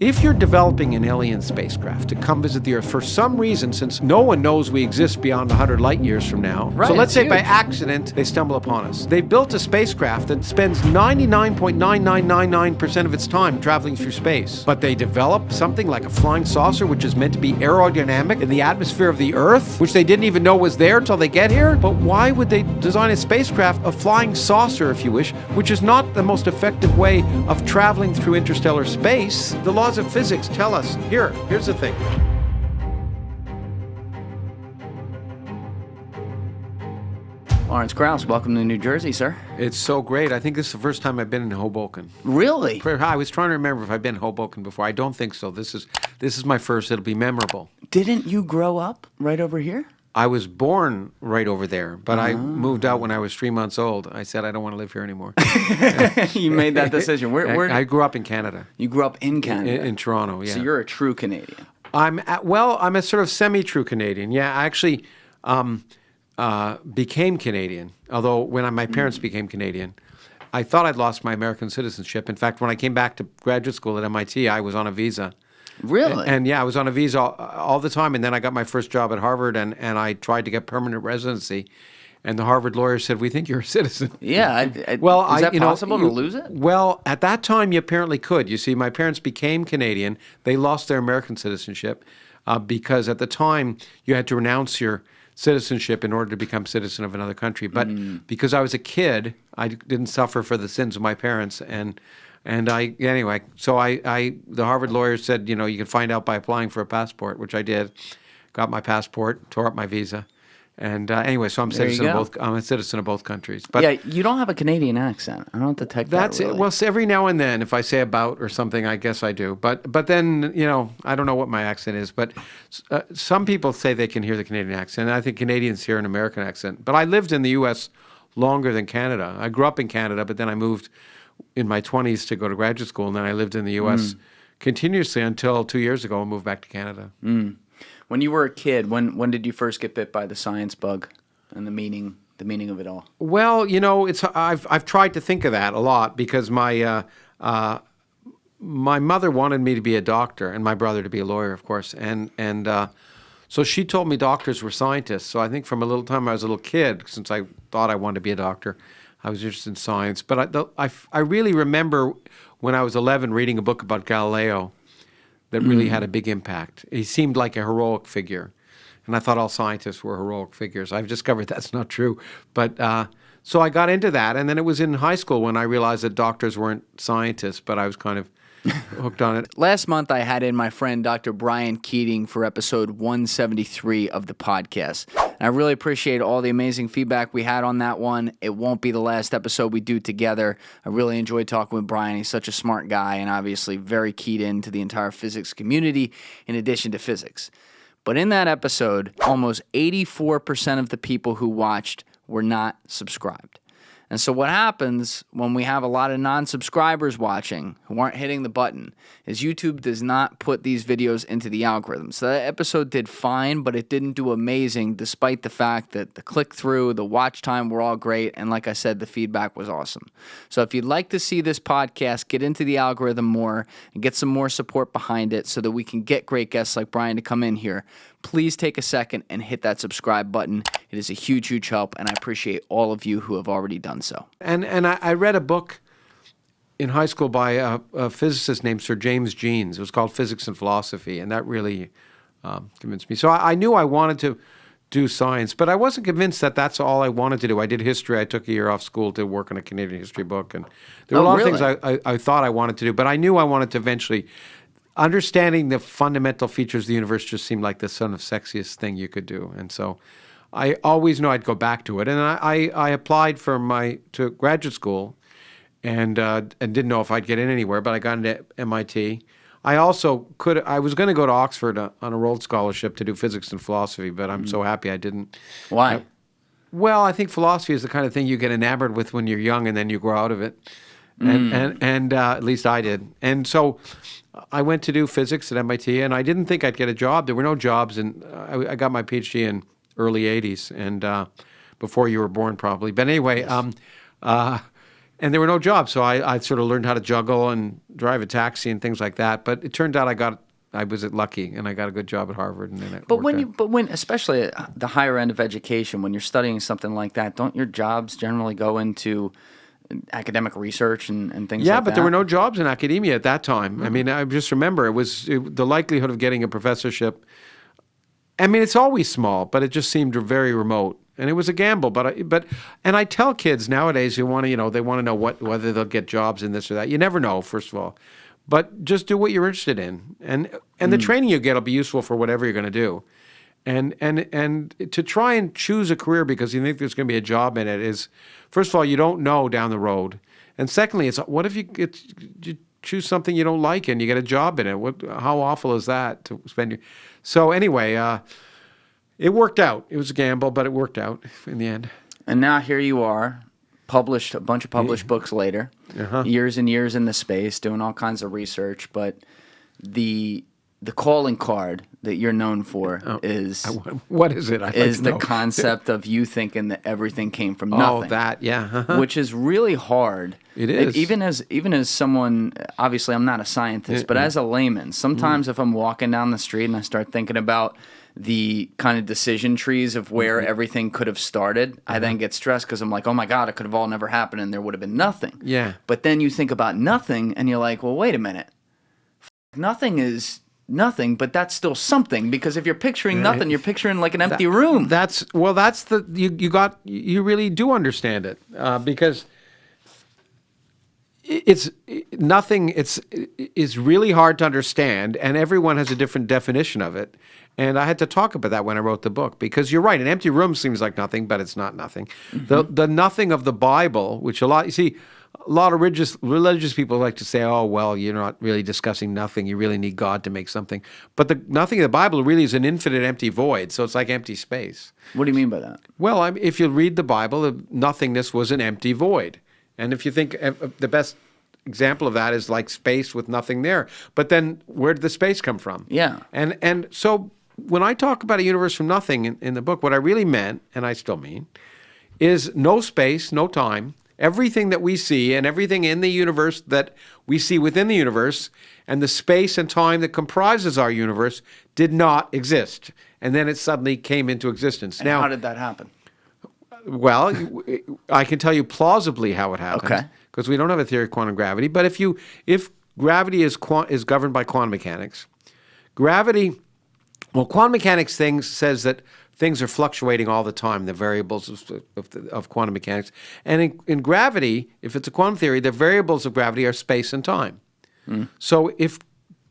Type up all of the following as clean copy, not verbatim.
If you're developing an alien spacecraft to come visit the Earth for some reason, since no one knows we exist beyond 100 light years from now, right, so let's say huge. by accident they stumble upon us. They've built a spacecraft that spends 99.9999% of its time traveling through space. But they develop something like a flying saucer, which is meant to be aerodynamic in the atmosphere of the Earth, which they didn't even know was there till they get here. But why would they design a spacecraft, a flying saucer, if you wish, which is not the most effective way of traveling through interstellar space? The laws of physics tell us, here's the thing. Lawrence Krauss, welcome to New Jersey, sir. It's so great. I think this is the first time I've been in Hoboken. Really? I was trying to remember if I've been in Hoboken before. I don't think so. This is my first. It'll be memorable. Didn't you grow up right over here? I was born right over there, but I moved out when I was 3 months old. I said I don't want to live here anymore. You made that decision. Where I grew up in Canada. You grew up in Canada? In Toronto, yeah. So you're a true Canadian. I'm a sort of semi-true Canadian. Yeah, I actually became Canadian, although when my parents became Canadian, I thought I'd lost my American citizenship. In fact, when I came back to graduate school at MIT, I was on a visa. Really? And yeah, I was on a visa all the time, and then I got my first job at Harvard, and I tried to get permanent residency, and the Harvard lawyer said, "We think you're a citizen." Yeah. Is that possible to lose it? Well, at that time, you apparently could. You see, my parents became Canadian. They lost their American citizenship because at the time, you had to renounce your citizenship in order to become citizen of another country. But because I was a kid, I didn't suffer for the sins of my parents, so the Harvard lawyer said, you can find out by applying for a passport, which I did. Got my passport, tore up my visa, and so I'm a citizen of both countries. But yeah, you don't have a Canadian accent. I don't detect that. That's really. it. Well, every now and then, if I say about or something, I guess I do. But then I don't know what my accent is. But some people say they can hear the Canadian accent. I think Canadians hear an American accent. But I lived in the U.S. longer than Canada. I grew up in Canada, but then I moved in my 20s to go to graduate school, and then I lived in the U.S. continuously until 2 years ago and moved back to Canada. When you were a kid, when did you first get bit by the science bug and the meaning of it all? Well, I've tried to think of that a lot because my mother wanted me to be a doctor and my brother to be a lawyer, of course, and so she told me doctors were scientists. So I think from a little time I was a little kid, since I thought I wanted to be a doctor, I was interested in science. But I really remember when I was 11 reading a book about Galileo that really had a big impact. He seemed like a heroic figure. And I thought all scientists were heroic figures. I've discovered that's not true. But so I got into that. And then it was in high school when I realized that doctors weren't scientists, but I was kind of hooked on it. Last month, I had in my friend Dr. Brian Keating for episode 173 of the podcast. And I really appreciate all the amazing feedback we had on that one. It won't be the last episode we do together. I really enjoyed talking with Brian. He's such a smart guy and obviously very keyed into the entire physics community in addition to physics. But in that episode, almost 84% of the people who watched were not subscribed. And so what happens when we have a lot of non-subscribers watching who aren't hitting the button is YouTube does not put these videos into the algorithm. So that episode did fine, but it didn't do amazing despite the fact that the click-through, the watch time were all great, and like I said, the feedback was awesome. So if you'd like to see this podcast get into the algorithm more and get some more support behind it so that we can get great guests like Brian to come in here, please take a second and hit that subscribe button. It is a huge, huge help, and I appreciate all of you who have already done so. And I read a book in high school by a physicist named Sir James Jeans. It was called Physics and Philosophy, and that really convinced me. So I knew I wanted to do science, but I wasn't convinced that that's all I wanted to do. I did history. I took a year off school to work on a Canadian history book, and there were a lot of things I thought I wanted to do, but I knew I wanted to eventually. Understanding the fundamental features of the universe just seemed like the sort of sexiest thing you could do. And so I always knew I'd go back to it. And I applied to graduate school and didn't know if I'd get in anywhere, but I got into MIT. I was going to go to Oxford on a Rhodes Scholarship to do physics and philosophy, but I'm so happy I didn't. Why? Well, I think philosophy is the kind of thing you get enamored with when you're young and then you grow out of it. And at least I did. And so I went to do physics at MIT, and I didn't think I'd get a job. There were no jobs, and I got my PhD in early 80s, and before you were born probably. But anyway, And there were no jobs, so I sort of learned how to juggle and drive a taxi and things like that. But it turned out I was lucky, and I got a good job at Harvard. And then it worked out. when especially at the higher end of education, when you're studying something like that, don't your jobs generally go into academic research and things like that? Yeah, but there were no jobs in academia at that time. I mean, I just remember the likelihood of getting a professorship. I mean, it's always small, but it just seemed very remote. And it was a gamble, and I tell kids nowadays who want to, they want to know whether they'll get jobs in this or that. You never know, first of all, but just do what you're interested in, and the training you get will be useful for whatever you're going to do, and to try and choose a career because you think there's going to be a job in it is, first of all, you don't know down the road, and secondly, it's what if you choose something you don't like and you get a job in it? How awful is that to spend your? So anyway. It worked out. It was a gamble, but it worked out in the end. And now here you are, a bunch of published books later, years and years in the space, doing all kinds of research. But the calling card that you're known for is what is it? Is the concept of you thinking that everything came from nothing. Oh, that, yeah. Which is really hard. It is. Even as someone, obviously I'm not a scientist, but as a layman, sometimes if I'm walking down the street and I start thinking about the kind of decision trees of where everything could have started, I then get stressed because I'm like, oh my God, it could have all never happened and there would have been nothing. Yeah. But then you think about nothing and you're like, well, wait a minute. Nothing is nothing, but that's still something, because if you're picturing nothing, you're picturing like an empty room. You really do understand it because it's nothing. It's really hard to understand, and everyone has a different definition of it. And I had to talk about that when I wrote the book, because you're right. An empty room seems like nothing, but it's not nothing. The nothing of the Bible, which a lot of religious people like to say, oh, well, you're not really discussing nothing. You really need God to make something. But the nothing of the Bible really is an infinite empty void. So it's like empty space. What do you mean by that? Well, if you read the Bible, the nothingness was an empty void. And if you think the best example of that is like space with nothing there. But then where did the space come from? Yeah. And so when I talk about a universe from nothing in the book, what I really meant, and I still mean, is no space, no time. Everything that we see and everything in the universe that we see within the universe and the space and time that comprises our universe did not exist. And then it suddenly came into existence. And now, how did that happen? Well, I can tell you plausibly how it happened. Okay. Because we don't have a theory of quantum gravity. But if gravity is governed by quantum mechanics, quantum mechanics says that things are fluctuating all the time, the variables of quantum mechanics. And in gravity, if it's a quantum theory, the variables of gravity are space and time. So if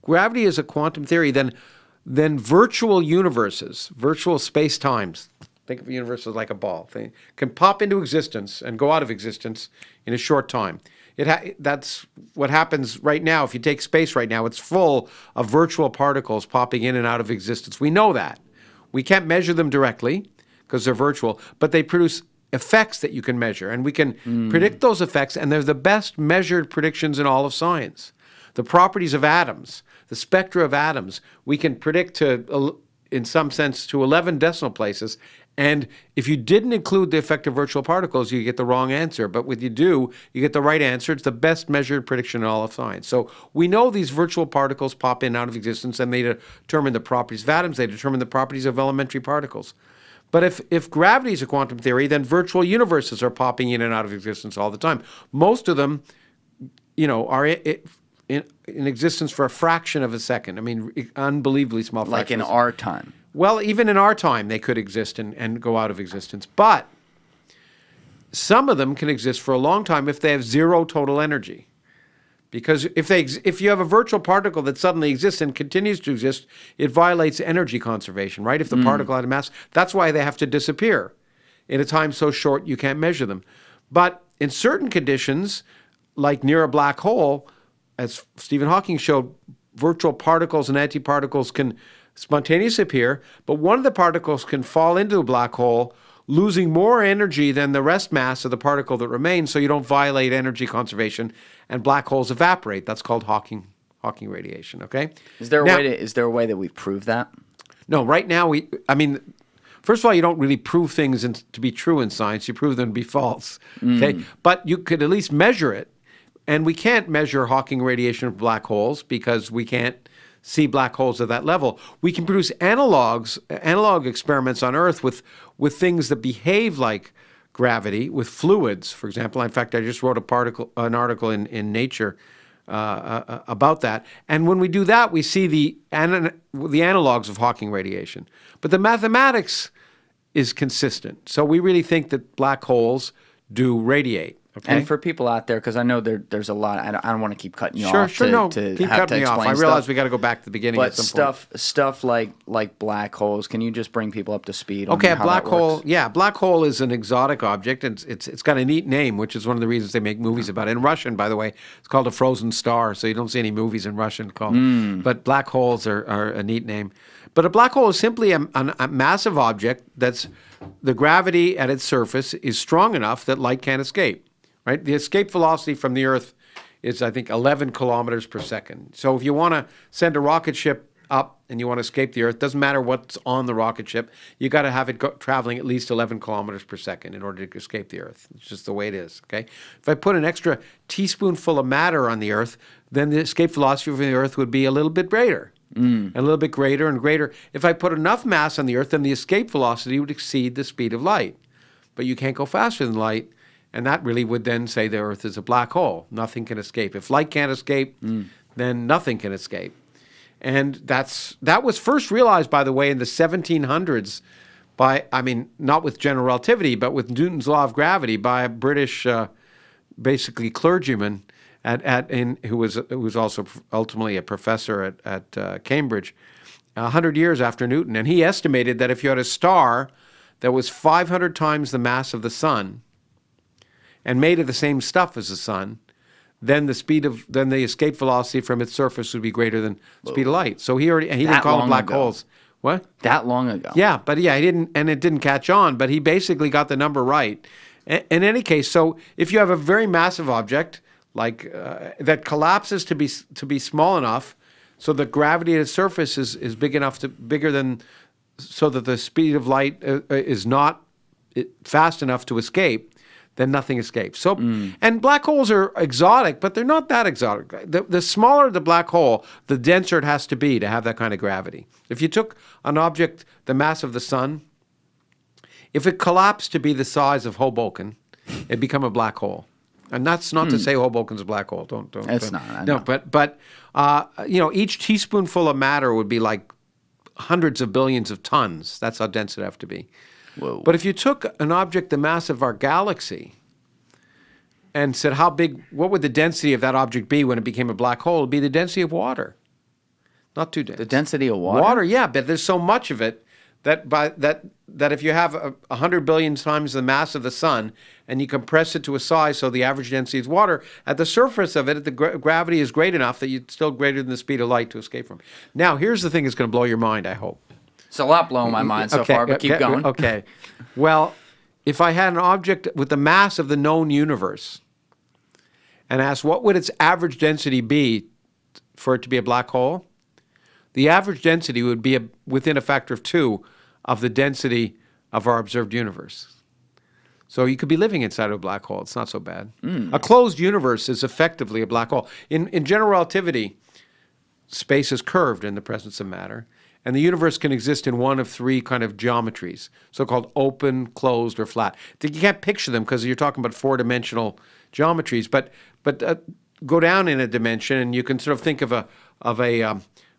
gravity is a quantum theory, then virtual universes, virtual space-times, think of a universe as like a ball, can pop into existence and go out of existence in a short time. That's what happens right now. If you take space right now, it's full of virtual particles popping in and out of existence. We know that. We can't measure them directly because they're virtual, but they produce effects that you can measure, and we can predict those effects, and they're the best measured predictions in all of science. The properties of atoms, the spectra of atoms, we can predict in some sense, to 11 decimal places. And if you didn't include the effect of virtual particles, you get the wrong answer. But when you do, you get the right answer. It's the best measured prediction in all of science. So we know these virtual particles pop in and out of existence, and they determine the properties of atoms. They determine the properties of elementary particles. But if gravity is a quantum theory, then virtual universes are popping in and out of existence all the time. Most of them, are in existence for a fraction of a second. I mean, unbelievably small fraction. Like in our time. Well, even in our time, they could exist and go out of existence. But some of them can exist for a long time if they have zero total energy. Because if you have a virtual particle that suddenly exists and continues to exist, it violates energy conservation, right? If the particle had a mass, that's why they have to disappear in a time so short you can't measure them. But in certain conditions, like near a black hole, as Stephen Hawking showed, virtual particles and antiparticles can spontaneously appear, but one of the particles can fall into a black hole, losing more energy than the rest mass of the particle that remains, so you don't violate energy conservation, and black holes evaporate. That's called Hawking radiation. Okay. Is there a way that we've proved that? No. Right now, First of all, you don't really prove things to be true in science. You prove them to be false. Okay, but you could at least measure it. And we can't measure Hawking radiation of black holes because we can't see black holes at that level. We can produce analog experiments on Earth with things that behave like gravity, with fluids, for example. In fact, I just wrote an article in Nature about that. And when we do that, we see the analogs of Hawking radiation. But the mathematics is consistent. So we really think that black holes do radiate. Okay. And for people out there, because I know there's a lot. I don't want to keep cutting you off. Sure, Keep keep cutting me off. I realize we got to go back to the beginning. But at some point. stuff like black holes. Can you just bring people up to speed? Okay, on how black that hole. works? Yeah, black hole is an exotic object, and it's got a neat name, which is one of the reasons they make movies about it. In Russian, by the way, it's called a frozen star, so you don't see any movies in Russian called. But black holes are a neat name. But a black hole is simply a massive object that's the gravity at its surface is strong enough that light can't escape. Right? The escape velocity from the Earth is, I think, 11 kilometers per second. So if you want to send a rocket ship up and you want to escape the Earth, doesn't matter what's on the rocket ship, you got to have it traveling at least 11 kilometers per second in order to escape the Earth. It's just the way it is. Okay. If I put an extra teaspoonful of matter on the Earth, then the escape velocity from the Earth would be a little bit greater. And a little bit greater and greater. If I put enough mass on the Earth, then the escape velocity would exceed the speed of light. But you can't go faster than light. And that really would then say the Earth is a black hole. Nothing can escape. If light can't escape, then nothing can escape. And that was first realized, by the way, in the 1700s not with general relativity, but with Newton's law of gravity by a British, basically clergyman who was also ultimately a professor at Cambridge, 100 years after Newton. And he estimated that if you had a star that was 500 times the mass of the sun, and made of the same stuff as the sun, then the escape velocity from its surface would be greater than the speed of light. So he didn't call them black holes. What? That long ago. Yeah, but he didn't, and it didn't catch on. But he basically got the number right. In any case, so if you have a very massive object like that collapses to be small enough, so the gravity at its surface is bigger than, so that the speed of light is not fast enough to escape, then nothing escapes. So, and black holes are exotic, but they're not that exotic. The smaller the black hole, the denser it has to be to have that kind of gravity. If you took an object the mass of the sun, if it collapsed to be the size of Hoboken, it'd become a black hole. And that's not to say Hoboken's a black hole. Don't. It's not. No, but each teaspoonful of matter would be like hundreds of billions of tons. That's how dense it'd have to be. Whoa. But if you took an object the mass of our galaxy and said what would the density of that object be when it became a black hole? It would be the density of water. Not too dense. The density of water? Water, yeah, but there's so much of it that if you have 100 billion times the mass of the sun and you compress it to a size so the average density is water, at the surface of it, the gravity is great enough that it's still greater than the speed of light to escape from. Now, here's the thing that's going to blow your mind, I hope. It's a lot blowing my mind so far, but keep going. Okay. Well, if I had an object with the mass of the known universe and asked what would its average density be for it to be a black hole, the average density would be within a factor of 2 of the density of our observed universe. So you could be living inside of a black hole. It's not so bad. A closed universe is effectively a black hole. In general relativity, space is curved in the presence of matter. And the universe can exist in one of 3 kind of geometries, so-called open, closed, or flat. You can't picture them because you're talking about 4-dimensional geometries, but go down in a dimension and you can sort of think of a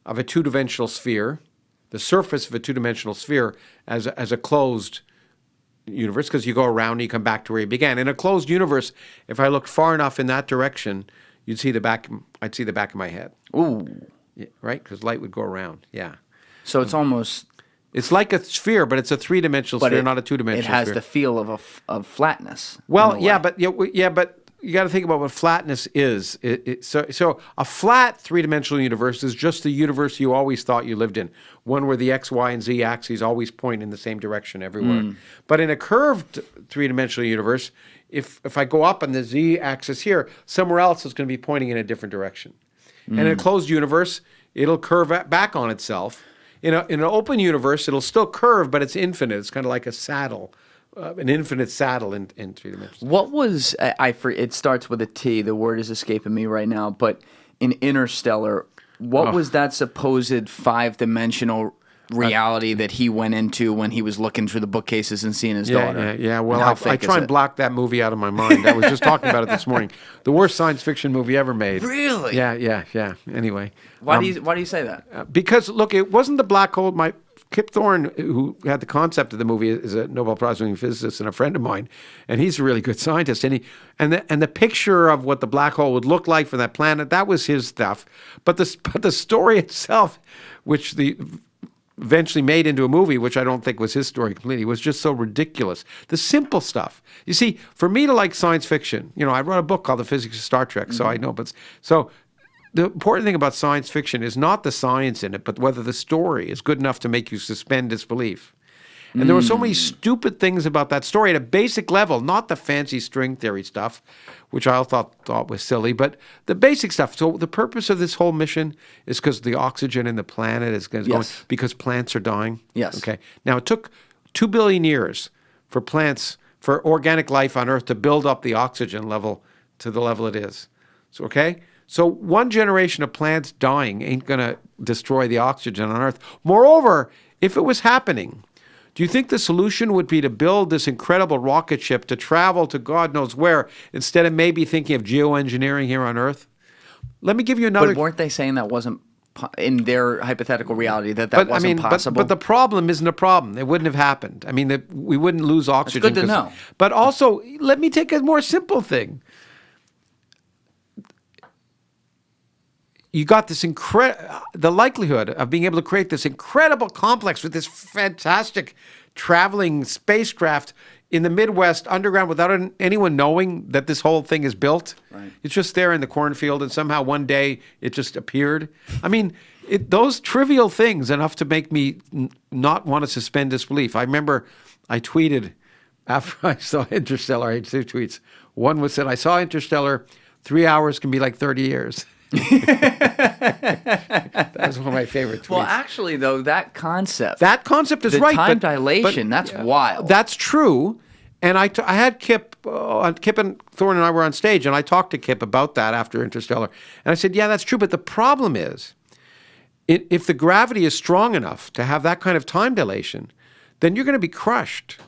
2-dimensional sphere, the surface of a 2-dimensional sphere as a closed universe, because you go around and you come back to where you began. In a closed universe, if I looked far enough in that direction, I'd see the back of my head. Ooh. Yeah, right? Because light would go around. Yeah. So it's almost... It's like a sphere, but it's a 3-dimensional sphere, not a 2-dimensional sphere. It has the feel of flatness. Well, but you got to think about what flatness is. So a flat 3-dimensional universe is just the universe you always thought you lived in, one where the X, Y, and Z axes always point in the same direction everywhere. But in a curved 3-dimensional universe, if I go up on the Z axis here, somewhere else is going to be pointing in a different direction. And in a closed universe, it'll curve back on itself in an open universe, it'll still curve, but it's infinite. It's kind of like a saddle, an infinite saddle in 3 dimensions. What was it starts with a T. The word is escaping me right now. But in Interstellar, what was that supposed 5-dimensional reality that he went into when he was looking through the bookcases and seeing his daughter? Yeah. Well, I try and block that movie out of my mind. I was just talking about it this morning. The worst science fiction movie ever made. Really? Yeah. Anyway, why do you say that? Because look, it wasn't the black hole. Kip Thorne, who had the concept of the movie, is a Nobel Prize-winning physicist and a friend of mine, and he's a really good scientist. And the picture of what the black hole would look like for that planet, that was his stuff. But the story itself, which eventually made into a movie, which I don't think was his story completely, was just so ridiculous. The simple stuff. You see, for me to like science fiction, I wrote a book called The Physics of Star Trek, so I know. So the important thing about science fiction is not the science in it, but whether the story is good enough to make you suspend disbelief. And there were so many stupid things about that story at a basic level, not the fancy string theory stuff, which I thought was silly, but the basic stuff. So the purpose of this whole mission is because the oxygen in the planet is going because plants are dying. Yes. Okay. Now, it took 2 billion years for organic life on Earth to build up the oxygen level to the level it is. So, okay? So one generation of plants dying ain't going to destroy the oxygen on Earth. Moreover, if it was happening, do you think the solution would be to build this incredible rocket ship to travel to God knows where instead of maybe thinking of geoengineering here on Earth? Let me give you another... But weren't they saying that wasn't, in their hypothetical reality, that wasn't possible? But the problem isn't a problem. It wouldn't have happened. I mean, we wouldn't lose oxygen. It's good to know. But also, let me take a more simple thing. You got this the likelihood of being able to create this incredible complex with this fantastic traveling spacecraft in the Midwest underground without anyone knowing that this whole thing is built. Right. It's just there in the cornfield, and somehow one day it just appeared. I mean, those trivial things enough to make me not want to suspend disbelief. I remember I tweeted after I saw Interstellar. I had 2 tweets. One was said, "I saw Interstellar. 3 hours can be like 30 years." That was one of my favorite tweets. Well, actually, though, that concept is the right. Time dilation, that's wild. That's true. And I had Kip and Thorne and I were on stage, and I talked to Kip about that after Interstellar. And I said, yeah, that's true. But the problem is, if the gravity is strong enough to have that kind of time dilation, then you're going to be crushed.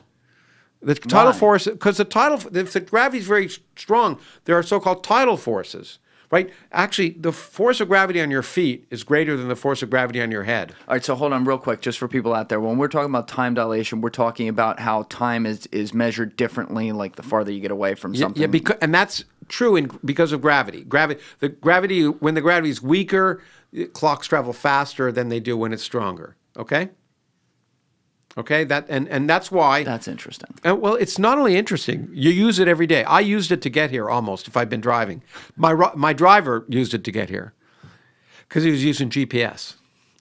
The tidal force, because if the gravity is very strong, there are so-called tidal forces. Right? Actually, the force of gravity on your feet is greater than the force of gravity on your head. All right, so hold on real quick, just for people out there. When we're talking about time dilation, we're talking about how time is measured differently, like the farther you get away from something. Yeah, and that's true because of gravity. When the gravity is weaker, clocks travel faster than they do when it's stronger. Okay? Okay, and that's why. That's interesting. Well, it's not only interesting. You use it every day. I used it to get here almost. If I've been driving, my driver used it to get here because he was using GPS.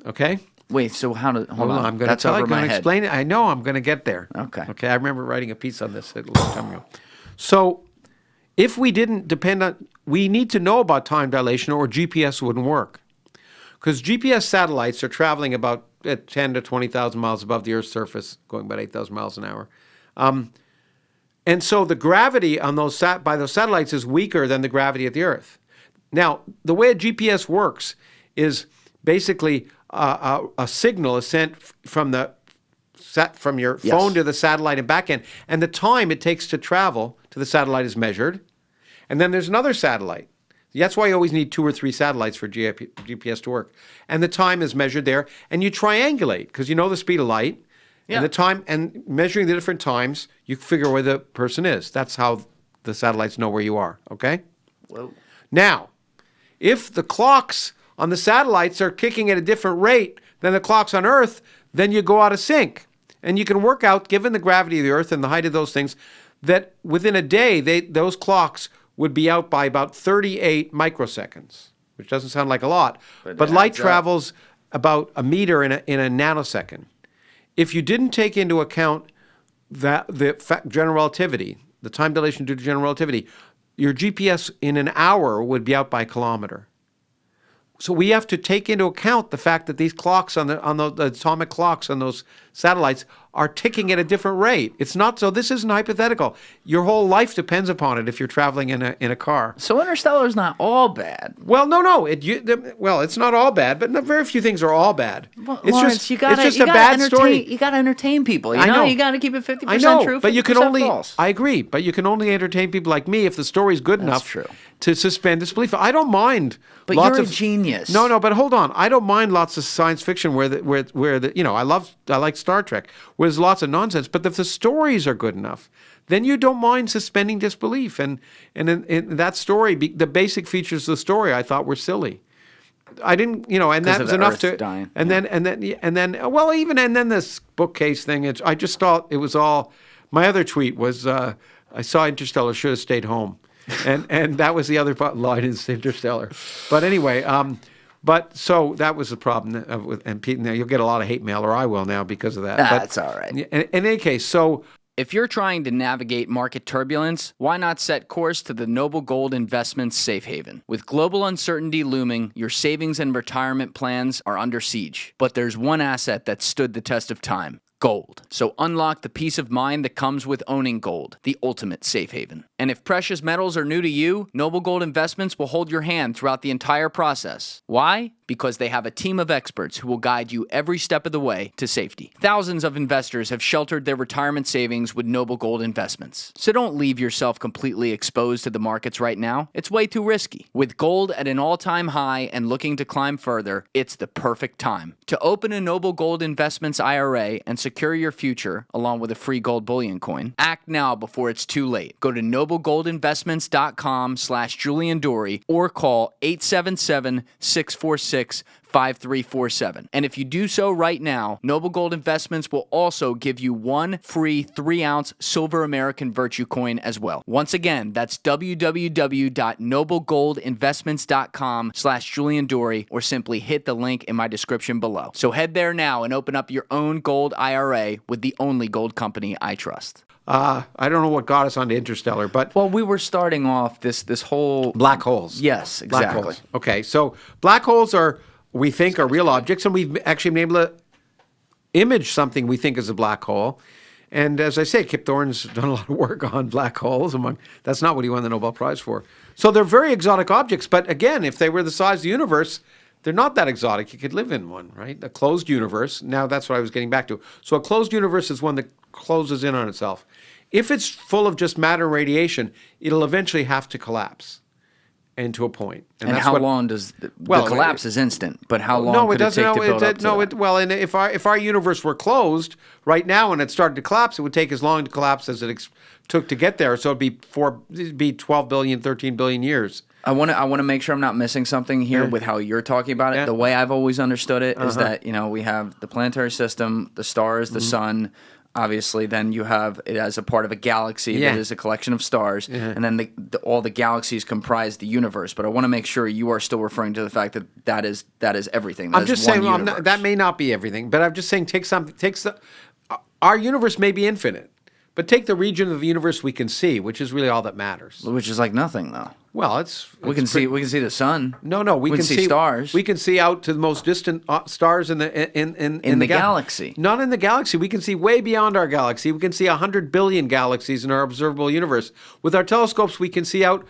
Okay. Wait. So hold on. I'm going to explain it. I know. I'm going to get there. Okay. Okay. I remember writing a piece on this a long time ago. So, if we didn't depend on, we need to know about time dilation, or GPS wouldn't work, because GPS satellites are traveling about at 10 to 20,000 miles above the Earth's surface, going about 8,000 miles an hour. And so the gravity on by those satellites is weaker than the gravity at the Earth. Now, the way a GPS works is basically a signal is sent from your phone to the satellite and back end, and the time it takes to travel to the satellite is measured. And then there's another satellite. That's why you always need 2 or 3 satellites for GPS to work. And the time is measured there. And you triangulate, because you know the speed of light. Yeah. And the time, and measuring the different times, you figure where the person is. That's how the satellites know where you are, okay? Whoa. Now, if the clocks on the satellites are kicking at a different rate than the clocks on Earth, then you go out of sync. And you can work out, given the gravity of the Earth and the height of those things, that within a day, those clocks would be out by about 38 microseconds, which doesn't sound like a lot, but light travels about a meter in a nanosecond. If you didn't take into account general relativity, the time dilation due to general relativity, your GPS in an hour would be out by a kilometer. So we have to take into account the fact that these clocks on the atomic clocks on those satellites are ticking at a different rate. It's not so. This isn't hypothetical. Your whole life depends upon it if you're traveling in a car. So Interstellar is not all bad. Well, no. It's not all bad, but very few things are all bad. Well, it's Lawrence, just you gotta, it's just you a gotta bad entertain, story. You got to entertain people. You I know. You got to keep it 50% I know, true, 50% but you can only. false. I agree, but you can only entertain people like me if the story's good enough true. to suspend disbelief. I don't mind. But lots you're of a genius. No, but hold on. I don't mind lots of science fiction where I like Star Trek, where there's lots of nonsense. But if the stories are good enough, then you don't mind suspending disbelief. And in that story, the basic features of the story I thought were silly. I didn't, and that was enough to. Dying. And then this bookcase thing. I just thought it was all. My other tweet was, I saw Interstellar, should have stayed home. And that was the other line in Interstellar. But anyway, so that was the problem. And Pete, now you'll get a lot of hate mail, or I will now because of that. That's all right. In any case, so. If you're trying to navigate market turbulence, why not set course to the Noble Gold Investments safe haven? With global uncertainty looming, your savings and retirement plans are under siege. But there's one asset that stood the test of time. Gold. So unlock the peace of mind that comes with owning gold, the ultimate safe haven. And if precious metals are new to you, Noble Gold Investments will hold your hand throughout the entire process. Why? Because they have a team of experts who will guide you every step of the way to safety. Thousands of investors have sheltered their retirement savings with Noble Gold Investments. So don't leave yourself completely exposed to the markets right now. It's way too risky. With gold at an all-time high and looking to climb further, it's the perfect time. To open a Noble Gold Investments IRA and secure your future, along with a free gold bullion coin, act now before it's too late. Go to noblegoldinvestments.com/Julian Dorey or call 877-646-5347. And if you do so right now, Noble Gold Investments will also give you one free 3-ounce silver American Virtue coin as well. Once again, that's www.noblegoldinvestments.com/Julian Dorey, or simply hit the link in my description below. So head there now and open up your own gold IRA with the only gold company I trust. I don't know what got us onto Interstellar, but Well, we were starting off this whole black holes. Yes, exactly. Black holes. Okay, so black holes we think are real objects, and we've actually been able to image something we think is a black hole. And as I say, Kip Thorne's done a lot of work on black holes. That's not what he won the Nobel Prize for. So they're very exotic objects, but again, if they were the size of the universe, they're not that exotic. You could live in one, right? A closed universe. Now that's what I was getting back to. So a closed universe is one that closes in on itself. If it's full of just matter and radiation, it'll eventually have to collapse into a point. And how long does the collapse is instant? But how long could it take to build up to that? And if our universe were closed right now and it started to collapse, it would take as long to collapse as it took to get there. So it'd be 12 billion, 13 billion years. I want to make sure I'm not missing something here with how you're talking about it. Yeah. The way I've always understood it is that we have the planetary system, the stars, the sun. Obviously, then you have it as a part of a galaxy that is a collection of stars, and then all the galaxies comprise the universe. But I want to make sure you are still referring to the fact that is everything. I'm just saying that may not be everything, but I'm just saying our universe may be infinite, but take the region of the universe we can see, which is really all that matters. Which is like nothing, though. Well, we can see the sun. No, we can see stars. We can see out to the most distant stars in the galaxy. Not in the galaxy. We can see way beyond our galaxy. We can see 100 billion galaxies in our observable universe. With our telescopes, we can see out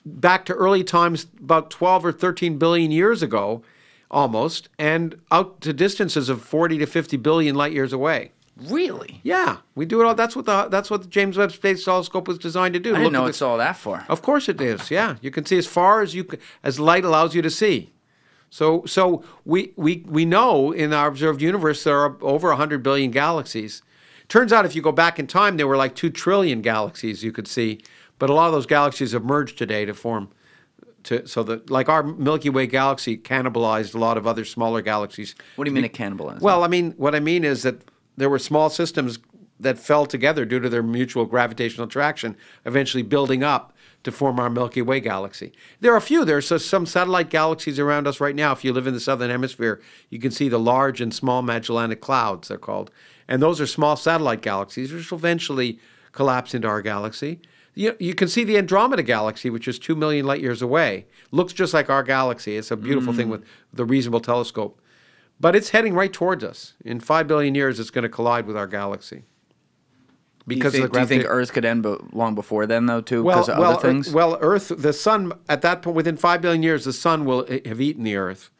back to early times, about 12 or 13 billion years ago, almost, and out to distances of 40 to 50 billion light years away. Really? Yeah, we do it all. That's what the James Webb Space Telescope was designed to do. I didn't know it's all that far. Of course it is. Yeah, you can see as far as light allows you to see. So we know in our observed universe there are over 100 billion galaxies. Turns out if you go back in time, there were like 2 trillion galaxies you could see, but a lot of those galaxies have merged today to form. So that, like, our Milky Way galaxy cannibalized a lot of other smaller galaxies. What do you mean it cannibalized? Well, what I mean is that there were small systems that fell together due to their mutual gravitational attraction, eventually building up to form our Milky Way galaxy. There are a few. There's some satellite galaxies around us right now. If you live in the southern hemisphere, you can see the large and small Magellanic Clouds, they're called. And those are small satellite galaxies, which will eventually collapse into our galaxy. You can see the Andromeda galaxy, which is 2 million light years away. Looks just like our galaxy. It's a beautiful thing with the reasonable telescope. But it's heading right towards us. In 5 billion years, it's going to collide with our galaxy. Because do you think Earth could end long before then, though, too, because of other things? Earth, the sun, at that point, within 5 billion years, the sun will have eaten the Earth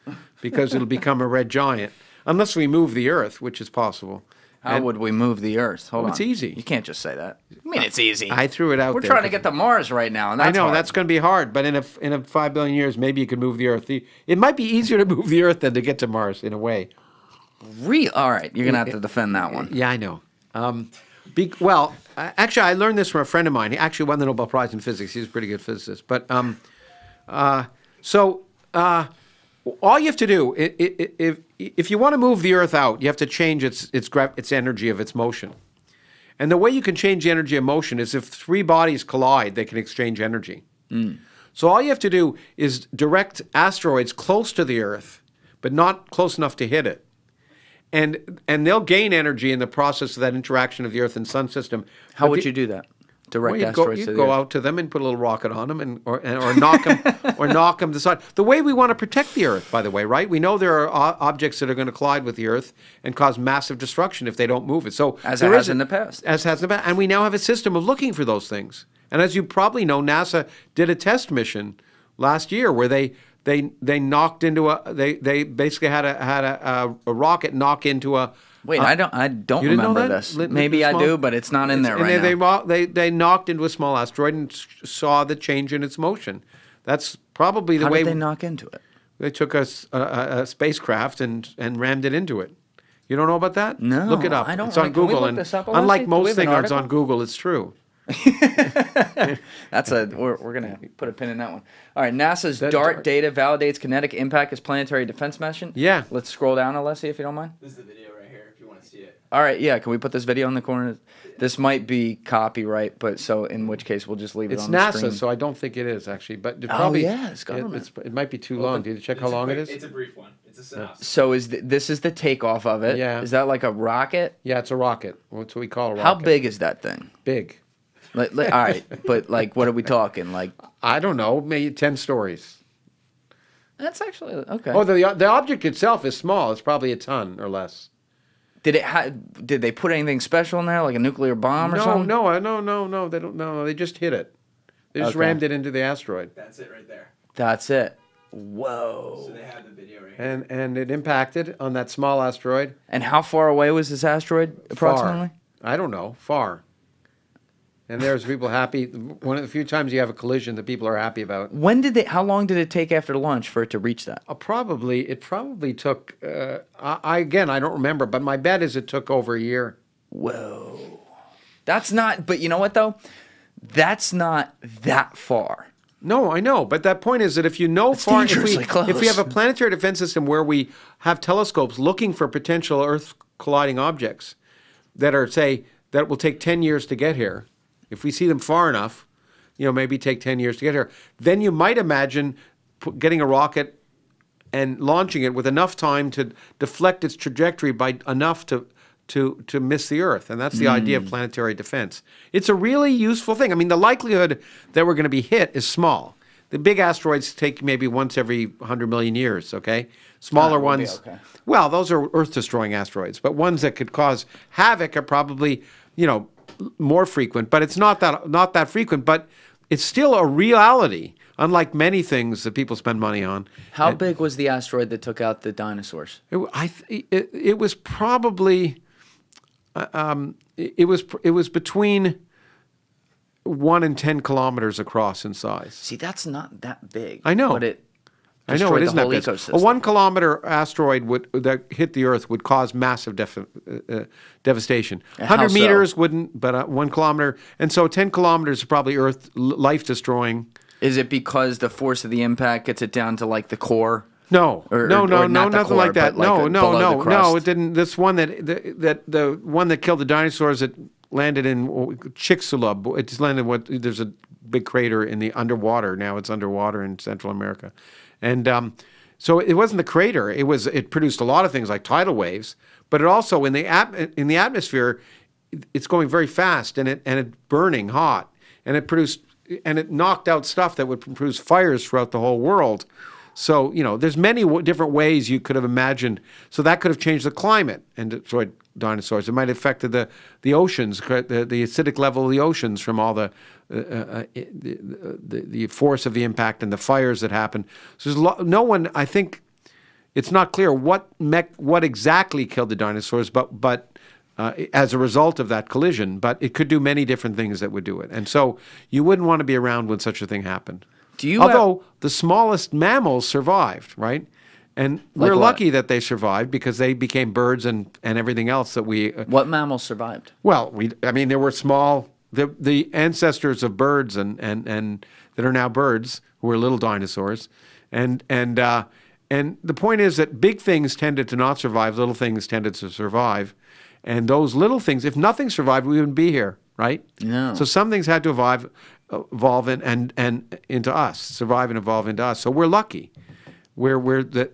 because it'll become a red giant. Unless we move the Earth, which is possible. How would we move the Earth? Hold on. It's easy. You can't just say that. I mean, it's easy. I threw it out We're there. trying to get to Mars right now, and that's I know, hard. that's going to be hard. But in a 5 billion years, maybe you could move the Earth. It might be easier to move the Earth than to get to Mars, in a way. All right, you're going to have to defend that one. Yeah, I know. Actually, I learned this from a friend of mine. He actually won the Nobel Prize in physics. He's a pretty good physicist. But all you have to do, if you want to move the Earth out, you have to change its energy of its motion. And the way you can change the energy of motion is if three bodies collide, they can exchange energy. So all you have to do is direct asteroids close to the Earth, but not close enough to hit it. And they'll gain energy in the process of that interaction of the Earth and Sun system. How would you do that? Direct asteroids to the You'd go Earth? out to them and put a little rocket on them, or knock them, or knock them to the side. The way we want to protect the Earth, by the way, right? We know there are objects that are going to collide with the Earth and cause massive destruction if they don't move it. So As it has in the past. As has in the past, and we now have a system of looking for those things. And as you probably know, NASA did a test mission last year where they knocked into they basically had a rocket knock into a. Wait, I don't You didn't know remember that? this. Maybe I do, but it's not in there right now. They knocked into a small asteroid and saw the change in its motion. That's probably the How way. did they knock into it? They took a spacecraft and rammed it into it. You don't know about that? No, Look it up. I don't. It's on Can we Google. look And this up, Alessi? unlike Do we most have an things on article? Google, it's true. We're gonna put a pin in that one. All right, NASA's DART data validates kinetic impact as planetary defense mission. Yeah. Let's scroll down, Alessi, if you don't mind. This is the video right here if you want to see it. All right, yeah. Can we put this video in the corner? This might be copyright, but so in which case we'll just leave it It's on the screen. NASA, so I don't think it is actually. But it Oh, probably yeah, it's government. it might be too long. Did you check how long it is? It's a brief one. It's a synopsis. So this is the takeoff of it? Yeah. Is that like a rocket? Yeah, it's a rocket. That's what we call a rocket. How big is that thing? Big. All right, but like, what are we talking? Like, I don't know. Maybe 10 stories. that's actually okay. Oh, the object itself is small. It's probably a ton or less. Did they put anything special in there, like a nuclear bomb or something? No. They don't. No, they just hit it. They just Okay. rammed it into the asteroid, That's it right there. That's it. Whoa. So they have the video right here. and it impacted on that small asteroid. And how far away was this asteroid approximately? Far. I don't know. Far. And there's people happy. One of the few times you have a collision that people are happy about. How long did it take after the launch for it to reach that? It probably took. I don't remember, but my bet is it took over a year. Whoa. That's not, but you know what though? That's not that far. No, I know, but that point is that if you know It's far, dangerously close. if we have a planetary defense system where we have telescopes looking for potential Earth colliding objects that will take 10 years to get here, if we see them far enough, maybe take 10 years to get here, then you might imagine getting a rocket and launching it with enough time to deflect its trajectory by enough to miss the Earth. And that's the idea of planetary defense. It's a really useful thing. I mean, the likelihood that we're going to be hit is small. The big asteroids take maybe once every 100 million years, okay? Smaller we'll be ones, okay. well, those are Earth-destroying asteroids. But ones that could cause havoc are probably, more frequent. But it's not that frequent. But it's still a reality, unlike many things that people spend money on. How big was the asteroid that took out the dinosaurs? It was probably it was between 1 and 10 kilometers across in size. See, that's not that big. I know. But it I know destroyed it isn't the that whole big. ecosystem. A 1 kilometer asteroid that hit the Earth would cause massive devastation. How 100 so? meters wouldn't, but 1 kilometer, and so 10 kilometers is probably Earth life destroying. Is it because the force of the impact gets it down to like the core? No, Or no, not the nothing core, like that. but like below the crust? No, it didn't. This one the one that killed the dinosaurs that landed in Chicxulub. It's landed there's a big crater in the underwater. Now it's underwater in Central America, and so it wasn't the crater. It produced a lot of things like tidal waves, but it also in the atmosphere, it's going very fast and it's burning hot. and it knocked out stuff that would produce fires throughout the whole world. So, there's many different ways you could have imagined. So that could have changed the climate and destroyed dinosaurs. It might have affected the oceans, the acidic level of the oceans from all the force of the impact and the fires that happened. So no one, I think, it's not clear what exactly killed the dinosaurs, but as a result of that collision. But it could do many different things that would do it. And so you wouldn't want to be around when such a thing happened. Although the smallest mammals survived, right? And we're lucky that they survived because they became birds and everything else that we... What mammals survived? Well, there were small... The ancestors of birds and that are now birds, who were little dinosaurs. And the point is that big things tended to not survive, little things tended to survive. And those little things, if nothing survived, we wouldn't be here, right? No. So some things had to evolve and into us, survive and evolve into us. So we're lucky. We're an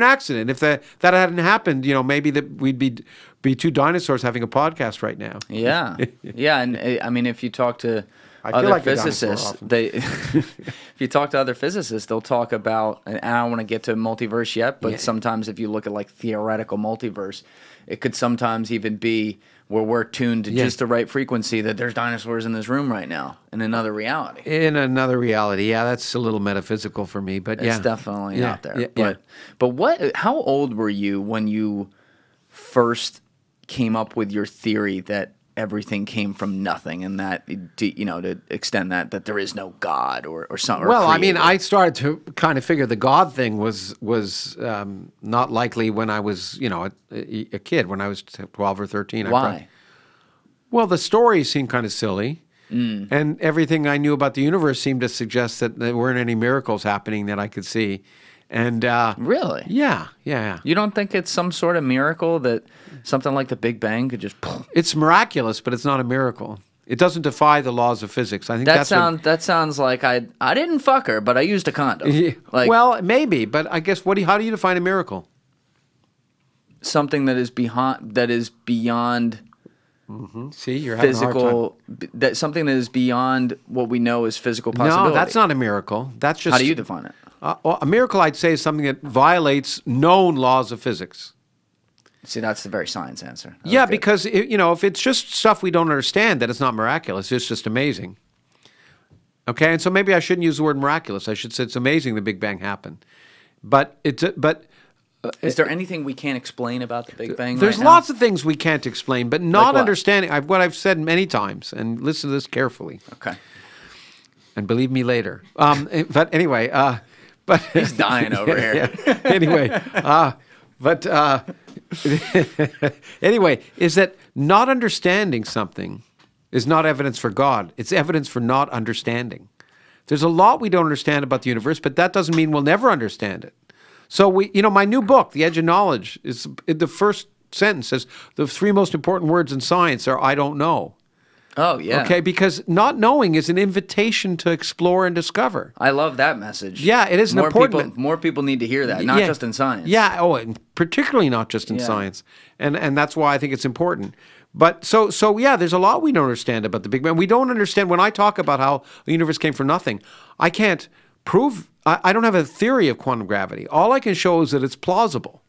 accident. If that hadn't happened, maybe we'd be two dinosaurs having a podcast right now. Yeah, yeah, and I mean, if you talk to physicists, if you talk to other physicists, they'll talk about, and I don't want to get to multiverse yet, but sometimes if you look at like theoretical multiverse, it could sometimes even be where we're tuned to just the right frequency that there's dinosaurs in this room right now in another reality. In another reality, yeah, that's a little metaphysical for me, but it's definitely out there. But how old were you when you first came up with your theory that everything came from nothing, and that to extend that there is no God or something? Well, I mean, I started to kind of figure the God thing was not likely when I was a kid, when I was 12 or 13. Why? Well, the stories seemed kind of silly, and everything I knew about the universe seemed to suggest that there weren't any miracles happening that I could see. And really? Yeah. You don't think it's some sort of miracle that something like the Big Bang could just... It's miraculous, but it's not a miracle. It doesn't defy the laws of physics. I think that sounds like I didn't fuck her, but I used a condom. Well, maybe, but I guess how do you define a miracle? Something that is beyond Mm-hmm. See, you're having physical, something that is beyond what we know is physical possibility. No, that's not a miracle. That's just... How do you define it? A miracle, I'd say, is something that violates known laws of physics. See, that's the very science answer. Yeah, because if it's just stuff we don't understand, then it's not miraculous. It's just amazing. Okay, and so maybe I shouldn't use the word miraculous. I should say it's amazing the Big Bang happened. Is there anything we can't explain about the Big Bang? There's right now? lots of things we can't explain, but not Like what? understanding. What I've said many times, and listen to this carefully. Okay. And believe me later. But anyway, He's dying over here. Anyway, anyway, is that not understanding something is not evidence for God. It's evidence for not understanding. There's a lot we don't understand about the universe, but that doesn't mean we'll never understand it. So my new book, The Edge of Knowledge, is the first sentence says the three most important words in science are "I don't know." Oh yeah. Okay, because not knowing is an invitation to explore and discover. I love that message. Yeah, it is an important. More people need to hear that, not just in science. Yeah. Oh, and particularly not just in science, and that's why I think it's important. But so yeah, there's a lot we don't understand about the Big Bang. We don't understand when I talk about how the universe came from nothing. I can't prove. I don't have a theory of quantum gravity. All I can show is that it's plausible.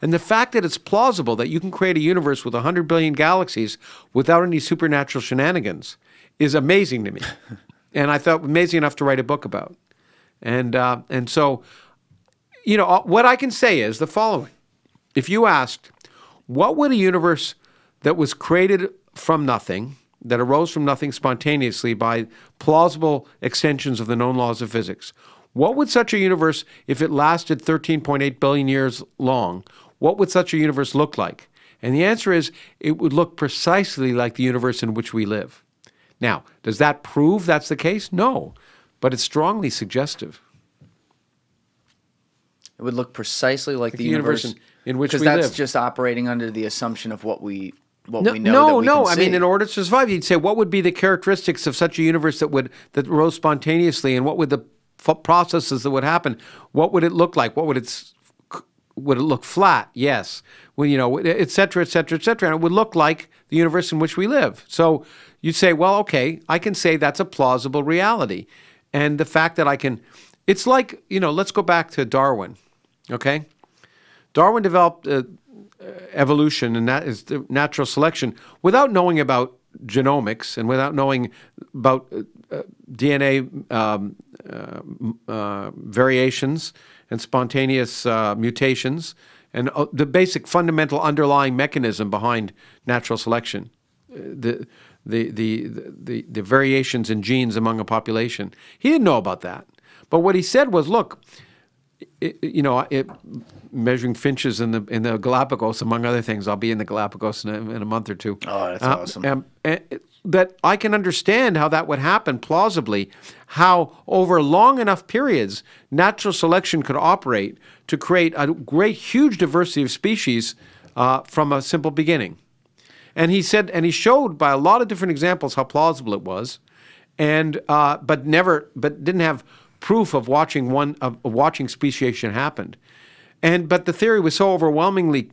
And the fact that it's plausible that you can create a universe with 100 billion galaxies without any supernatural shenanigans is amazing to me. And I thought amazing enough to write a book about. And so, what I can say is the following. If you asked, what would a universe that was created from nothing, that arose from nothing spontaneously by plausible extensions of the known laws of physics, what would such a universe, if it lasted 13.8 billion years long, what would such a universe look like? And the answer is, it would look precisely like the universe in which we live. Now, does that prove that's the case? No, but it's strongly suggestive. It would look precisely like the universe in which we live. Because that's just operating under the assumption of what we know that we can I see. mean, in order to survive, you'd say, what would be the characteristics of such a universe that rose spontaneously, and what would the processes that would happen? What would it look like? Would it look flat? Yes. et cetera, et cetera, et cetera. And it would look like the universe in which we live. So you'd say, well, okay, I can say that's a plausible reality. And the fact that I can, it's like, let's go back to Darwin, okay? Darwin developed evolution, and that is the natural selection, without knowing about genomics and without knowing about DNA variations and spontaneous mutations and the basic fundamental underlying mechanism behind natural selection, the variations in genes among a population. He didn't know about that. But what he said was, look, measuring finches in the Galapagos, among other things. I'll be in the Galapagos in a month or two. Oh, that's awesome. That I can understand how that would happen plausibly, how over long enough periods natural selection could operate to create a great, huge diversity of species from a simple beginning. And he said, and he showed by a lot of different examples how plausible it was, but didn't have proof of watching speciation happened. But the theory was so overwhelmingly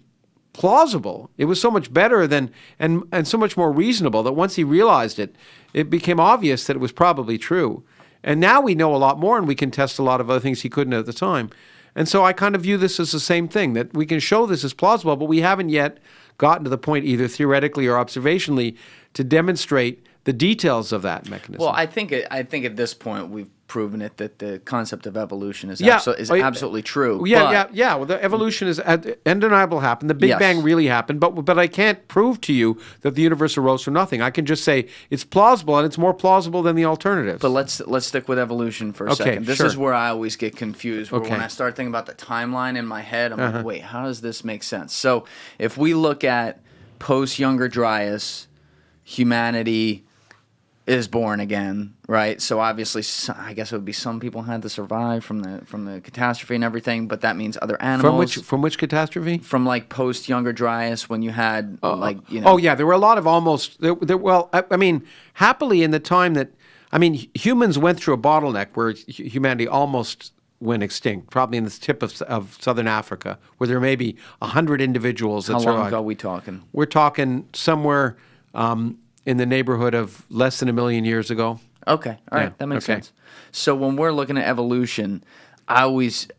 plausible, it was so much better than and so much more reasonable that once he realized it, it became obvious that it was probably true. And now we know a lot more, and we can test a lot of other things he couldn't at the time. And so I kind of view this as the same thing, that we can show this as plausible, but we haven't yet gotten to the point, either theoretically or observationally, to demonstrate the details of that mechanism. Well, I think at this point we've proven it, that the concept of evolution is absolutely true. Yeah. Well, the evolution is undeniable. Happened. The Big Bang really happened, but I can't prove to you that the universe arose from nothing. I can just say it's plausible, and it's more plausible than the alternatives. But let's stick with evolution for a second. This is where I always get confused. When I start thinking about the timeline in my head, I'm like, wait, how does this make sense? So if we look at post-Younger Dryas, humanity is born again, right? So obviously, I guess it would be some people had to survive from the catastrophe and everything, but that means other animals. From which catastrophe? From like post Younger Dryas, when you had Oh yeah, there were a lot of almost. Happily in the time that humans went through a bottleneck where humanity almost went extinct, probably in the tip of southern Africa, where there may be 100 individuals that survived. How long ago are we talking? We're talking somewhere in the neighborhood of less than 1 million years ago. Okay, all right, that makes sense. So when we're looking at evolution, I always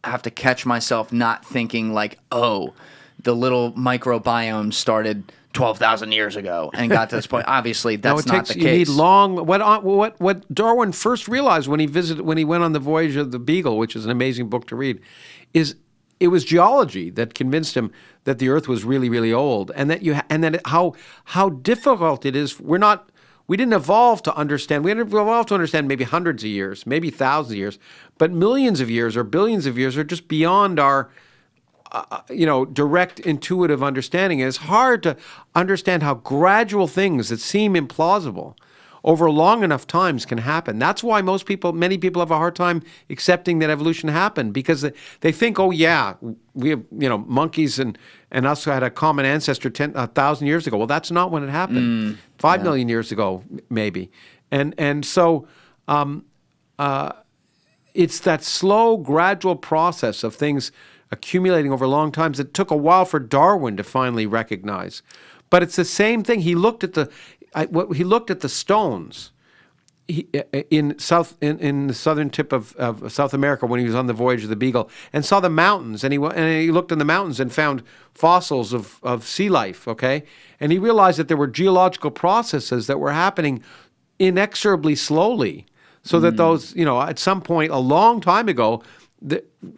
have to catch myself not thinking like, oh, the little microbiome started 12,000 years ago and got to this point. Obviously, that's not the case. You need long. What Darwin first realized when he went on the voyage of the Beagle, which is an amazing book to read, is it was geology that convinced him that the Earth was really, really old, and how difficult it is. We didn't evolve to understand. We didn't evolve to understand maybe hundreds of years, maybe thousands of years, but millions of years or billions of years are just beyond our direct intuitive understanding. And it's hard to understand how gradual things that seem implausible over long enough times can happen. That's why many people have a hard time accepting that evolution happened, because they think, oh yeah, we have, monkeys and us had a common ancestor 1,000 years ago. Well, that's not when it happened. 5 million years ago, maybe. And so it's that slow, gradual process of things accumulating over long times that took a while for Darwin to finally recognize. But it's the same thing. He looked at the stones in the southern tip of South America when he was on the voyage of the Beagle, and saw the mountains, and he looked in the mountains and found fossils of sea life. Okay, and he realized that there were geological processes that were happening inexorably slowly, so that those at some point a long time ago,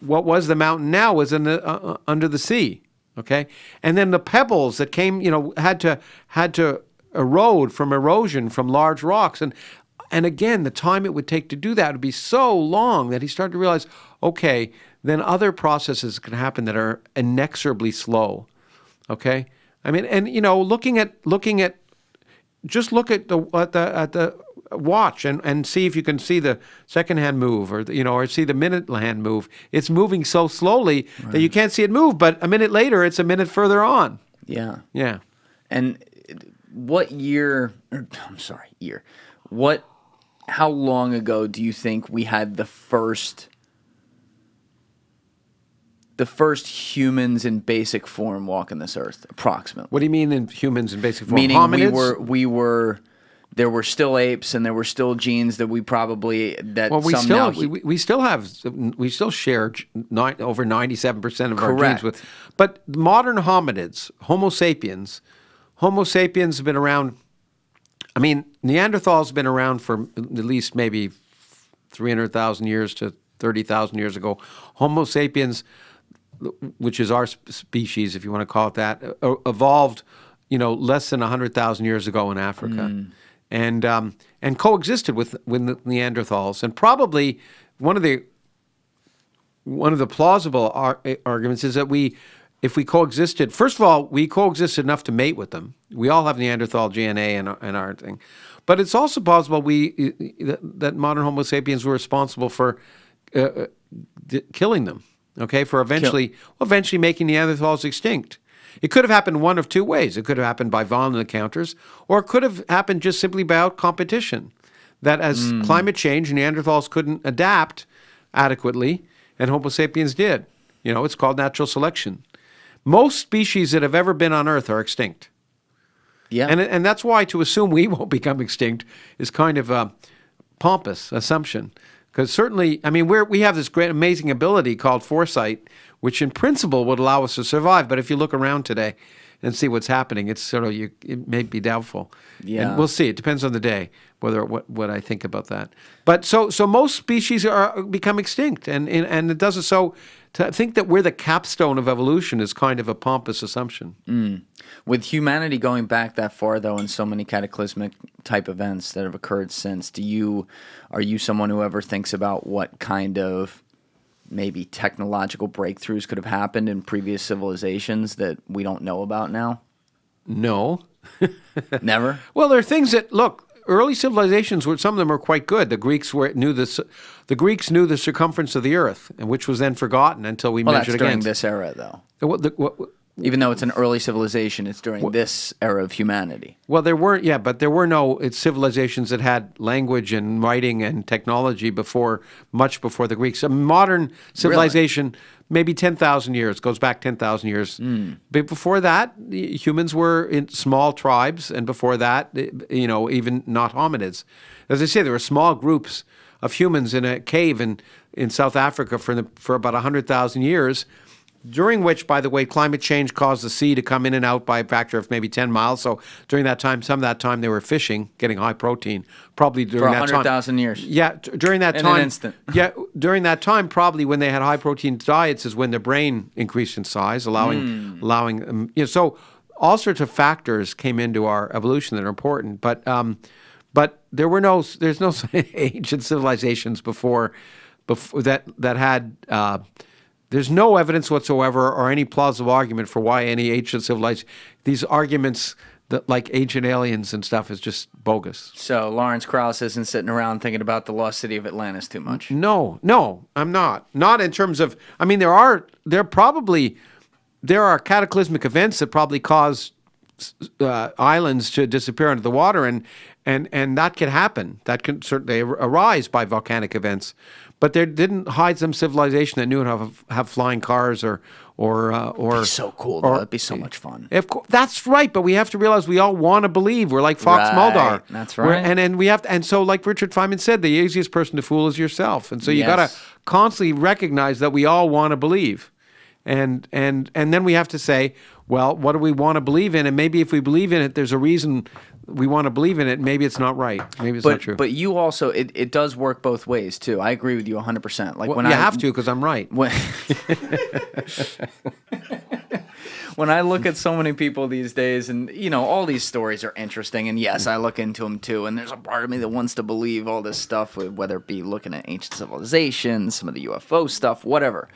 what was the mountain now was under the sea. Okay, and then the pebbles that came had to erode from erosion from large rocks, and again, the time it would take to do that would be so long that he started to realize, okay, then other processes can happen that are inexorably slow. Okay, and looking at just look at the watch and see if you can see the second hand move or see the minute hand move. It's moving so slowly that you can't see it move, but a minute later it's a minute further on. Yeah. And how long ago do you think we had the first the first humans in basic form walking this earth, approximately? What do you mean in humans in basic form? Meaning Hominids? we were there were still apes and there were still genes that we probably we still share over 97% of our Correct. genes with, but modern hominids, Homo sapiens have been around. I mean, Neanderthals have been around for at least maybe 300,000 years to 30,000 years ago. Homo sapiens, which is our species, if you want to call it that, evolved, less than 100,000 years ago in Africa. And coexisted with the Neanderthals, and probably one of the plausible arguments is that if we coexisted, first of all, we coexisted enough to mate with them. We all have Neanderthal DNA in our thing, but it's also possible that modern Homo sapiens were responsible for killing them. Okay, for eventually making Neanderthals extinct. It could have happened one of two ways. It could have happened by violent encounters, or it could have happened just simply by out competition. That as climate changed, Neanderthals couldn't adapt adequately, and Homo sapiens did. It's called natural selection. Most species that have ever been on Earth are extinct. Yeah. And that's why to assume we won't become extinct is kind of a pompous assumption. Because certainly, I mean, we have this great, amazing ability called foresight, which in principle would allow us to survive. But if you look around today and see what's happening, it's sort of it may be doubtful. Yeah, and we'll see. It depends on the day what I think about that. But so most species become extinct, and it doesn't. So to think that we're the capstone of evolution is kind of a pompous assumption. With humanity going back that far, though, and so many cataclysmic type events that have occurred since, are you someone who ever thinks about what kind of maybe technological breakthroughs could have happened in previous civilizations that we don't know about now? No. Never? Well, there are things that, look, early civilizations, some of them were quite good. The Greeks knew the circumference of the Earth, and which was then forgotten until we measured that's during again. this era, though. Even though it's an early civilization, it's during this era of humanity. Well, there were no civilizations that had language and writing and technology much before the Greeks. A modern civilization, maybe 10,000 years, goes back 10,000 years. But before that, humans were in small tribes, and before that, even not hominids. As I say, there were small groups of humans in a cave in South Africa for about 100,000 years. During which, by the way, climate change caused the sea to come in and out by a factor of maybe 10 miles. So during that time, some of that time they were fishing, getting high protein. Probably during that time. For 100,000 years. Yeah, during that time. In an instant. Yeah, during that time, probably when they had high protein diets is when their brain increased in size, allowing. So all sorts of factors came into our evolution that are important. But there's no ancient civilizations before that had. There's no evidence whatsoever or any plausible argument for why any ancient civilization, these arguments that like ancient aliens and stuff is just bogus. So Lawrence Krauss isn't sitting around thinking about the lost city of Atlantis too much. No, I'm not. Not in terms of, I mean, there are cataclysmic events that probably cause islands to disappear under the water, and that can happen. That can certainly arise by volcanic events. But there didn't hide some civilization that knew how to have flying cars or That'd be so cool, though. That'd be so much fun. Of course, that's right, but we have to realize we all want to believe. We're like Fox Mulder. That's right. And so like Richard Feynman said, the easiest person to fool is yourself. And so you got to constantly recognize that we all want to believe. And then we have to say, well, what do we want to believe in? And maybe if we believe in it, there's a reason we want to believe in it. Maybe it's not right. Maybe it's not true. But you also, it does work both ways, too. I agree with you 100%. Like you have to, because I'm right. When I look at so many people these days, and, all these stories are interesting, and yes, I look into them, too, and there's a part of me that wants to believe all this stuff, whether it be looking at ancient civilizations, some of the UFO stuff, whatever.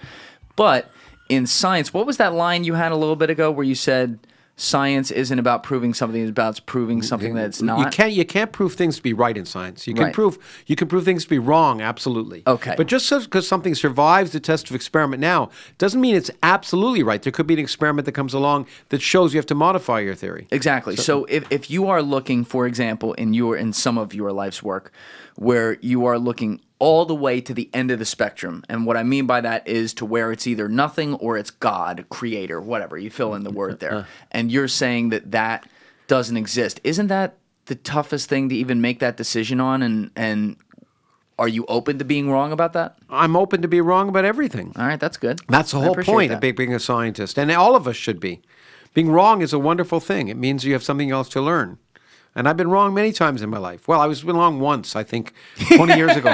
But in science, what was that line you had a little bit ago where you said science isn't about proving something, it's about proving something that it's not? You can't prove things to be right in science. You can prove things to be wrong, absolutely. Okay. But just because something survives the test of experiment now doesn't mean it's absolutely right. There could be an experiment that comes along that shows you have to modify your theory. Exactly. So if you are looking, for example, in some of your life's work, where you are looking all the way to the end of the spectrum. And what I mean by that is to where it's either nothing or it's God, creator, whatever. You fill in the word there. And you're saying that that doesn't exist. Isn't that the toughest thing to even make that decision on? And are you open to being wrong about that? I'm open to be wrong about everything. All right, that's good. That's the I whole appreciate point that. of being a scientist. And all of us should be. Being wrong is a wonderful thing. It means you have something else to learn. And I've been wrong many times in my life. Well, I was wrong once, I think, 20 years ago.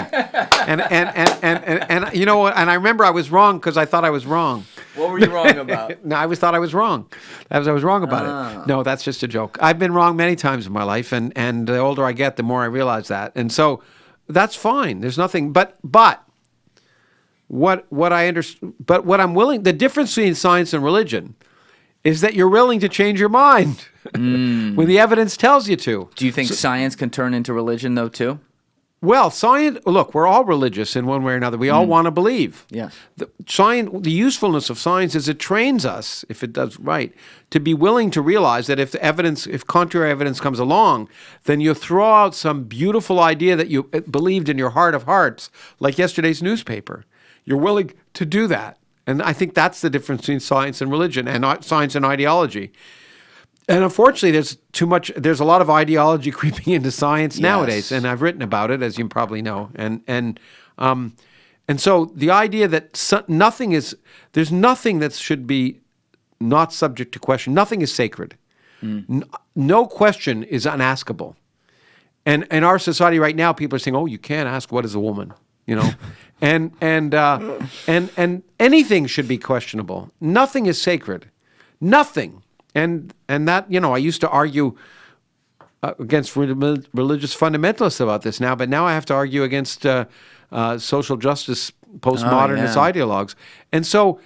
And you know what? And I remember I was wrong because I thought I was wrong. What were you wrong about? No, I always thought I was wrong. I was wrong about it. No, that's just a joke. I've been wrong many times in my life, and the older I get, the more I realize that. And so that's fine. There's nothing. But what I understand. But what I'm willing. The difference between science and religion is that you're willing to change your mind when the evidence tells you to. Do you think science can turn into religion, though, too? Well, science. Look, we're all religious in one way or another. We all want to believe. Yes. The usefulness of science is it trains us, if it does right, to be willing to realize that if contrary evidence comes along, then you throw out some beautiful idea that you believed in your heart of hearts, like yesterday's newspaper. You're willing to do that. And I think that's the difference between science and religion, and science and ideology. And unfortunately, there's a lot of ideology creeping into science nowadays, and I've written about it, as you probably know. And so the idea that there's nothing that should be not subject to question. Nothing is sacred. No question is unaskable. And in our society right now, people are saying, "Oh, you can't ask what is a woman," you know, and anything should be questionable. Nothing is sacred. Nothing. And that, you know, I used to argue against religious fundamentalists about this now, but now I have to argue against social justice postmodernist ideologues. And so,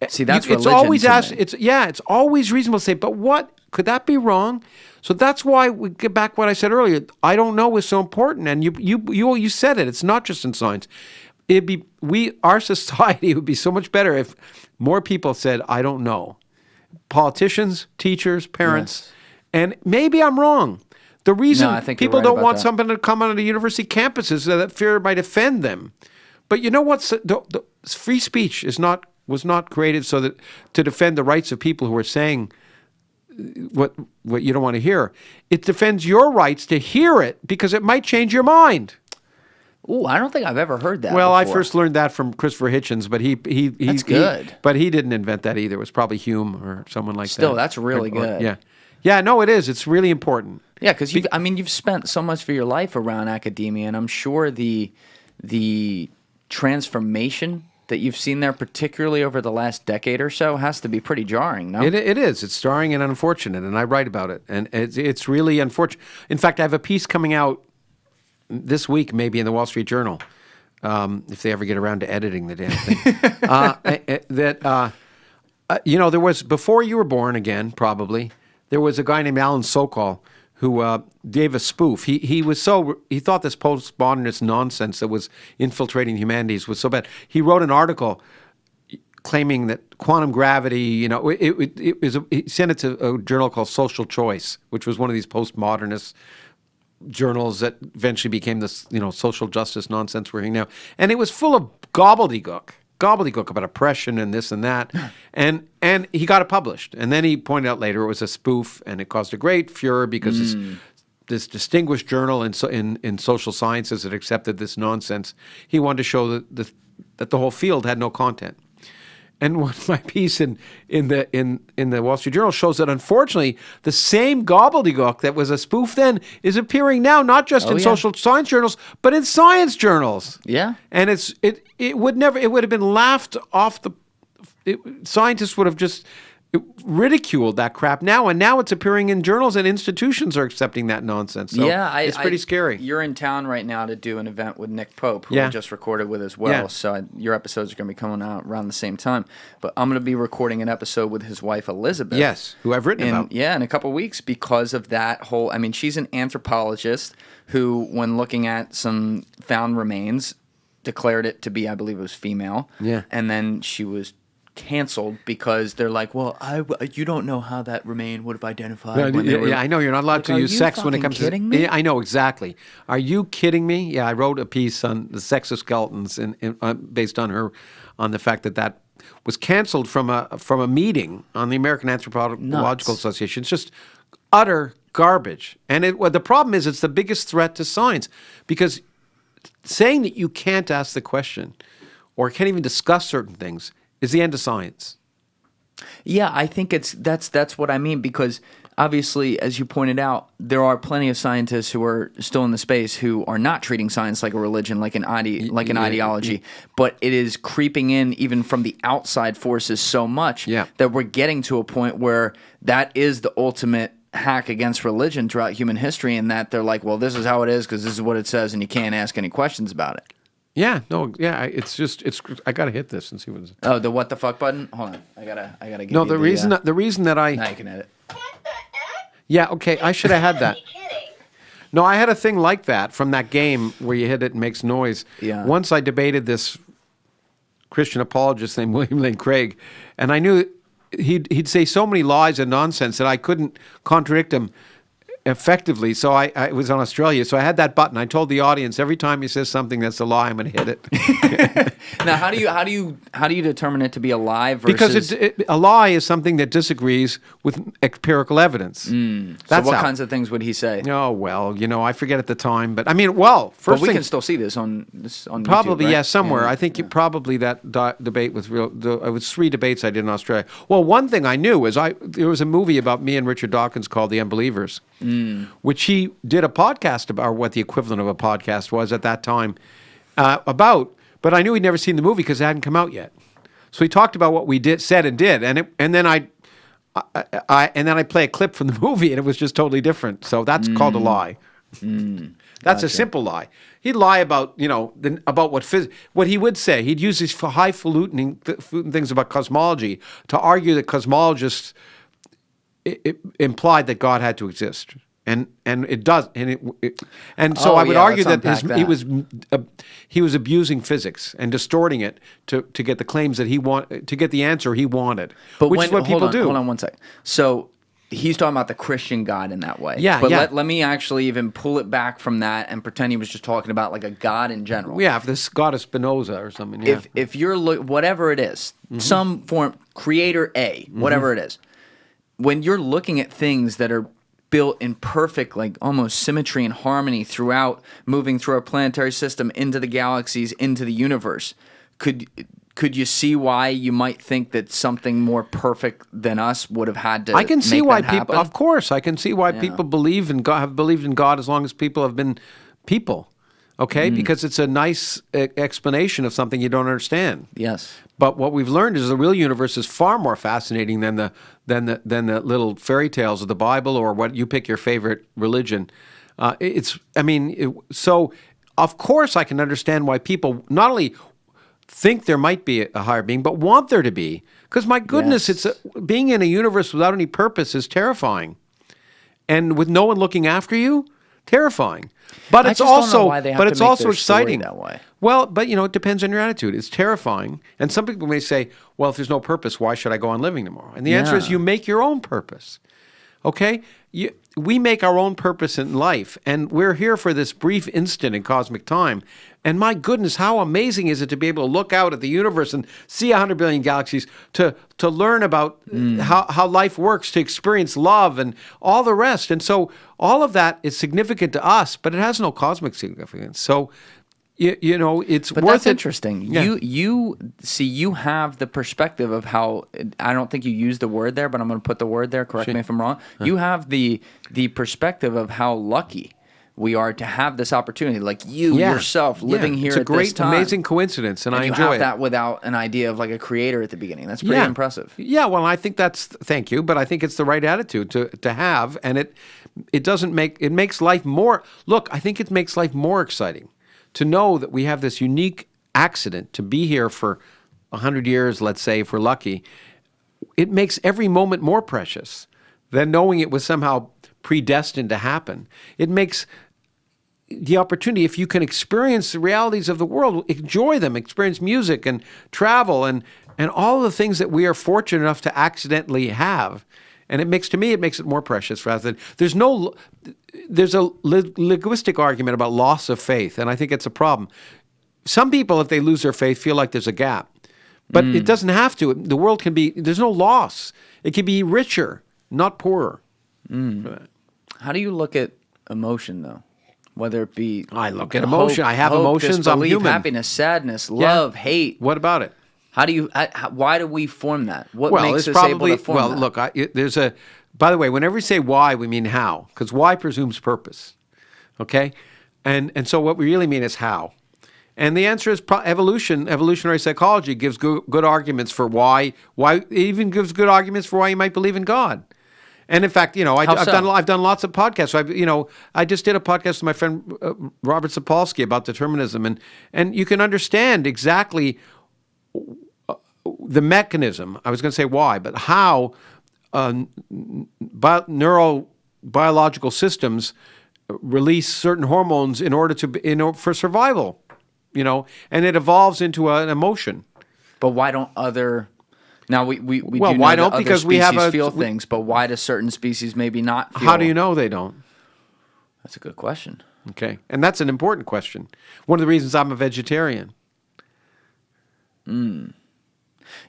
see, that's it's religion always to asked. me. It's always reasonable to say, but what could that be wrong? So that's why we get back to what I said earlier. I don't know is so important, and you said it. It's not just in science. Our society would be so much better if more people said, "I don't know." Politicians, teachers, parents, and maybe I'm wrong. The reason I think you're people right don't about want that. something to come out of university campuses is that fear might offend them. But you know what? The free speech was not created so that to defend the rights of people who are saying what you don't want to hear. It defends your rights to hear it because it might change your mind. Ooh, I don't think I've ever heard that. Well, I before. first learned that from Christopher Hitchens, but That's good. But he didn't invent that either. It was probably Hume or someone like that. Still, that's really good. Yeah. No, it is. It's really important. Yeah, because you've spent so much of your life around academia, and I'm sure the transformation that you've seen there, particularly over the last decade or so, has to be pretty jarring, no? It is. It's jarring and unfortunate, and I write about it. And it's really unfortunate. In fact, I have a piece coming out this week, maybe in the Wall Street Journal, if they ever get around to editing the damn thing. There was, before you were born again, probably, there was a guy named Alan Sokol who gave a spoof. He thought this postmodernist nonsense that was infiltrating the humanities was so bad. He wrote an article claiming that quantum gravity, he sent it to a journal called Social Choice, which was one of these postmodernist journals that eventually became this, social justice nonsense we're hearing now. And it was full of gobbledygook about oppression and this and that. And he got it published. And then he pointed out later it was a spoof, and it caused a great furor because this distinguished journal in social sciences that accepted this nonsense, he wanted to show that the whole field had no content. And my piece in the Wall Street Journal shows that, unfortunately, the same gobbledygook that was a spoof then is appearing now, not just in social science journals, but in science journals. Yeah. And it would have been laughed off scientists would have just ridiculed that crap now, and now it's appearing in journals, and institutions are accepting that nonsense. So it's pretty scary. You're in town right now to do an event with Nick Pope, who I just recorded with as well. Yeah. So your episodes are going to be coming out around the same time. But I'm going to be recording an episode with his wife Elizabeth. Yes, who I've written about. Yeah, in a couple of weeks because of that whole. I mean, she's an anthropologist who, when looking at some found remains, declared it to be, I believe it was female. Yeah. And then she was canceled because they're like, well, you don't know how that remain would have identified. When they were, I know you're not allowed to use sex when it comes kidding to. me? Yeah, I know exactly. Are you kidding me? Yeah, I wrote a piece on the sex of skeletons based on the fact that was canceled from a meeting on the American Anthropological Association. It's just utter garbage. And the problem is it's the biggest threat to science, because saying that you can't ask the question or can't even discuss certain things is the end of science. Yeah, I think that's what I mean, because obviously, as you pointed out, there are plenty of scientists who are still in the space who are not treating science like a religion, like an ideology, but it is creeping in even from the outside forces so much that we're getting to a point where that is the ultimate hack against religion throughout human history, and that they're like, well, this is how it is because this is what it says, and you can't ask any questions about it. Yeah, no, yeah, it's I gotta hit this and see what it's. Oh, the what the fuck button? Hold on, I gotta give No, you the reason that I. Now you can edit. Yeah, okay, I should have had that. No, I had a thing like that from that game where you hit it and makes noise. Yeah. Once I debated this Christian apologist named William Lane Craig, and I knew he'd say so many lies and nonsense that I couldn't contradict him effectively. So I was on Australia, so I had that button. I told the audience every time he says something that's a lie, I'm going to hit it. Now, how do you determine it to be a lie versus? Because a lie is something that disagrees with empirical evidence. So what kinds of things would he say? Oh well, I forget at the time, but I mean, well, first but we thing, can still see this on probably YouTube, right? somewhere. Yeah. I think probably that debate was real. It was 3 debates I did in Australia. Well, one thing I knew is there was a movie about me and Richard Dawkins called The Unbelievers, which he did a podcast about, or what the equivalent of a podcast was at that time about. But I knew he'd never seen the movie because it hadn't come out yet. So he talked about what we said and did, and then I play a clip from the movie, and it was just totally different. So that's called a lie. That's a simple lie. He'd lie about about what he would say. He'd use these highfalutin things about cosmology to argue that cosmologists it implied that God had to exist. And it does, and so I would argue that he was abusing physics and distorting it to get the claims that to get the answer he wanted, which is what people do. Hold on one sec. So he's talking about the Christian God in that way. Yeah, but yeah. Let me actually even pull it back from that and pretend he was just talking about like a God in general. Yeah, if this God is Spinoza or something. Yeah. If you're whatever it is, some form, creator A, whatever it is, when you're looking at things that are built in perfect, like almost symmetry and harmony throughout, moving through our planetary system into the galaxies, into the universe, could you see why you might think that something more perfect than us would have had to? I can see why people. happen? Of course, I can see why people believe in God, have believed in God as long as people have been people. Okay, because it's a nice explanation of something you don't understand. Yes. But what we've learned is the real universe is far more fascinating than the little fairy tales of the Bible or what you pick your favorite religion. So of course I can understand why people not only think there might be a higher being, but want there to be. Because my goodness, being in a universe without any purpose is terrifying, and with no one looking after you, terrifying. But it's also exciting that way. Well, but it depends on your attitude. It's terrifying, and some people may say, "Well, if there's no purpose, why should I go on living tomorrow?" And the answer is, you make your own purpose. Okay, we make our own purpose in life, and we're here for this brief instant in cosmic time. And my goodness, how amazing is it to be able to look out at the universe and see 100 billion galaxies, to learn about how life works, to experience love and all the rest. And so all of that is significant to us, but it has no cosmic significance. So, it's but worth that's it. interesting. Yeah. You have the perspective of how, I don't think you used the word there, but I'm going to put the word there. Correct me if I'm wrong. You have the perspective of how lucky we are to have this opportunity, like yourself living here at this time. It's a great, amazing coincidence, and I enjoy it. You have that without an idea of like a creator at the beginning. That's pretty impressive. Yeah, well, I think thank you, but I think it's the right attitude to have, and it makes life more, I think it makes life more exciting to know that we have this unique accident to be here for 100 years, let's say, if we're lucky. It makes every moment more precious than knowing it was somehow predestined to happen. It makes the opportunity, if you can experience the realities of the world, enjoy them, experience music and travel and and all the things that we are fortunate enough to accidentally have. And it makes it more precious rather than there's a linguistic argument about loss of faith, and I think it's a problem. Some people, if they lose their faith, feel like there's a gap, but it doesn't have to. The world can be, there's no loss. It can be richer, not poorer. How do you look at emotion, though? Whether it be I look at emotion. I have emotions. Disbelief, I'm human. happiness, sadness, love, hate. What about it? Why do we form that? What Well, makes it's us probably able to form that? look. There's a. By the way, whenever we say why, we mean how, because why presumes purpose. Okay, and so what we really mean is how, and the answer is evolution. Evolutionary psychology gives good arguments for why. Why it even gives good arguments for why you might believe in God. And in fact, I've done lots of podcasts. So I just did a podcast with my friend Robert Sapolsky about determinism, and you can understand exactly the mechanism. I was going to say why, but how neurobiological systems release certain hormones in order for survival, and it evolves into an emotion. But why don't other? Now we Well, do why know don't? that Because other we have species a- feel we- things, but why do certain species maybe not feel? How do you know they don't? That's a good question. Okay, and that's an important question. One of the reasons I'm a vegetarian.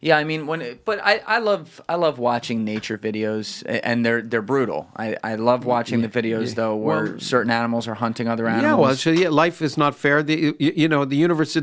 Yeah, I mean, but I love watching nature videos, and they're brutal. I love watching the videos though where certain animals are hunting other animals. Yeah, well, life is not fair. The universe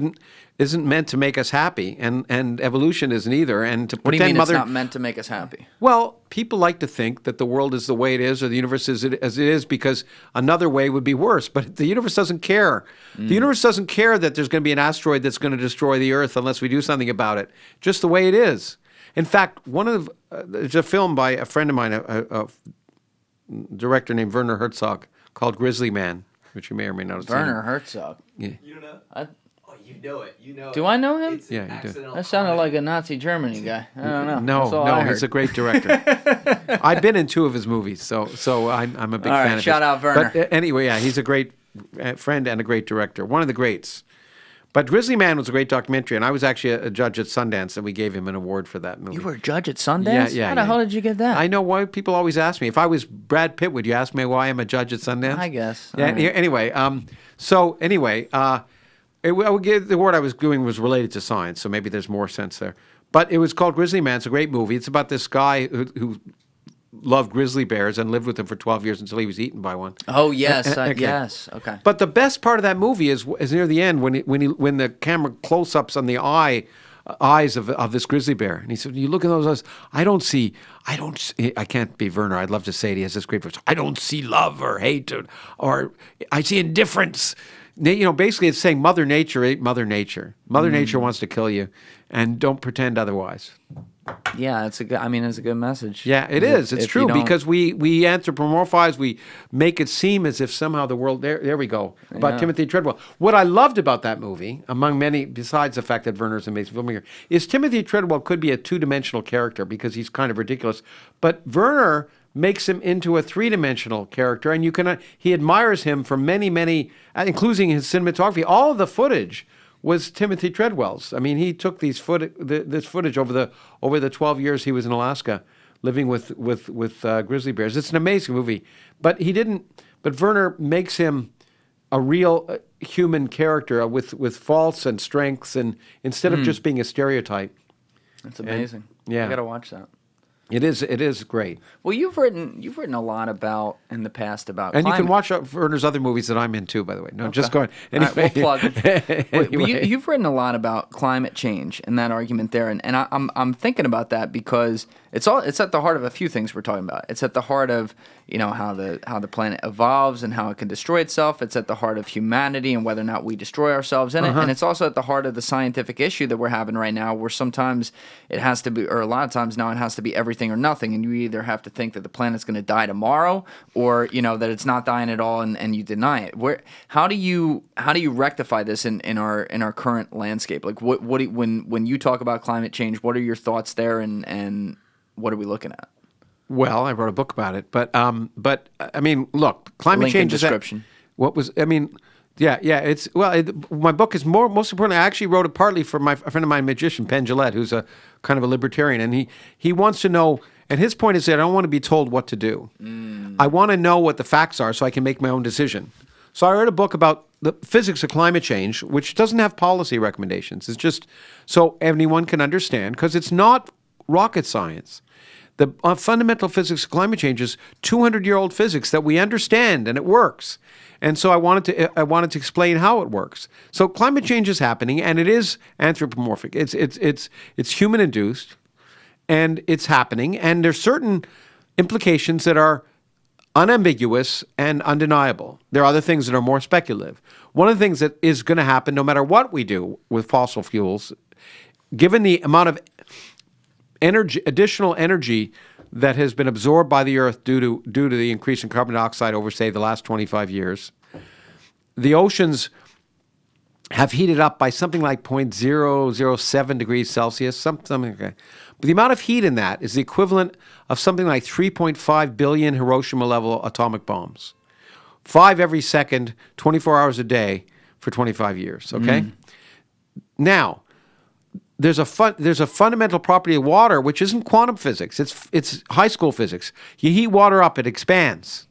isn't meant to make us happy, and evolution isn't either. And to What do you pretend mean it's not meant to make us happy? Well, people like to think that the world is the way it is, or the universe is as it is, because another way would be worse. But the universe doesn't care. The universe doesn't care that there's going to be an asteroid that's going to destroy the Earth unless we do something about it. Just the way it is. In fact, there's a film by a friend of mine, a director named Werner Herzog, called Grizzly Man, which you may or may not have seen. Werner Herzog. You don't know? Oh, you know it. You know. Do I know him? It's Yeah, an you do. accidental That sounded comment. like a Nazi Germany guy. I don't know. That's all No, I he's heard. a great director. I've been in 2 of his movies, so I'm a big All right, fan of his. shout out Werner. But anyway, yeah, he's a great friend and a great director, one of the greats. But Grizzly Man was a great documentary, and I was actually a judge at Sundance, and we gave him an award for that movie. You were a judge at Sundance? Yeah. How the hell did you get that? I know why people always ask me. If I was Brad Pitt, would you ask me why I'm a judge at Sundance? I guess. Yeah. All right. Anyway, the award I was doing was related to science, so maybe there's more sense there. But it was called Grizzly Man. It's a great movie. It's about this guy who loved grizzly bears and lived with them for 12 years until he was eaten by one. Oh, yes. Okay. Yes. Okay. But the best part of that movie is near the end when the camera close-ups on the eyes of this grizzly bear, and he said, "You look at those eyes. I can't be Werner. I'd love to say it. He has this great voice. I don't see love or hate or I see indifference." Basically, it's saying Mother Nature ain't Mother Nature. Mother Nature wants to kill you, and don't pretend otherwise. Yeah, it's a good message. Yeah, it is. It's If you true don't- because we anthropomorphize, we make it seem as if somehow the world. There we go. About Timothy Treadwell. What I loved about that movie, among many, besides the fact that Werner's an amazing filmmaker, is Timothy Treadwell could be a 2-dimensional character because he's kind of ridiculous, but Werner makes him into a 3-dimensional character, and he admires him for many, including his cinematography. All of the footage was Timothy Treadwell's. I mean, he took this footage over the 12 years he was in Alaska, living with grizzly bears. It's an amazing movie, but Werner makes him a real human character with faults and strengths, and instead of just being a stereotype. It's amazing. yeah. I got to watch that. It is great. Well, you've written a lot about in the past about And climate. you can watch Werner's other movies that I'm in too, by the way. No, just going. All right, we'll plug it. Anyway. You've written a lot about climate change and that argument there, and I'm thinking about that because it's at the heart of a few things we're talking about. It's at the heart of how the planet evolves and how it can destroy itself. It's at the heart of humanity and whether or not we destroy ourselves in it, and it's also at the heart of the scientific issue that we're having right now, where sometimes it has to be, or a lot of times now it has to be everything or nothing, and you either have to think that the planet's going to die tomorrow, or that it's not dying at all, and you deny it. How do you rectify this in our current landscape? Like when you talk about climate change, what are your thoughts there, and what are we looking at? Well, I wrote a book about it, but I mean, look, climate Link in change is description. Yeah, yeah. My book is most importantly. I actually wrote it partly for a friend of mine, magician Penn Jillette, who's a kind of a libertarian, and he wants to know. And his point is that I don't want to be told what to do. I want to know what the facts are so I can make my own decision. So I wrote a book about the physics of climate change, which doesn't have policy recommendations. It's just so anyone can understand, because it's not rocket science. The fundamental physics of climate change is 200-year-old physics that we understand, and it works. And so I wanted to explain how it works. So climate change is happening, and it is anthropomorphic. It's human induced, and it's happening. And there's certain implications that are unambiguous and undeniable. There are other things that are more speculative. One of the things that is going to happen, no matter what we do with fossil fuels, given the amount of additional energy that has been absorbed by the Earth due to the increase in carbon dioxide over, say, the last 25 years, the oceans have heated up by something like 0.007 degrees Celsius, something like that. But the amount of heat in that is the equivalent of something like 3.5 billion Hiroshima-level atomic bombs. 5 every second, 24 hours a day for 25 years, okay? Now, there's a fundamental property of water which isn't quantum physics. It's high school physics. You heat water up, it expands.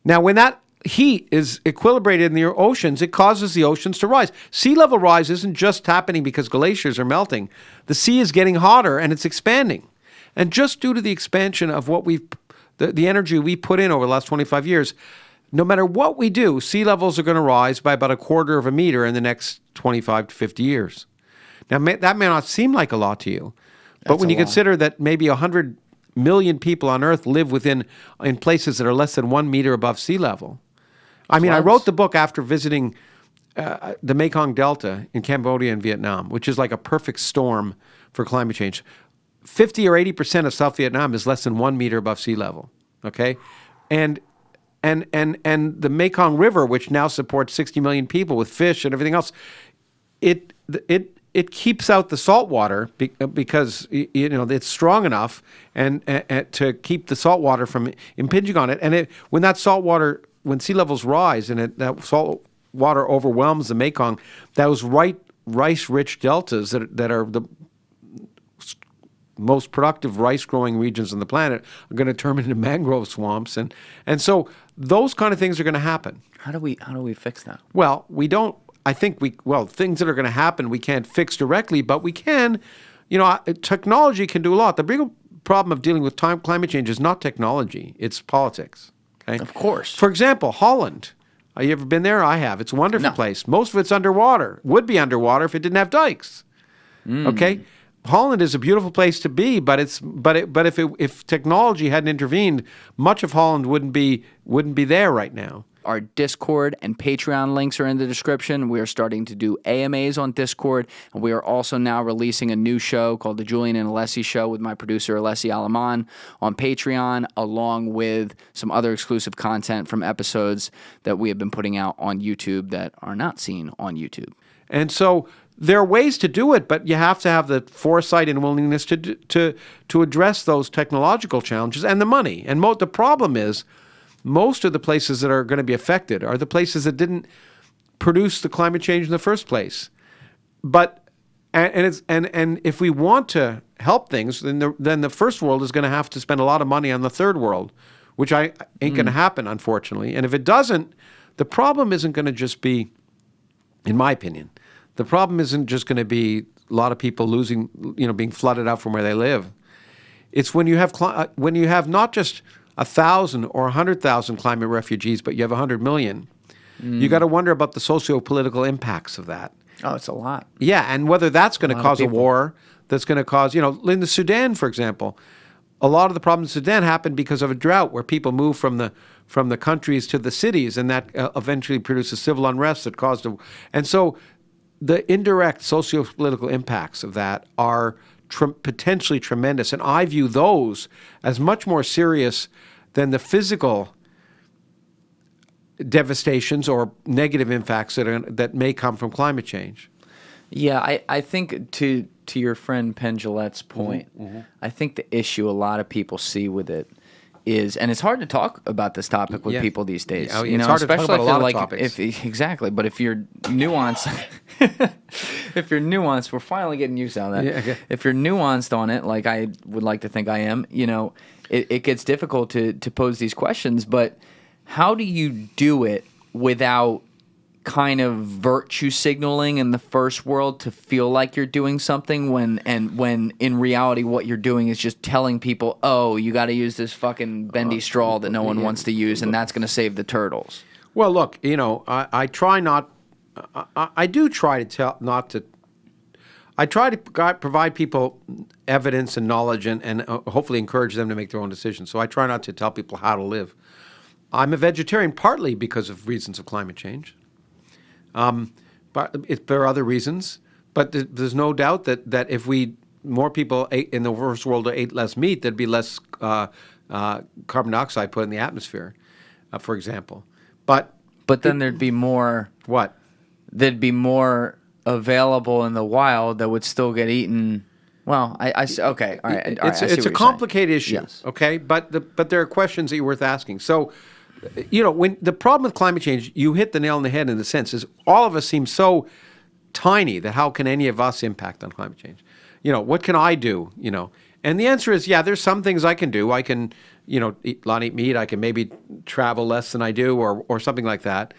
Now, when that heat is equilibrated in the oceans, it causes the oceans to rise. Sea level rise isn't just happening because glaciers are melting. The sea is getting hotter and it's expanding. And just due to the expansion of the energy we put in over the last 25 years, no matter what we do, sea levels are going to rise by about 1/4 of a meter in the next 25 to 50 years. Now, that may not seem like a lot to you, but when you consider that maybe 100 million people on Earth live in places that are less than 1 meter above sea level. I mean, I wrote the book after visiting the Mekong Delta in Cambodia and Vietnam, which is like a perfect storm for climate change. 50 or 80% of South Vietnam is less than 1 meter above sea level, okay? And the Mekong River, which now supports 60 million people with fish and everything else, it keeps out the salt water because it's strong enough and to keep the salt water from impinging on it. And when sea levels rise and that salt water overwhelms the Mekong, those rice-rich deltas that are the most productive rice-growing regions on the planet are going to turn into mangrove swamps, and so those kind of things are going to happen. How do we fix that? Well, we don't. I think things that are going to happen we can't fix directly, but we can. Technology can do a lot. The big problem of dealing with climate change is not technology; it's politics. Okay? Of course. For example, Holland. Have you ever been there? I have. It's a wonderful place. Most of it's underwater. Would be underwater if it didn't have dikes. Okay. Holland is a beautiful place to be, but if technology hadn't intervened, much of Holland wouldn't be there right now. Our Discord and Patreon links are in the description. We are starting to do AMAs on Discord, and we are also now releasing a new show called The Julian and Alessi Show with my producer, Alessi Alaman, on Patreon, along with some other exclusive content from episodes that we have been putting out on YouTube that are not seen on YouTube. And so there are ways to do it, but you have to have the foresight and willingness to address those technological challenges and the money. And the problem is, most of the places that are going to be affected are the places that didn't produce the climate change in the first place. But and if we want to help things, then the first world is going to have to spend a lot of money on the third world, which ain't going to happen, unfortunately. And if it doesn't, the problem isn't going to just be, in my opinion, the problem isn't just going to be a lot of people being flooded out from where they live. It's when you have not just 1,000 or 100,000 climate refugees, but you have 100 million. You got to wonder about the socio-political impacts of that. Oh, it's a lot. Yeah, and whether that's going to cause a war, that's going to cause, in the Sudan, for example, a lot of the problems in Sudan happened because of a drought where people moved from the countries to the cities, and that eventually produces civil unrest that caused and so the indirect socio-political impacts of that are potentially tremendous, and I view those as much more serious than the physical devastations or negative impacts that may come from climate change. Yeah, I think to your friend Penn Jillette's point, I think the issue a lot of people see with it is, and it's hard to talk about this topic with Yeah. people these days. Yeah, you it's know, hard to talk especially about a if you're lot of like, topics. exactly. But if you're nuanced, if you're nuanced, we're finally getting used to that. Yeah, okay. If you're nuanced on it, like I would like to think I am, you know, it gets difficult to pose these questions. But how do you do it without kind of virtue signaling in the first world to feel like you're doing something when in reality what you're doing is just telling people, oh, you got to use this fucking bendy straw that no one wants to use, and that's going to save the turtles? Well, look, you know, I try not. I do try to tell not to. I try to provide people evidence and knowledge and hopefully encourage them to make their own decisions. So I try not to tell people how to live. I'm a vegetarian partly because of reasons of climate change. But there are other reasons. But there's no doubt that if more people in the first world ate less meat, there'd be less carbon dioxide put in the atmosphere, for example. But then there'd be more. What? There'd be more available in the wild that would still get eaten. Well, okay, all right. It's a complicated issue. Yes. Okay, but there are questions that you're worth asking. So, you know, when the problem with climate change, you hit the nail on the head in the sense is all of us seem so tiny that how can any of us impact on climate change? You know, what can I do? You know, and the answer is, yeah, there's some things I can do. I can, you know, not eat meat. I can maybe travel less than I do, or something like that.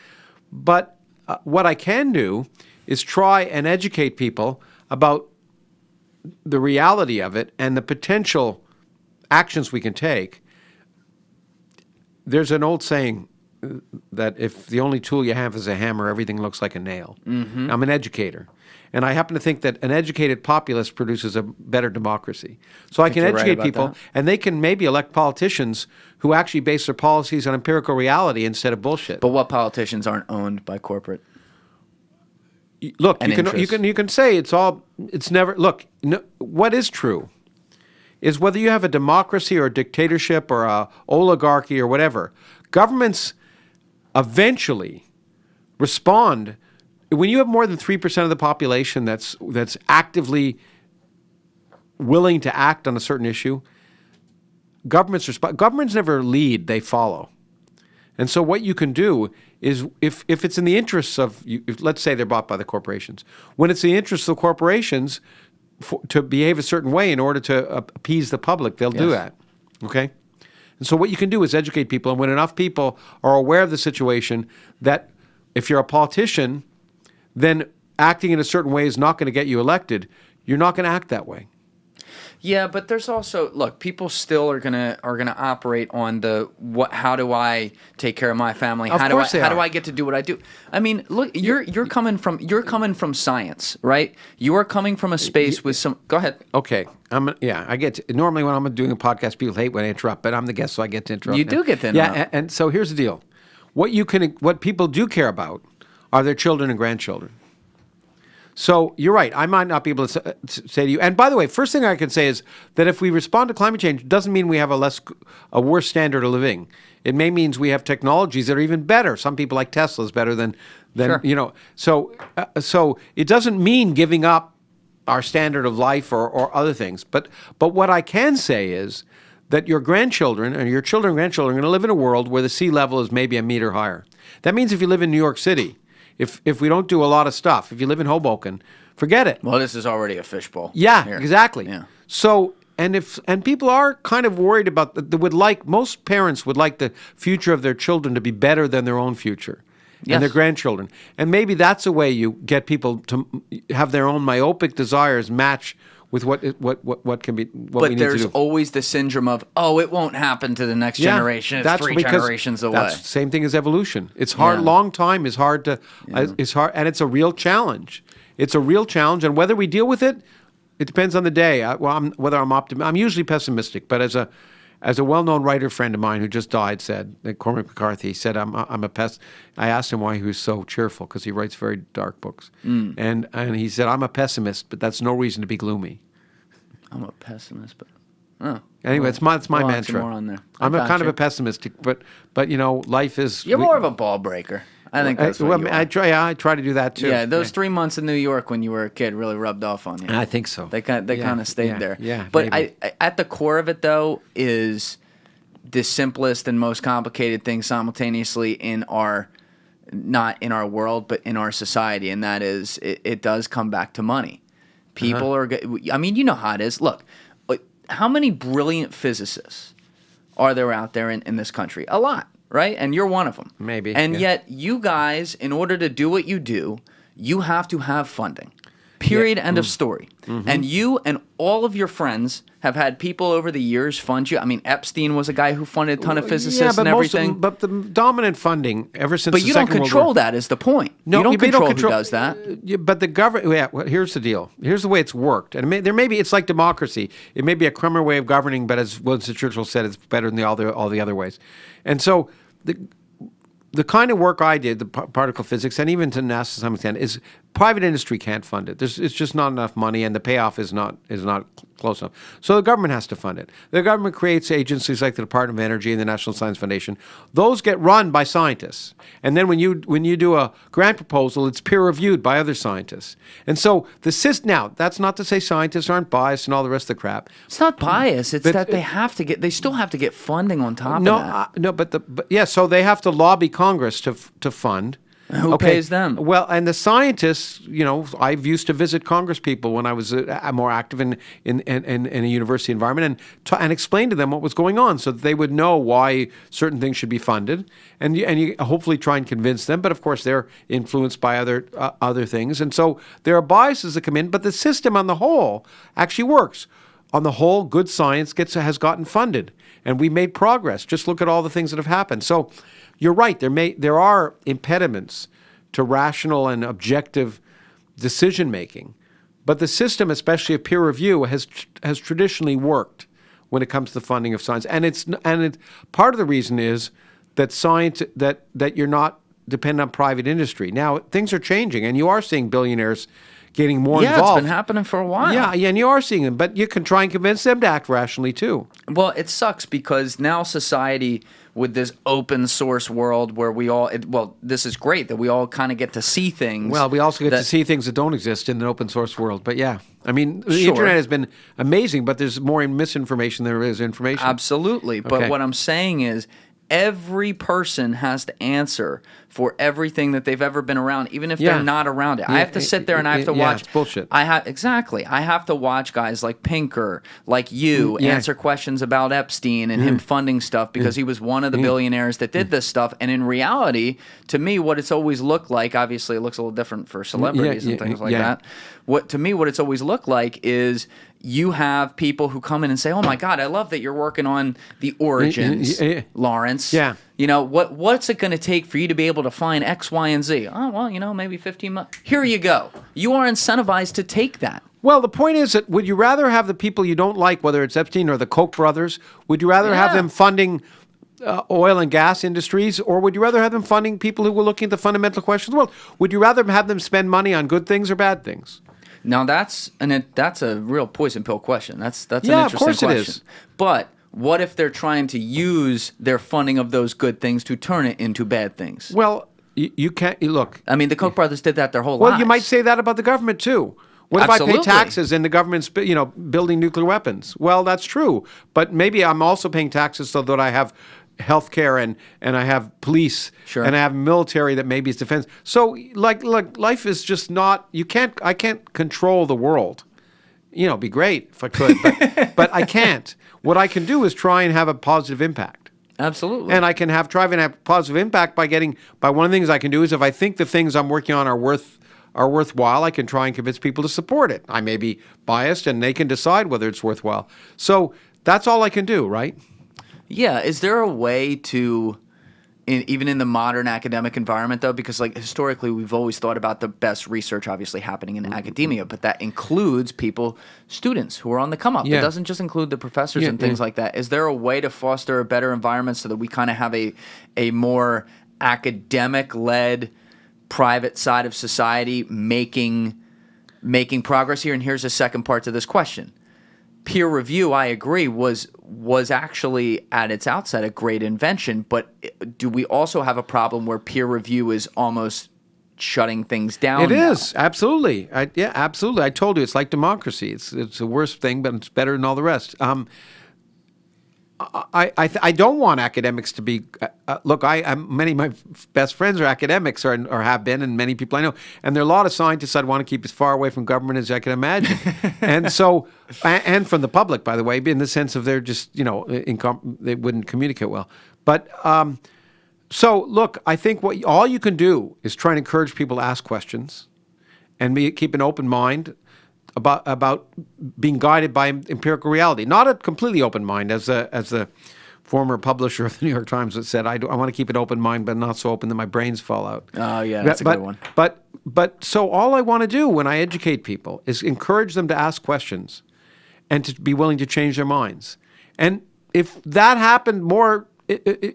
But what I can do is try and educate people about the reality of it and the potential actions we can take. There's an old saying that if the only tool you have is a hammer, everything looks like a nail. Mm-hmm. I'm an educator. And I happen to think that an educated populace produces a better democracy. So I can educate people, and they can maybe elect politicians who actually base their policies on empirical reality instead of bullshit. But what politicians aren't owned by corporate? Look, you can say it's never. Look, what is true is whether you have a democracy or a dictatorship or a oligarchy or whatever, governments eventually respond. When you have more than 3% of the population that's actively willing to act on a certain issue, governments respond. Governments never lead; they follow. And so what you can do is, if it's in the interests of, let's say they're bought by the corporations, when it's in the interests of the corporations to behave a certain way in order to appease the public, they'll do that. Okay? And so what you can do is educate people, and when enough people are aware of the situation, that if you're a politician, then acting in a certain way is not going to get you elected, you're not going to act that way. Yeah, but there's also, look, people still are gonna operate on the how do I take care of my family? How do I get to do what I do? I mean, look, you're coming from science, right? You are coming from a space with some. Go ahead. Okay, I get to, normally when I'm doing a podcast, people hate when I interrupt, but I'm the guest, so I get to interrupt. You do get to interrupt. Yeah, and so here's the deal: what people do care about are their children and grandchildren. So you're right. I might not be able to say to you. And by the way, first thing I can say is that if we respond to climate change, it doesn't mean we have a worse standard of living. It may means we have technologies that are even better. Some people like Tesla's better than sure. You know. So it doesn't mean giving up our standard of life or other things. But what I can say is that your grandchildren and your children and grandchildren are going to live in a world where the sea level is maybe a meter higher. That means if you live in New York City, if we don't do a lot of stuff, if you live in Hoboken, forget it. Well, this is already a fishbowl. Yeah, here. Exactly. Yeah. So, and people are kind of worried about most parents would like the future of their children to be better than their own future. Yes. And their grandchildren. And maybe that's a way you get people to have their own myopic desires match with what can be what we need to do. But there's always the syndrome of, it won't happen to the next generation. It's three generations away. That's the same thing as evolution. It's hard. Yeah. Long time is hard to. It's hard, and it's a real challenge. It's a real challenge, and whether we deal with it, it depends on the day. Whether I'm optimistic. I'm usually pessimistic, but as a well-known writer friend of mine who just died said, Cormac McCarthy, he said, I'm a pessimist. I asked him why he was so cheerful, because he writes very dark books. And he said, I'm a pessimist, but that's no reason to be gloomy. I'm a pessimist, but anyway, it's my mantra. More on there. I'm a kind of a pessimistic, but you know, life is. You're more of a ball breaker. I think that's what you are. I try to do that too. Yeah, those 3 months in New York when you were a kid really rubbed off on you. I think so. They kind of stayed there. Yeah, but maybe. I at the core of it though is the simplest and most complicated thing simultaneously not in our world, but in our society, and that is it does come back to money. People are, I mean, you know how it is. Look, how many brilliant physicists are there out there in this country? A lot, right? And you're one of them. Maybe. And yet you guys, in order to do what you do, you have to have funding. Period. End of story. And you and all of your friends have had people over the years fund you. I mean, Epstein was a guy who funded a ton of physicists and everything. But the dominant funding ever since But the you don't Second World control War, that is the point. No, you don't you control who does that. But the government. Yeah. Well, here's the deal. Here's the way it's worked. And there may be. It's like democracy. It may be a crummer way of governing, but as Winston Churchill said, it's better than all the other ways. And so the kind of work I did, the particle physics, and even to NASA to some extent, is private industry can't fund it. It's just not enough money, and the payoff is not close enough. So the government has to fund it. The government creates agencies like the Department of Energy and the National Science Foundation. Those get run by scientists, and then when you do a grant proposal, it's peer reviewed by other scientists. And so the system. Now, that's not to say scientists aren't biased and all the rest of the crap. It's not bias. It's that they still have to get funding on top of that. No, but so they have to lobby Congress to fund. Who pays them? Well, and the scientists, I've used to visit Congress people when I was more active in a university environment and explain to them what was going on so that they would know why certain things should be funded. And you hopefully try and convince them. But of course, they're influenced by other things. And so there are biases that come in. But the system on the whole actually works. On the whole, good science has gotten funded. And we made progress. Just look at all the things that have happened. So you're right. There are impediments to rational and objective decision making, but the system, especially of peer review, has traditionally worked when it comes to the funding of science. And part of the reason is that that you're not dependent on private industry. Now things are changing, and you are seeing billionaires getting more involved. Yeah, it's been happening for a while. Yeah, and you are seeing them, but you can try and convince them to act rationally too. Well, it sucks because now society, with this open source world where this is great that we all kind of get to see things. Well, we also get to see things that don't exist in an open source world. But yeah, I mean, the internet has been amazing, but there's more misinformation than there is information. Absolutely. But what I'm saying is, every person has to answer for everything that they've ever been around, even if they're not around it. I have to sit there and I have to watch. It's bullshit. Exactly. I have to watch guys like Pinker, like you, answer questions about Epstein and him funding stuff because he was one of the billionaires that did this stuff. And in reality, to me, what it's always looked like, obviously it looks a little different for celebrities and things like that. What it's always looked like is you have people who come in and say, "Oh my God, I love that you're working on the origins, Lawrence. Yeah. What's it going to take for you to be able to find X, Y, and Z? Oh, well, maybe 15 months. Here you go. You are incentivized to take that. Well, the point is that would you rather have the people you don't like, whether it's Epstein or the Koch brothers, would you rather have them funding oil and gas industries, or would you rather have them funding people who were looking at the fundamental questions of the world? Would you rather have them spend money on good things or bad things? Now that's a real poison pill question. That's an interesting question. Of course it is. But what if they're trying to use their funding of those good things to turn it into bad things? Well, you can't look. I mean, the Koch brothers did that their whole lives. Well, you might say that about the government too. What if I pay taxes and the government's building nuclear weapons? Well, that's true. But maybe I'm also paying taxes so that I have healthcare and I have police and I have military that maybe is defense. So like life is just not. I can't control the world. It'd be great if I could, but I can't. What I can do is try and have a positive impact. Absolutely. And I can try and have positive impact by one of the things I can do is if I think the things I'm working on are worthwhile, I can try and convince people to support it. I may be biased and they can decide whether it's worthwhile. So that's all I can do, right? Yeah. Is there a way to, even in the modern academic environment, though, because historically we've always thought about the best research obviously happening in academia, but that includes students who are on the come up. It doesn't just include the professors and things like that. Is there a way to foster a better environment so that we kind of have a more academic-led private side of society making progress here? And here's a second part to this question. Peer review, I agree, was actually at its outset a great invention, but do we also have a problem where peer review is almost shutting things down? It is, absolutely. Absolutely. I told you, it's like democracy. It's the worst thing, but it's better than all the rest. I don't want academics to be. Look, many of my best friends are academics or have been, and many people I know. And there are a lot of scientists I'd want to keep as far away from government as I can imagine. And so, and from the public, by the way, in the sense of they're just, they wouldn't communicate well. But so, look, I think all you can do is try and encourage people to ask questions and keep an open mind about being guided by empirical reality. Not a completely open mind, as the former publisher of the New York Times that said, I want to keep an open mind, but not so open that my brains fall out. Oh, yeah, that's a good one. But so all I want to do when I educate people is encourage them to ask questions and to be willing to change their minds. And if that happened more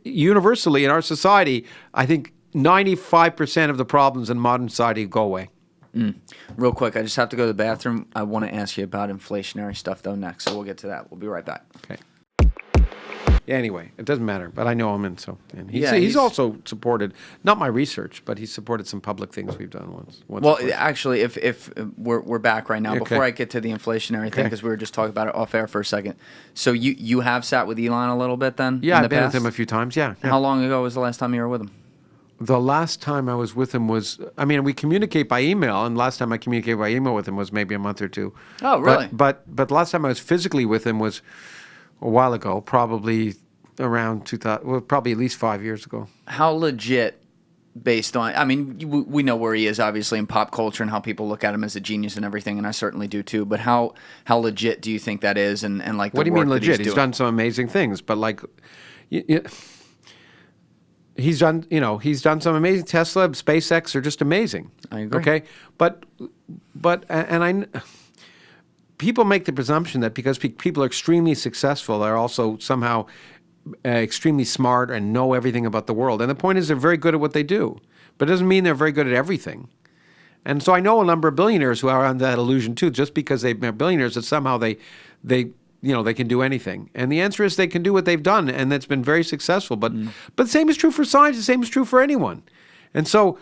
universally in our society, I think 95% of the problems in modern society go away. Real quick, I just have to go to the bathroom. I want to ask you about inflationary stuff, though, next, so we'll get to that. We'll be right back. Okay. Yeah, anyway, it doesn't matter, but I know him, and he's he's also supported, not my research, but he's supported some public things we've done once. Well, actually, if we're back right now, Okay. before I get to the inflationary thing, because we were just talking about it off air for a second. So you have sat with Elon a little bit then? Yeah, in the I've been past? with him a few times, yeah. How long ago was the last time you were with him? The last time I was with him was, we communicate by email, and last time I communicated by email with him was maybe a month or two. Oh, really? But the last time I was physically with him was a while ago, probably around 2000, well, probably at least 5 years ago. How legit, based on, we know where he is, obviously, in pop culture and how people look at him as a genius and everything, and I certainly do too, but how legit do you think that is, and like the What do you work mean that legit? He's doing? done some amazing things, but like... He's done some amazing. Tesla, SpaceX are just amazing. I agree. Okay, people make the presumption that because people are extremely successful, they're also somehow extremely smart and know everything about the world. And the point is, they're very good at what they do, but it doesn't mean they're very good at everything. And so I know a number of billionaires who are under that illusion too. Just because they're billionaires, that somehow they can do anything. And the answer is they can do what they've done, and that's been very successful. But the same is true for science. The same is true for anyone. And so,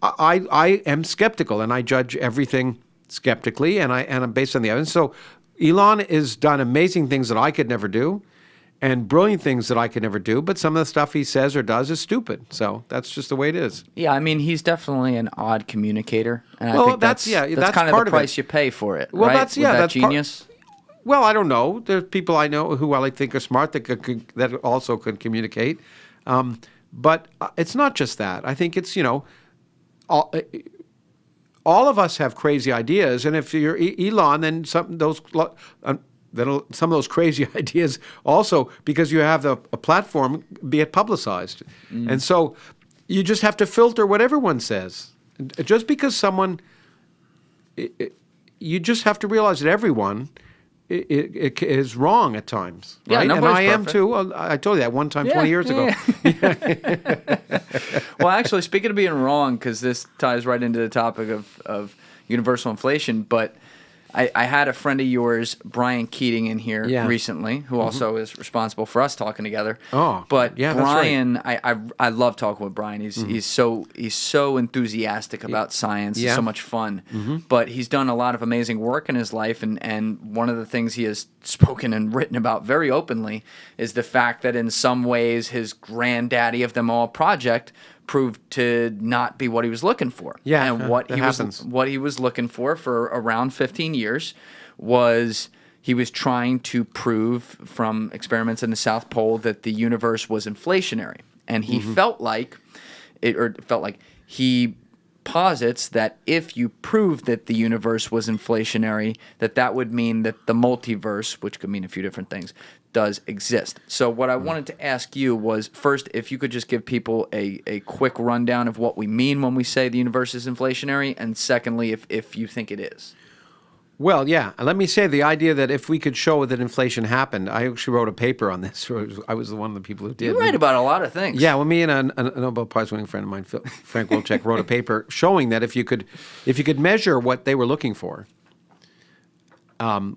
I am skeptical, and I judge everything skeptically, and I'm based on the evidence. So Elon has done amazing things that I could never do, and brilliant things that I could never do. But some of the stuff he says or does is stupid. So that's just the way it is. Yeah, he's definitely an odd communicator, and Well, I think that's kind of part the of it. price you pay for it. Well, right? that's that's genius. Well, I don't know. There's people I know who I think are smart that also could communicate. But it's not just that. I think it's, all of us have crazy ideas. And if you're Elon, then some of those crazy ideas also, because you have a platform, be it publicized. And so you just have to filter what everyone says. Just because you just have to realize that everyone... It is wrong at times, Yeah, right? And nobody's I am perfect. too. I told you that one time 20 years ago. Well, actually, speaking of being wrong, because this ties right into the topic of universal inflation, but I had a friend of yours, Brian Keating, in here recently, who also is responsible for us talking together. Oh, but yeah, that's Brian, I love talking with Brian. He's so enthusiastic about science. Yeah. It's so much fun. But he's done a lot of amazing work in his life, and one of the things he has spoken and written about very openly is the fact that in some ways his granddaddy of them all project proved to not be what he was looking for. Yeah, and what he was looking for around 15 years was he was trying to prove from experiments in the South Pole that the universe was inflationary, and he felt like he posits that if you prove that the universe was inflationary, that would mean that the multiverse, which could mean a few different things, does exist. So what I wanted to ask you was, first, if you could just give people a quick rundown of what we mean when we say the universe is inflationary, and secondly, if you think it is. Well, yeah. Let me say the idea that if we could show that inflation happened, I actually wrote a paper on this. I was one of the people who did. You write about a lot of things. Yeah, well, me and a Nobel Prize-winning friend of mine, Frank Wilczek, wrote a paper showing that if you could measure what they were looking for,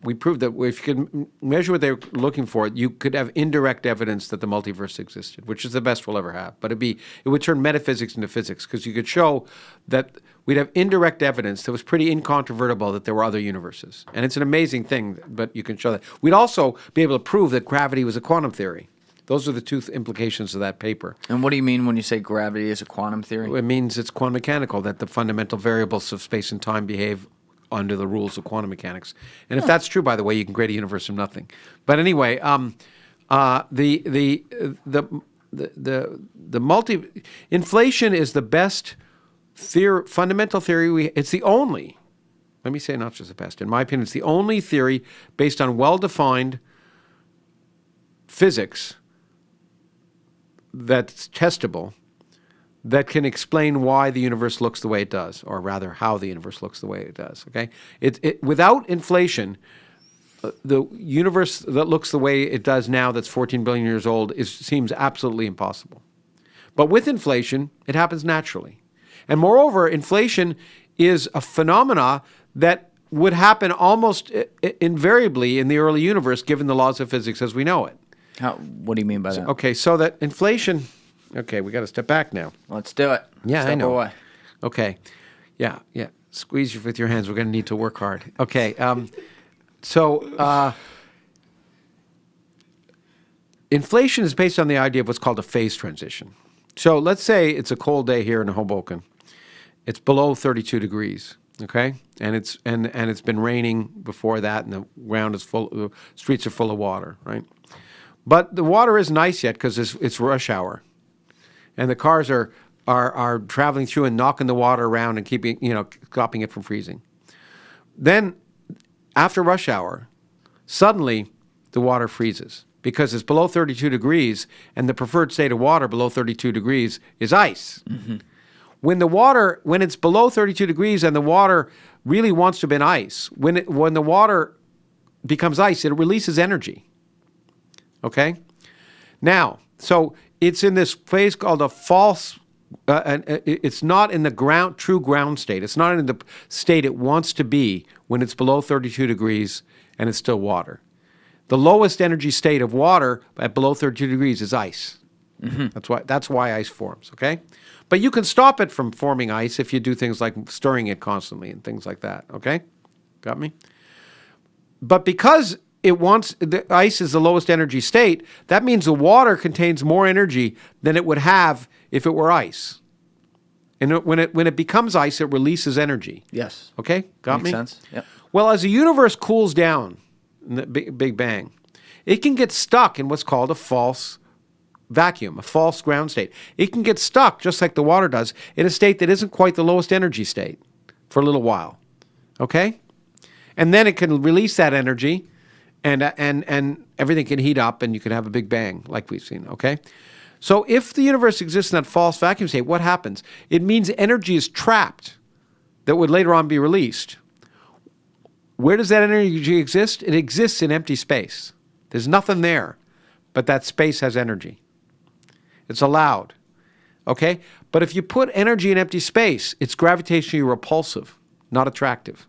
we proved that if you could measure what they were looking for, you could have indirect evidence that the multiverse existed, which is the best we'll ever have. But it would turn metaphysics into physics, because you could show that we'd have indirect evidence that was pretty incontrovertible that there were other universes. And it's an amazing thing, but you can show that. We'd also be able to prove that gravity was a quantum theory. Those are the two implications of that paper. And what do you mean when you say gravity is a quantum theory? It means it's quantum mechanical, that the fundamental variables of space and time behave under the rules of quantum mechanics. And if that's true, by the way, you can create a universe from nothing. But anyway, inflation is the best fundamental theory it's the only, let me say not just the best, in my opinion, it's the only theory based on well-defined physics that's testable that can explain why the universe looks the way it does, or rather how the universe looks the way it does, okay? Without inflation, the universe that looks the way it does now, that's 14 billion years old, seems absolutely impossible. But with inflation, it happens naturally. And moreover, inflation is a phenomena that would happen almost invariably in the early universe, given the laws of physics as we know it. What do you mean by that? Okay, so that inflation... Okay, we got to step back now. Let's do it. Yeah, step I know. Away. Okay, yeah. Squeeze with your hands. We're going to need to work hard. Okay, inflation is based on the idea of what's called a phase transition. So let's say it's a cold day here in Hoboken. It's below 32 degrees. Okay, and it's been raining before that, and the ground is full. The streets are full of water, right? But the water isn't ice yet because it's rush hour. And the cars are traveling through and knocking the water around and stopping it from freezing. Then, after rush hour, suddenly the water freezes because it's below 32 degrees, and the preferred state of water below 32 degrees is ice. Mm-hmm. When it's below 32 degrees and the water really wants to have been ice, when the water becomes ice, it releases energy. Okay? Now, so it's in this phase called a false, it's not in the true ground state. It's not in the state it wants to be when it's below 32 degrees and it's still water. The lowest energy state of water at below 32 degrees is ice. Mm-hmm. That's why ice forms, okay? But you can stop it from forming ice if you do things like stirring it constantly and things like that, okay? Got me? But because the ice is the lowest energy state, that means the water contains more energy than it would have if it were ice. And when it becomes ice, it releases energy. Yes. Okay? Got me? Makes sense. Yep. Well, as the universe cools down in the Big Bang, it can get stuck in what's called a false vacuum, a false ground state. It can get stuck, just like the water does, in a state that isn't quite the lowest energy state for a little while. Okay? And then it can release that energy, and everything can heat up, and you can have a Big Bang, like we've seen, okay? So if the universe exists in that false vacuum state, what happens? It means energy is trapped that would later on be released. Where does that energy exist? It exists in empty space. There's nothing there, but that space has energy. It's allowed, okay? But if you put energy in empty space, it's gravitationally repulsive, not attractive.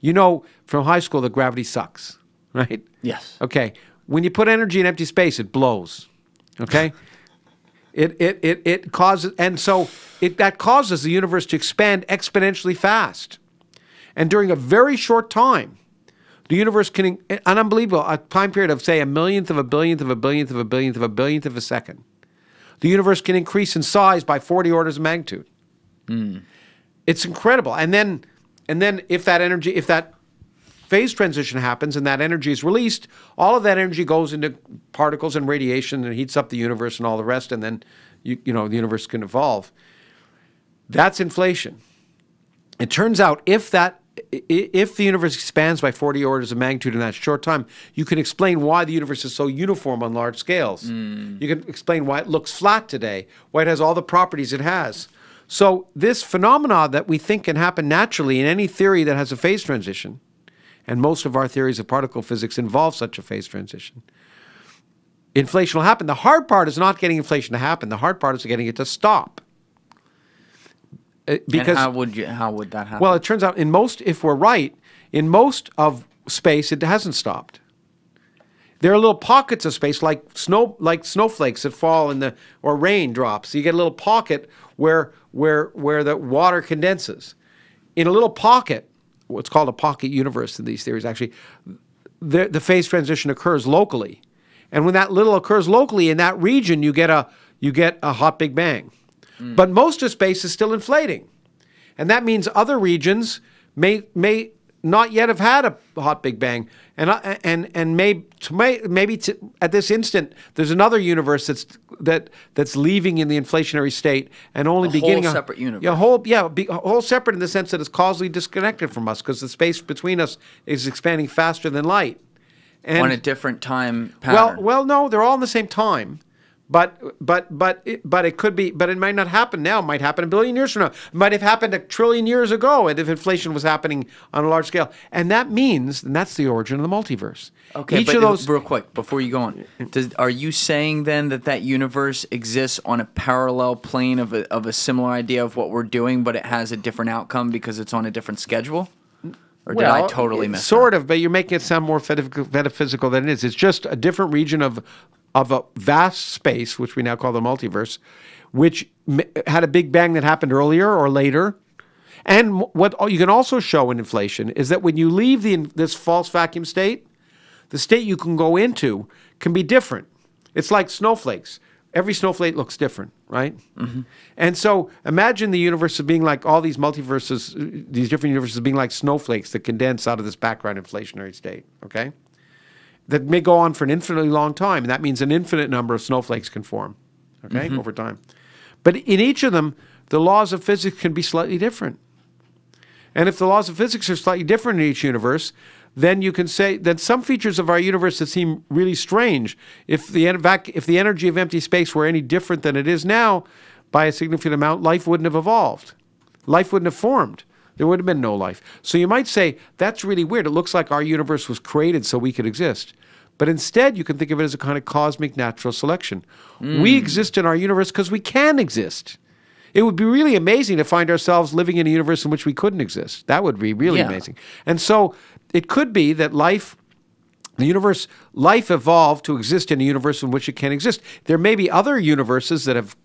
You know from high school that gravity sucks, right? Yes. Okay. When you put energy in empty space, it blows, okay? It causes, and so that causes the universe to expand exponentially fast. And during a very short time, the universe can, an unbelievable, a time period of, say, a millionth of a billionth of a billionth of a billionth of a billionth of a second, the universe can increase in size by 40 orders of magnitude. Mm. It's incredible. And then if that phase transition happens and that energy is released, all of that energy goes into particles and radiation and heats up the universe and all the rest, and then the universe can evolve. That's inflation. It turns out if the universe expands by 40 orders of magnitude in that short time, you can explain why the universe is so uniform on large scales. Mm. You can explain why it looks flat today, why it has all the properties it has. So this phenomena that we think can happen naturally in any theory that has a phase transition, and most of our theories of particle physics involve such a phase transition, inflation will happen. The hard part is not getting inflation to happen. The hard part is getting it to stop. Because, and how would that happen? Well, it turns out if we're right, in most of space, it hasn't stopped. There are little pockets of space like snowflakes that fall or raindrops. You get a little pocket where the water condenses. in a little pocket, what's called a pocket universe in these theories, actually, the phase transition occurs locally. And when that little occurs locally in that region, you get a hot Big Bang. But most of space is still inflating. And that means other regions may not yet have had a hot Big Bang. And maybe at this instant, there's another universe that's leaving in the inflationary state and only beginning a whole separate universe. A whole separate in the sense that it's causally disconnected from us because the space between us is expanding faster than light. And on a different time pattern. Well, no, they're all in the same time. But it could be. But it might not happen now. It might happen a billion years from now. It might have happened a trillion years ago, and if inflation was happening on a large scale. And that means, and that's the origin of the multiverse. Okay, but real quick before you go on, are you saying then that universe exists on a parallel plane of a similar idea of what we're doing, but it has a different outcome because it's on a different schedule? Or did I totally miss sort of, but you're making it sound more metaphysical than it is. It's just a different region of a vast space, which we now call the multiverse, which had a Big Bang that happened earlier or later. And what you can also show in inflation is that when you leave this false vacuum state, the state you can go into can be different. It's like snowflakes. Every snowflake looks different, right? Mm-hmm. And so imagine the universe of being like all these multiverses, these different universes being like snowflakes that condense out of this background inflationary state, okay? That may go on for an infinitely long time, and that means an infinite number of snowflakes can form, okay, over time. But in each of them, the laws of physics can be slightly different. And if the laws of physics are slightly different in each universe, then you can say that some features of our universe that seem really strange, if the energy of empty space were any different than it is now by a significant amount, life wouldn't have evolved. Life wouldn't have formed. There would have been no life. So you might say, that's really weird. It looks like our universe was created so we could exist. But instead, you can think of it as a kind of cosmic natural selection. We exist in our universe because we can exist. It would be really amazing to find ourselves living in a universe in which we couldn't exist. That would be really amazing. And so it could be that life evolved to exist in a universe in which it can exist. There may be other universes that have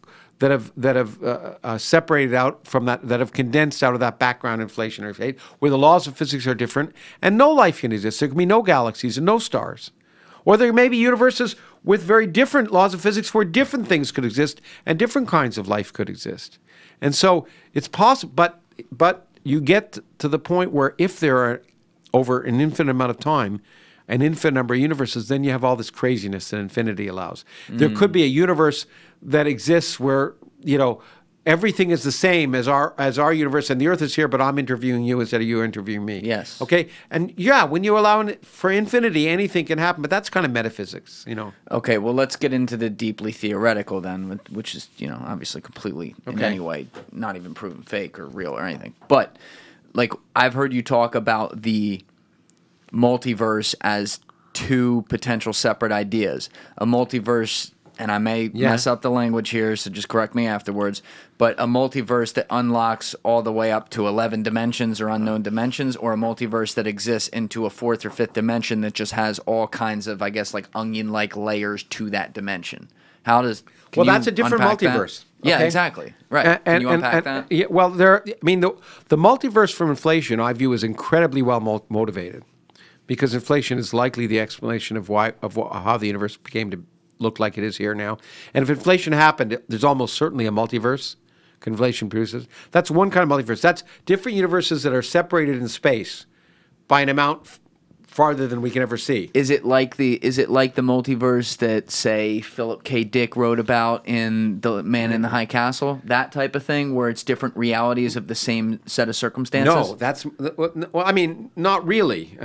separated out from that have condensed out of that background inflationary state, where the laws of physics are different, and no life can exist. There can be no galaxies and no stars. Or there may be universes with very different laws of physics where different things could exist and different kinds of life could exist. And so it's possible, but you get to the point where if there are, over an infinite amount of time, an infinite number of universes, then you have all this craziness that infinity allows. There could be a universe that exists where, everything is the same as our universe, and the Earth is here, but I'm interviewing you instead of you interviewing me. Yes. Okay? And when you allow for infinity, anything can happen, but that's kind of metaphysics, Okay, well, let's get into the deeply theoretical then, which is, obviously completely in any way not even proven fake or real or anything. But, I've heard you talk about the multiverse as two potential separate ideas. A multiverse, and I may mess up the language here, so just correct me afterwards, but a multiverse that unlocks all the way up to 11 dimensions or unknown dimensions, or a multiverse that exists into a fourth or fifth dimension that just has all kinds of, I guess, like onion-like layers to that dimension. That's a different multiverse. That? Yeah, okay? Exactly. Right. Can you unpack that? Yeah, well, the multiverse from inflation, I view as incredibly well motivated, because inflation is likely the explanation of how the universe came to look like it is here now. And if inflation happened, there's almost certainly a multiverse. Inflation produces. That's one kind of multiverse. That's different universes that are separated in space by an amount farther than we can ever see. Is it like the multiverse that, say, Philip K. Dick wrote about in The Man in the High Castle? That type of thing, where it's different realities of the same set of circumstances? No, not really.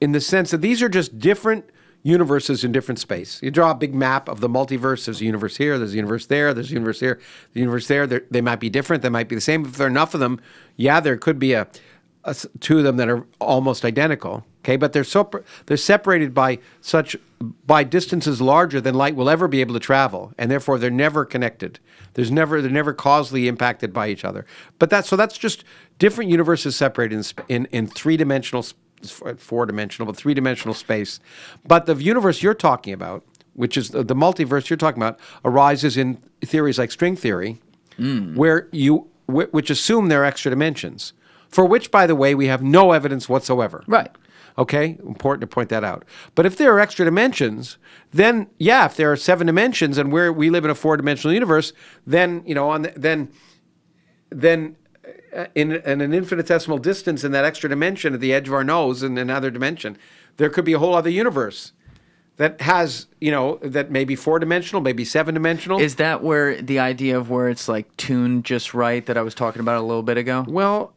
In the sense that these are just different universes in different space. You draw a big map of the multiverse. There's a universe here, there's a universe there, there's a universe here, the universe there. They might be different, they might be the same. If there are enough of them, there could be two of them that are almost identical. Okay, but they're separated by distances larger than light will ever be able to travel, and therefore they're never connected. They're never causally impacted by each other. But that's just different universes separated in three-dimensional, four-dimensional, but three-dimensional space. But the universe you're talking about, which is the multiverse you're talking about, arises in theories like string theory, where which assume there are extra dimensions, for which, by the way, we have no evidence whatsoever. Right. Okay, important to point that out. But if there are extra dimensions, then if there are 7 dimensions and we live in a 4-dimensional universe, then then in an infinitesimal distance in that extra dimension at the edge of our nose in another dimension, there could be a whole other universe that has, that may be 4-dimensional, maybe 7-dimensional. Is that where the idea of where it's like tuned just right that I was talking about a little bit ago? Well,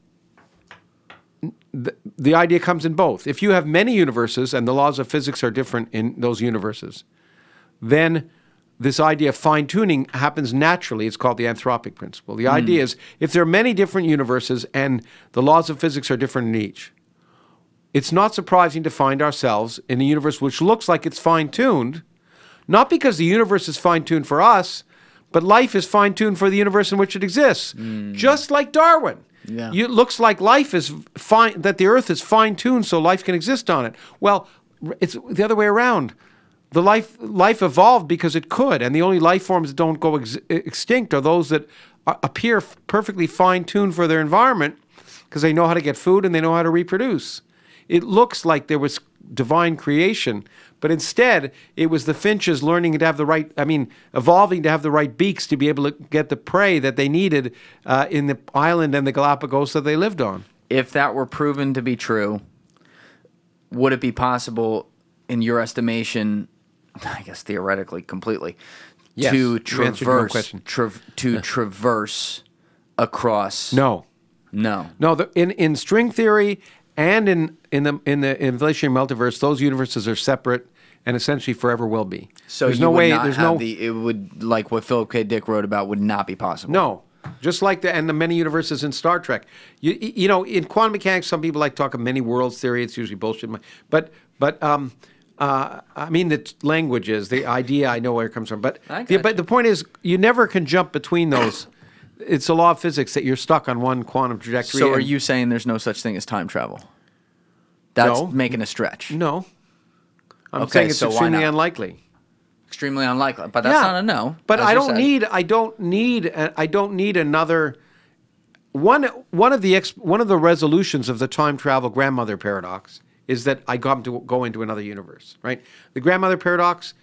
the idea comes in both. If you have many universes and the laws of physics are different in those universes, then this idea of fine-tuning happens naturally. It's called the anthropic principle. The idea is if there are many different universes and the laws of physics are different in each, it's not surprising to find ourselves in a universe which looks like it's fine-tuned, not because the universe is fine-tuned for us, but life is fine-tuned for the universe in which it exists. Just like Darwin. Yeah. It looks like life is fine, that the Earth is fine-tuned so life can exist on it. Well, it's the other way around. The life evolved because it could, and the only life forms that don't go extinct are those that appear perfectly fine-tuned for their environment because they know how to get food and they know how to reproduce. It looks like there was divine creation, but instead it was the finches evolving to have the right beaks to be able to get the prey that they needed in the island and the Galapagos that they lived on. If that were proven to be true, would it be possible, in your estimation, I guess theoretically, completely, Yes, to you answered your own question. traverse across? No. No. In string theory and in the inflationary multiverse, those universes are separate and essentially forever will be. So there's you no would way. not There's have no. it would, like what Philip K. Dick wrote about, would not be possible. No. Just like the many universes in Star Trek. You know, in quantum mechanics, some people like talk of many worlds theory. It's usually bullshit. But I mean, the languages, the idea, I know where it comes from. But the point is, you never can jump between those. It's a law of physics that you're stuck on one quantum trajectory. So are you saying there's no such thing as time travel? That's No. making a stretch. No. I'm Okay, saying it's so why extremely not? unlikely. Extremely unlikely, but that's not a no. But as I you don't said. need another. One of the resolutions of the time travel grandmother paradox is that I got to go into another universe. Right? The grandmother paradox.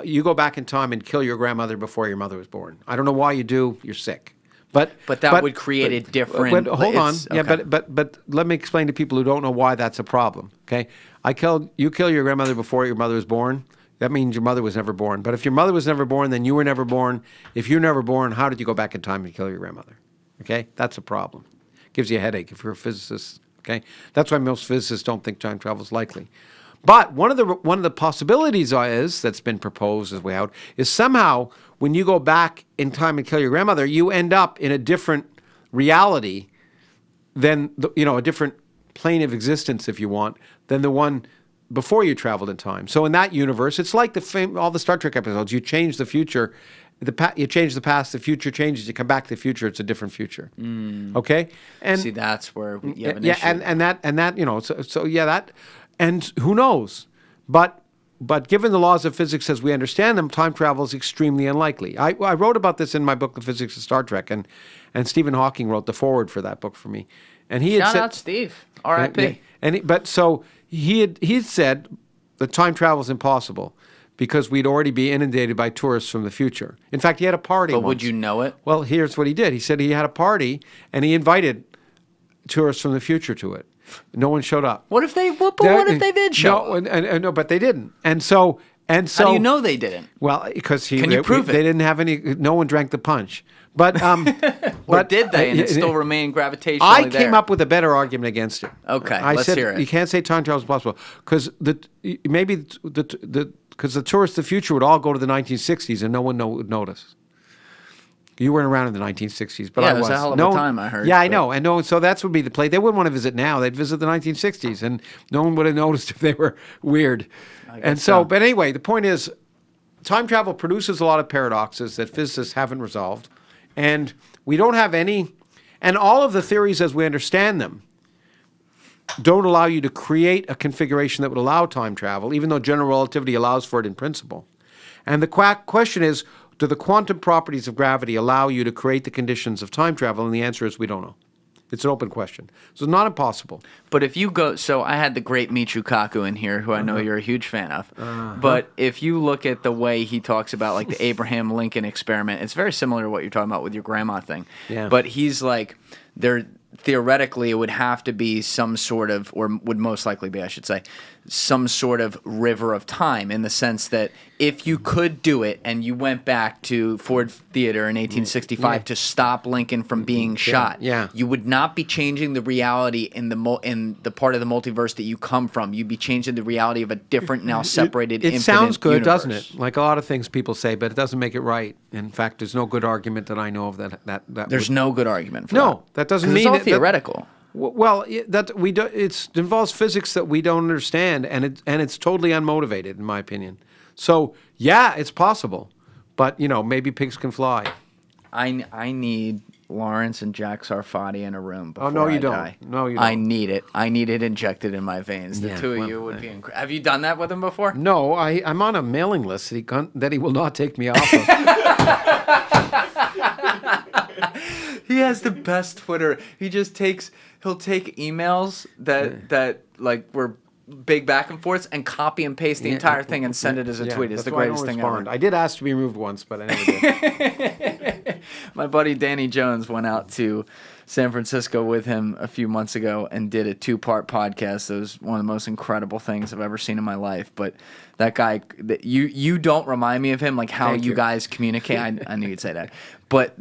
You go back in time and kill your grandmother before your mother was born. I don't know why you do. You're sick. But that would create a different. Hold on. Okay. Yeah, but let me explain to people who don't know why that's a problem. Okay, you kill your grandmother before your mother was born. That means your mother was never born. But if your mother was never born, then you were never born. If you're never born, how did you go back in time and kill your grandmother? Okay, that's a problem. Gives you a headache if you're a physicist. Okay, that's why most physicists don't think time travel is likely. But one of the possibilities that's been proposed as way out is somehow when you go back in time and kill your grandmother, you end up in a different reality than a different plane of existence, if you want, than the one before you traveled in time. So in that universe, it's like all the Star Trek episodes. You change the future, you change the past, the future changes. You come back to the future, it's a different future. Okay, and See, that's where you have an issue. and that that. And who knows? But given the laws of physics as we understand them, time travel is extremely unlikely. I wrote about this in my book, The Physics of Star Trek, and Stephen Hawking wrote the foreword for that book for me. And he had Shout said, out Steve, R.I.P. He had said that time travel is impossible because we'd already be inundated by tourists from the future. In fact, he had a party. But once. would you know it? Well, here's what he did. He said he had a party and he invited tourists from the future to it. No one showed up. What if they? What if they did show up? No, but they didn't. And so. How do you know they didn't? Well, because Can you prove it? They didn't have any. No one drank the punch. But or did they? And it still remaed gravitationally I there. came up with a better argument against it. Okay, I let's said hear it. you can't say time travel is possible because because the tourists of the future would all go to the 1960s and no one would notice. You weren't around in the 1960s, but Yeah, I it was a hell of a time, I heard, Yeah, I but- know, and so that would be the place. They wouldn't want to visit now; they'd visit the 1960s, and no one would have noticed if they were weird. And so, but anyway, the point is, time travel produces a lot of paradoxes that physicists haven't resolved, and we don't have any. And all of the theories, as we understand them, don't allow you to create a configuration that would allow time travel, even though general relativity allows for it in principle. And the question is, do the quantum properties of gravity allow you to create the conditions of time travel? And the answer is we don't know. It's an open question. So it's not impossible. But if you go, so I had the great Michio Kaku in here, who I know you're a huge fan of. But if you look at the way he talks about like the Abraham Lincoln experiment, it's very similar to what you're talking about with your grandma thing. Yeah. But he's like, theoretically, it would have to be some sort of, or would most likely be, I should say, some sort of river of time, in the sense that if you could do it and you went back to Ford Theater in 1865 to stop Lincoln from being shot, you would not be changing the reality in the part of the multiverse that you come from. You'd be changing the reality of a different, now separated, It infinite sounds good, universe. doesn't it? Like a lot of things people say, but it doesn't make it right. In fact, there's no good argument that I know of that There's no good argument for No, that doesn't 'Cause mean it's all it- that- theoretical. Well, it involves physics that we don't understand, and it's totally unmotivated, in my opinion. So yeah, it's possible, but maybe pigs can fly. I need Lawrence and Jack Sarfati in a room before no, you I don't. die. No, you don't. I need it. I need it injected in my veins. The Yeah, two of well, you would be incredible. Have you done that with him before? No, I'm on a mailing list that he will not take me off of. He has the best Twitter. He'll take emails that like were big back and forths and copy and paste the entire thing and send it as a tweet. It's that's the why I greatest don't thing respond. ever. I did ask to be removed once, but I never did. My buddy Danny Jones went out to San Francisco with him a few months ago and did a 2-part podcast. It was one of the most incredible things I've ever seen in my life. But that guy, you don't remind me of him, like how Thank you you. guys communicate. I knew you'd say that. But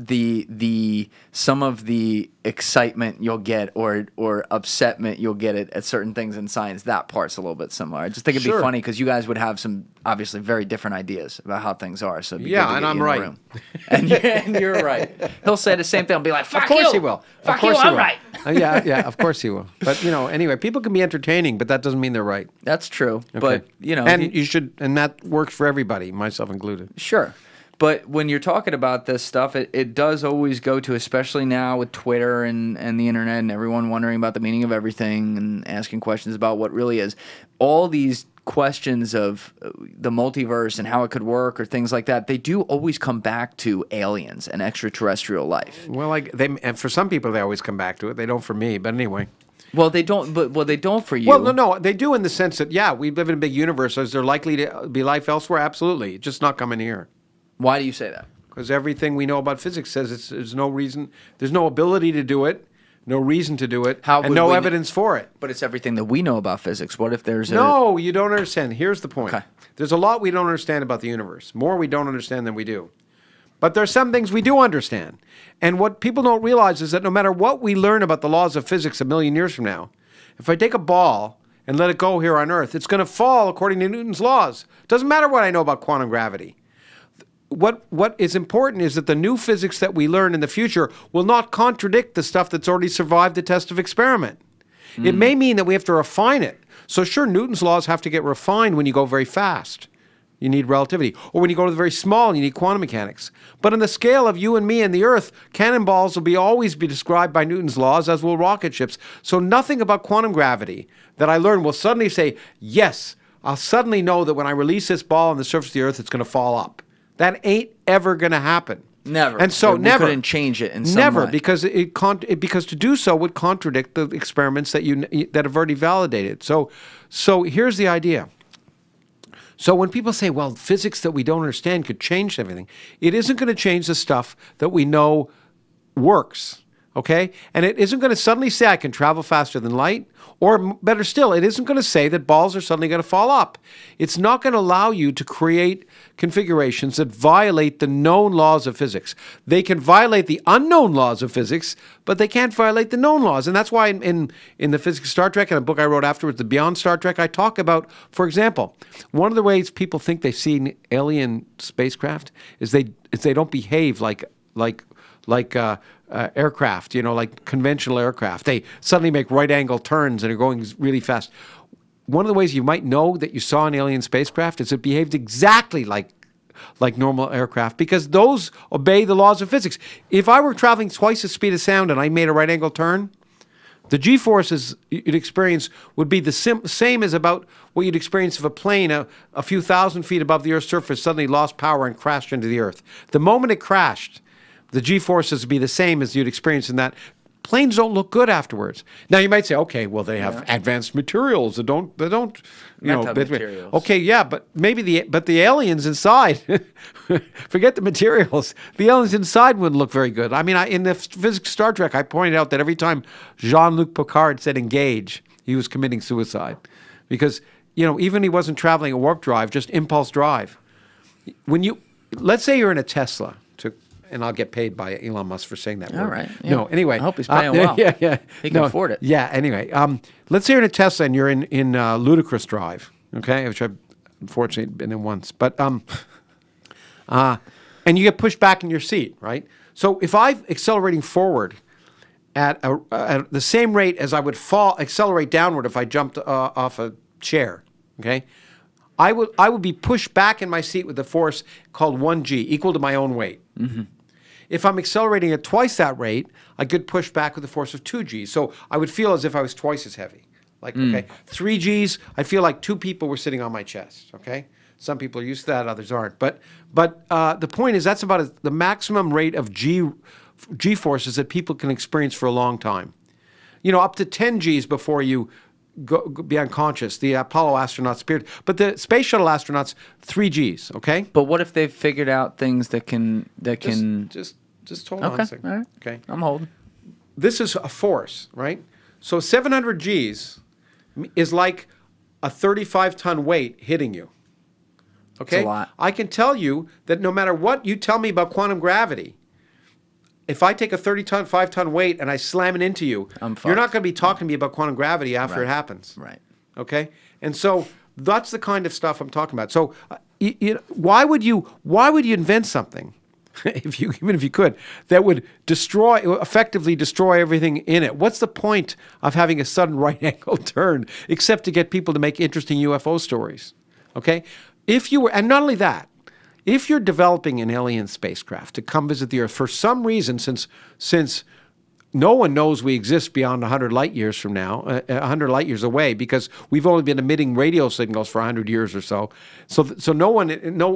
some of the excitement you'll get or upsetment you'll get at certain things in science, that part's a little bit similar. I just think it'd be Sure. funny because you guys would have some obviously very different ideas about how things are. So it'd be Yeah, good to and get I'm you in the right. room. And you're right. He'll say the same thing. I'll be like, fuck Of course you. he will. Fuck Of course you, he I'm will. right. Yeah, of course he will. But anyway, people can be entertaining, but that doesn't mean they're right. That's true. Okay. But, and you should, and that works for everybody, myself included. sure. But when you're talking about this stuff, it does always go to, especially now with Twitter and the internet and everyone wondering about the meaning of everything and asking questions about what really is. All these questions of the multiverse and how it could work or things like that, they do always come back to aliens and extraterrestrial life. Well, and for some people, they always come back to it. They don't for me, but anyway. Well, they don't. But they don't for you. Well, no, they do in the sense that, we live in a big universe. Is there likely to be life elsewhere? Absolutely. Just not coming here. Why do you say that? Because everything we know about physics says there's no reason, there's no ability to do it, no reason to do it, and no evidence for it. But it's everything that we know about physics. What if there's No, you don't understand. Here's the point. Okay. There's a lot we don't understand about the universe. More we don't understand than we do. But there are some things we do understand. And what people don't realize is that no matter what we learn about the laws of physics a million years from now, if I take a ball and let it go here on Earth, it's going to fall according to Newton's laws. It doesn't matter what I know about quantum gravity. What is important is that the new physics that we learn in the future will not contradict the stuff that's already survived the test of experiment. It may mean that we have to refine it. So sure, Newton's laws have to get refined when you go very fast. You need relativity. Or when you go to the very small, you need quantum mechanics. But on the scale of you and me and the Earth, cannonballs will always be described by Newton's laws, as will rocket ships. So nothing about quantum gravity that I learn will suddenly say, yes, I'll suddenly know that when I release this ball on the surface of the Earth, it's going to fall up. That ain't ever going to happen. Never. And so we never. couldn't change it in some Never, way. because because to do so would contradict the experiments that have already validated. So here's the idea. So when people say, well, physics that we don't understand could change everything, it isn't going to change the stuff that we know works, okay? And it isn't going to suddenly say I can travel faster than light, or better still, it isn't going to say that balls are suddenly going to fall up. It's not going to allow you to create configurations that violate the known laws of physics. They can violate the unknown laws of physics, but they can't violate the known laws. And that's why in the physics of Star Trek, and a book I wrote afterwards, The Beyond Star Trek, I talk about, for example, one of the ways people think they see an alien spacecraft is they don't behave like aircraft, like conventional aircraft. They suddenly make right-angle turns and are going really fast. One of the ways you might know that you saw an alien spacecraft is it behaved exactly like normal aircraft, because those obey the laws of physics. If I were traveling twice the speed of sound and I made a right-angle turn, The G-forces you'd experience would be the same as about what you'd experience if a plane a few thousand feet above the Earth's surface suddenly lost power and crashed into the Earth. The moment it crashed, the G-forces would be the same as you'd experience in that. Planes don't look good afterwards. Now you might say, okay, well they have advanced materials that don't Materials. Okay, yeah, but maybe the aliens inside, forget the materials. The aliens inside wouldn't look very good. I mean, in the physics of Star Trek, I pointed out that every time Jean-Luc Picard said engage, he was committing suicide, because even he wasn't traveling a warp drive, just impulse drive. Let's say you're in a Tesla. And I'll get paid by Elon Musk for saying that word. All right. Yeah. No, anyway. I hope he's paying well. Yeah. He can afford it. Yeah, anyway. Let's say you're in a Tesla and you're in Ludicrous Drive, okay, which I've unfortunately been in once. But and you get pushed back in your seat, right? So if I'm accelerating forward at the same rate as I would accelerate downward if I jumped off a chair, okay, I would be pushed back in my seat with a force called 1g, equal to my own weight. Mm-hmm. If I'm accelerating at twice that rate, I get pushed back with a force of 2g. So I would feel as if I was twice as heavy. Like, okay, 3g's, I feel like two people were sitting on my chest, okay? Some people are used to that, others aren't. But the point is that's about the maximum rate of G-forces that people can experience for a long time. Up to 10 G's before you be unconscious. The Apollo astronauts appeared, but the space shuttle astronauts 3 G's. Okay. But what if they've figured out things that can just hold on a second. All right. Okay. I'm holding. This is a force, right? So 700 G's is like a 35-ton weight hitting you. Okay. That's a lot. I can tell you that no matter what you tell me about quantum gravity, if I take a 5-ton weight and I slam it into you, you're not going to be talking to me about quantum gravity after it happens. Right. Okay? And so that's the kind of stuff I'm talking about. So why would you invent something, even if you could, that would effectively destroy everything in it? What's the point of having a sudden right angle turn except to get people to make interesting UFO stories? Okay? And not only that, if you're developing an alien spacecraft to come visit the Earth for some reason, since no one knows we exist beyond 100 light years from now, 100 light years away, because we've only been emitting radio signals for 100 years or so. So no one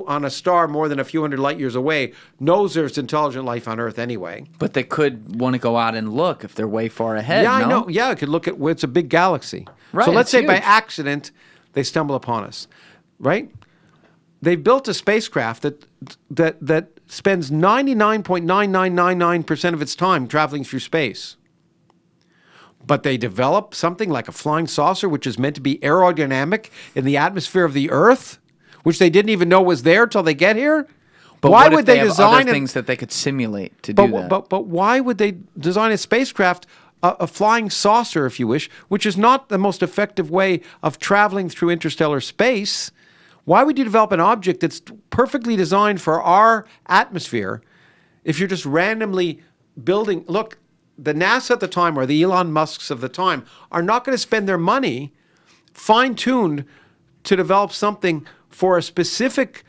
on a star more than a few hundred light years away knows there's intelligent life on Earth anyway. But they could want to go out and look if they're way far ahead. Yeah, I know. Yeah, I could look at it's a big galaxy. Right. So let's say huge. by accident they stumble upon us, right? They've built a spacecraft that spends 99.9999% of its time traveling through space. But they develop something like a flying saucer, which is meant to be aerodynamic in the atmosphere of the Earth, which they didn't even know was there till they get here. But why what would if they have design other things that they could simulate to do that? But why would they design a spacecraft, a flying saucer, if you wish, which is not the most effective way of traveling through interstellar space? Why would you develop an object that's perfectly designed for our atmosphere if you're just randomly building? Look, the NASA at the time, or the Elon Musks of the time, are not going to spend their money fine-tuned to develop something for a specific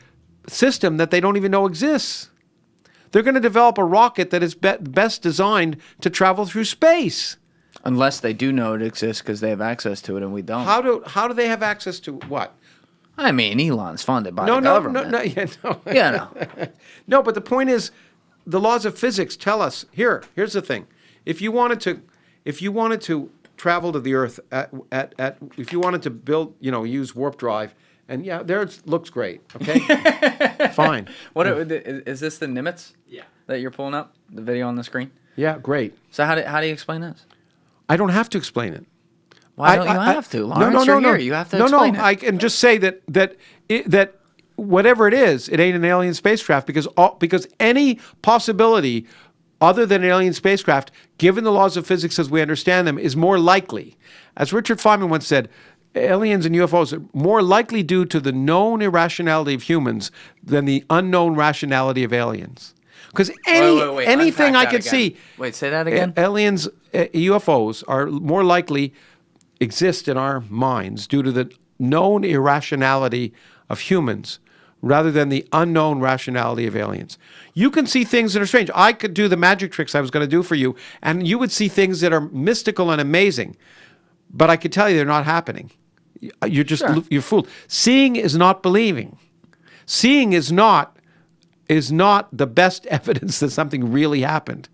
system that they don't even know exists. They're going to develop a rocket that is best designed to travel through space. Unless they do know it exists because they have access to it and we don't. How do they have access to what? I mean, Elon's funded by the government. No. No, but the point is, the laws of physics tell us. Here's the thing: if you wanted to travel to the Earth if you wanted to build, use warp drive, and there it looks great. Okay, fine. What is this? The Nimitz? Yeah. That you're pulling up the video on the screen. Yeah, great. So how do you explain this? I don't have to explain it. Why don't you have to, Lawrence? No. You have to explain it. I can just say that whatever it is, it ain't an alien spacecraft because any possibility other than an alien spacecraft, given the laws of physics as we understand them, is more likely. As Richard Feynman once said, aliens and UFOs are more likely due to the known irrationality of humans than the unknown rationality of aliens. Because anything I could see... Wait, say that again? Aliens, UFOs are more likely exist in our minds due to the known irrationality of humans rather than the unknown rationality of aliens. You can see things that are strange. I could do the magic tricks I was going to do for you, and you would see things that are mystical and amazing, but I could tell you they're not happening. You're just you're fooled. Seeing is not believing. Seeing is not the best evidence that something really happened.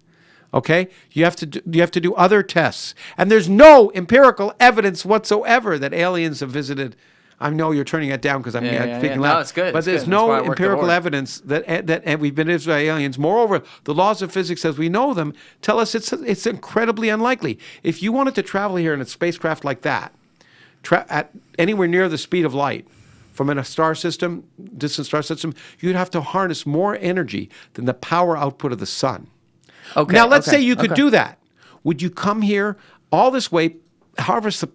Okay? You have to do other tests, and there's no empirical evidence whatsoever that aliens have visited. I know you're turning it down because I'm speaking loud. No, it's good. But there's no empirical evidence that we've been visited by aliens. Moreover, the laws of physics as we know them tell us it's incredibly unlikely. If you wanted to travel here in a spacecraft like that, at anywhere near the speed of light from a star system, distant star system, you'd have to harness more energy than the power output of the sun. Okay. Now, let's say you could do that. Would you come here all this way, harvest the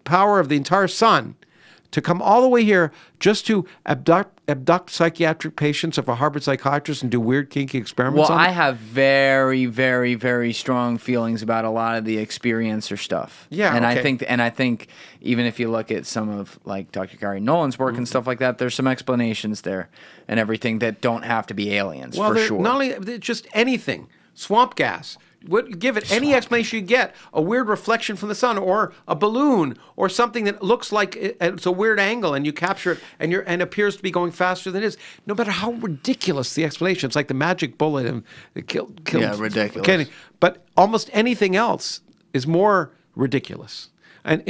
power of the entire sun, to come all the way here just to abduct psychiatric patients of a Harvard psychiatrist and do weird, kinky experiments on them? I have very, very, very strong feelings about a lot of the experiencer stuff. Yeah, and okay. I think even if you look at some of like Dr. Gary Nolan's work and stuff like that, there's some explanations there and everything that don't have to be aliens for sure. Not only just anything, swamp gas. Give it any explanation you get, a weird reflection from the sun or a balloon or something that looks like it's a weird angle and you capture it and appears to be going faster than it is. No matter how ridiculous the explanation, it's like the magic bullet and it killed. Yeah, ridiculous. But almost anything else is more ridiculous. And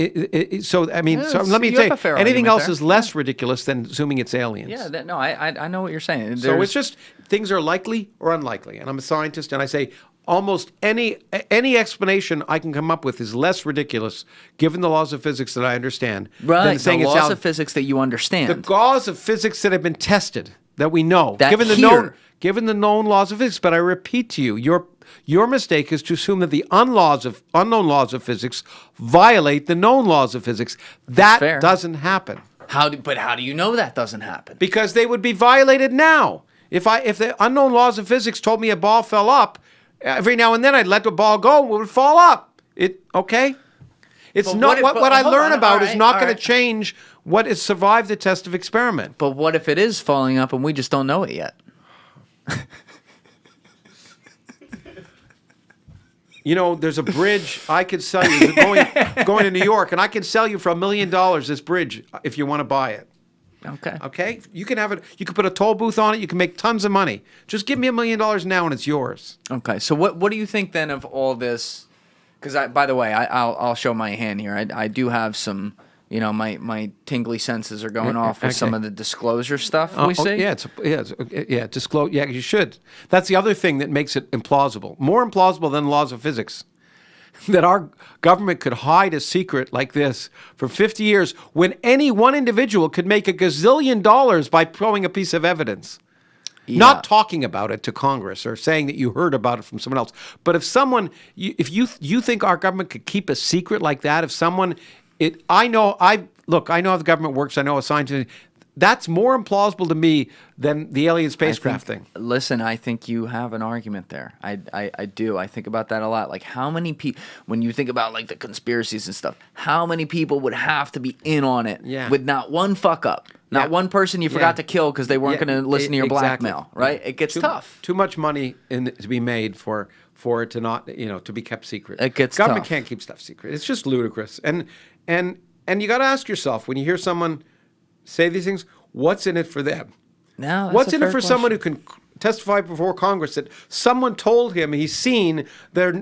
so let me say, anything else is less ridiculous than assuming it's aliens. Yeah, I know what you're saying. So it's just things are likely or unlikely. And I'm a scientist and I say, almost any explanation I can come up with is less ridiculous, given the laws of physics that I understand. Right, than saying the laws of physics that you understand. The laws of physics that have been tested, that we know, given the known laws of physics. But I repeat to you, your mistake is to assume that the unknown laws of physics violate the known laws of physics. That doesn't happen. But how do you know that doesn't happen? Because they would be violated now. If the unknown laws of physics told me a ball fell up, every now and then I'd let the ball go, it would fall up. Okay? It's not what I learn about is not going to change what has survived the test of experiment. But what if it is falling up and we just don't know it yet? You know, there's a bridge I could sell you going to New York, and I can sell you for $1 million this bridge if you want to buy it. Okay. You can have it. You can put a toll booth on it. You can make tons of money. Just give me $1 million now, and it's yours. Okay. So what do you think then of all this? Because by the way, I'll show my hand here. I do have some. You know, my tingly senses are going off with some of the disclosure stuff we see. Disclose. Yeah, you should. That's the other thing that makes it implausible. More implausible than laws of physics. That our government could hide a secret like this for 50 years when any one individual could make $1 gazillion by throwing a piece of evidence. Yeah. Not talking about it to Congress or saying that you heard about it from someone else. But if if you think our government could keep a secret like that, I know how the government works. I know a scientist. That's more implausible to me than the alien spacecraft thing. Listen, I think you have an argument there. I do. I think about that a lot. Like how many people, when you think about like the conspiracies and stuff, how many people would have to be in on it with not one fuck up, not one person you forgot to kill because they weren't going to listen to your blackmail, right? It gets tough. Too much money to be made for it to not, to be kept secret. It gets Government tough. Can't keep stuff secret. It's just ludicrous. And you got to ask yourself when you hear someone say these things, what's in it for them? No, what's in it for someone who can testify before Congress that someone told him he's seen their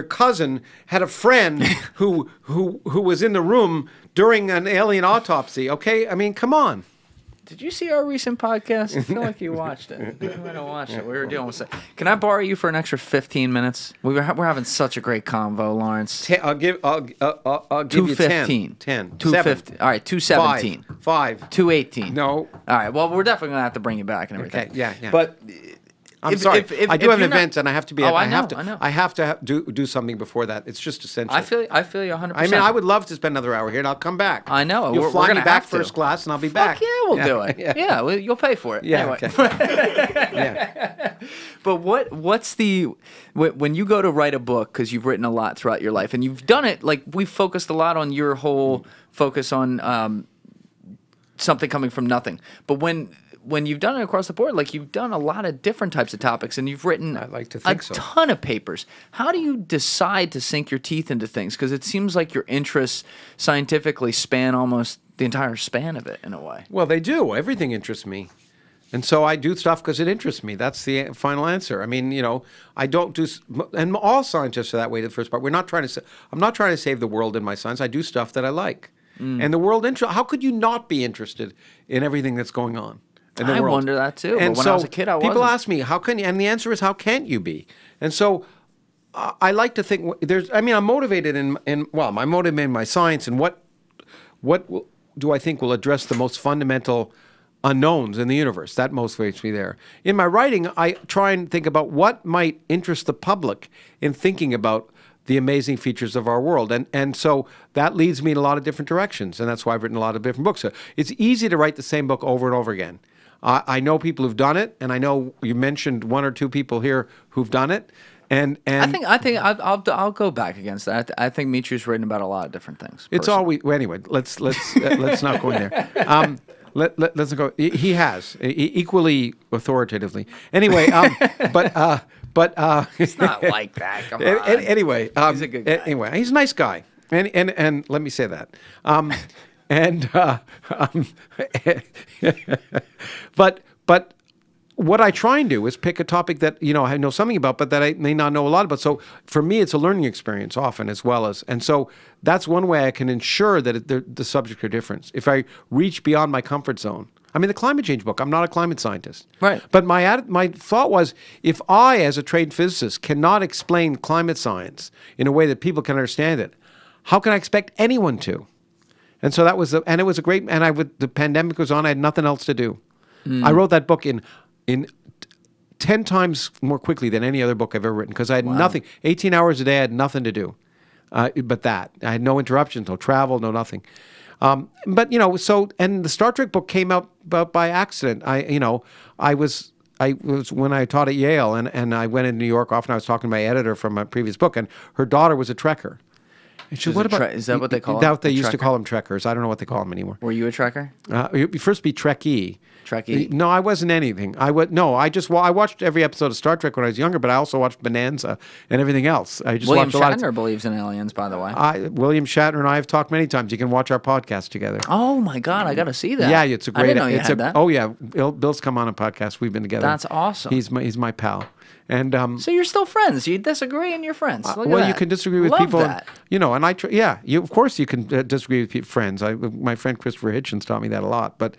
cousin had a friend who was in the room during an alien autopsy? Okay, I mean, come on. Did you see our recent podcast? I feel like you watched it. I don't watch it. We were dealing with it. Can I borrow you for an extra 15 minutes? We're having such a great convo, Lawrence. I'll give you 10. 250. All right, 217. 5. 218. No. All right. Well, we're definitely gonna have to bring you back and everything. Okay. Yeah. But I'm sorry. I do have an event, and I have to be. I have to do something before that. It's just essential. I feel you 100%. I mean, I would love to spend another hour here, and I'll come back. I know. You'll fly we're me gonna back have to. first class, and I'll be back. Yeah, we'll do it. Yeah, well, you'll pay for it. Yeah. Anyway. Okay. Yeah. But what's when you go to write a book, because you've written a lot throughout your life, and you've done it, like we've focused a lot on your whole focus on something coming from nothing. But when you've done it across the board, like you've done a lot of different types of topics, and you've written I'd like to think a so. ton of papers. How do you decide to sink your teeth into things? Because it seems like your interests scientifically span almost the entire span of it in a way. Well, they do. Everything interests me. And so I do stuff because it interests me. That's the final answer. I mean, I don't do, and all scientists are that way to the first part. I'm not trying to save the world in my science. I do stuff that I like. And the world, how could you not be interested in everything that's going on in the I world? wonder that too. And but when so I was a kid, I wasn't. people ask me, how can you? And the answer is, how can't you be? And so I like to think I'm motivated I'm motivated in my science, and what do I think will address the most fundamental unknowns in the universe? That motivates me there. In my writing, I try and think about what might interest the public in thinking about the amazing features of our world. And so that leads me in a lot of different directions, and that's why I've written a lot of different books. So it's easy to write the same book over and over again. I know people who've done it, and I know you mentioned one or two people here who've done it. And I think I'll go back against that. I think Michio's written about a lot of different things. It's personally. anyway. Let's not go in there. Let's go. He has equally authoritatively. Anyway, but It's not like that. Come on. Anyway, He's a good guy. Anyway, he's a nice guy, and let me say that. But what I try and do is pick a topic that I know something about, but that I may not know a lot about. So for me, it's a learning experience often, as well as, and so that's one way I can ensure that the subjects are different. If I reach beyond my comfort zone. I mean, the climate change book, I'm not a climate scientist. Right. But my thought was, if I, as a trained physicist, cannot explain climate science in a way that people can understand it, how can I expect anyone to? And so that was, and it was a great, the pandemic was on, I had nothing else to do. I wrote that book in 10 times more quickly than any other book I've ever written, because I had nothing, 18 hours a day, I had nothing to do but that. I had no interruptions, no travel, no nothing. But and the Star Trek book came out by accident. I was when I taught at Yale, and I went in New York often. I was talking to my editor from my previous book, and her daughter was a Trekker. And she said, "What about is that what they call that? them? They used to call them Trekkers. I don't know what they call them anymore. Were you a Trekker? You first be Trekkie. Trekkie? No, I wasn't anything. I watched every episode of Star Trek when I was younger, but I also watched Bonanza and everything else. I just William watched a lot Shatner believes in aliens, by the way. William Shatner and I have talked many times. You can watch our podcast together. Oh my God, I got to see that. Yeah, it's a great. I didn't know you had that. Oh yeah, Bill's come on a podcast. We've been together. That's awesome. He's my pal. And so you're still friends. You disagree and you're friends. Look at well, that. you can disagree with Love people, that. and of course you can disagree with friends. My friend Christopher Hitchens taught me that a lot. But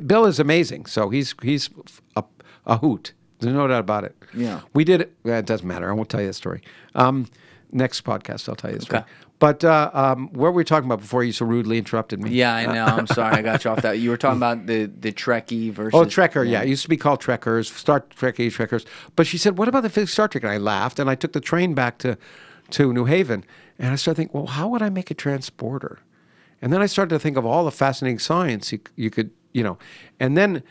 Bill is amazing. So he's a hoot. There's no doubt about it. Yeah. We did it. It doesn't matter. I won't tell you the story. Next podcast, I'll tell you the story. Okay. But what were we talking about before you so rudely interrupted me? Yeah, I know. I'm sorry, I got you off that. You were talking about the Trekkie versus. Oh, Trekker, yeah. It used to be called Trekkers, Trekkers. But she said, what about the physics Star Trek? And I laughed, and I took the train back to New Haven, and I started thinking, well, how would I make a transporter? And then I started to think of all the fascinating science you could, and then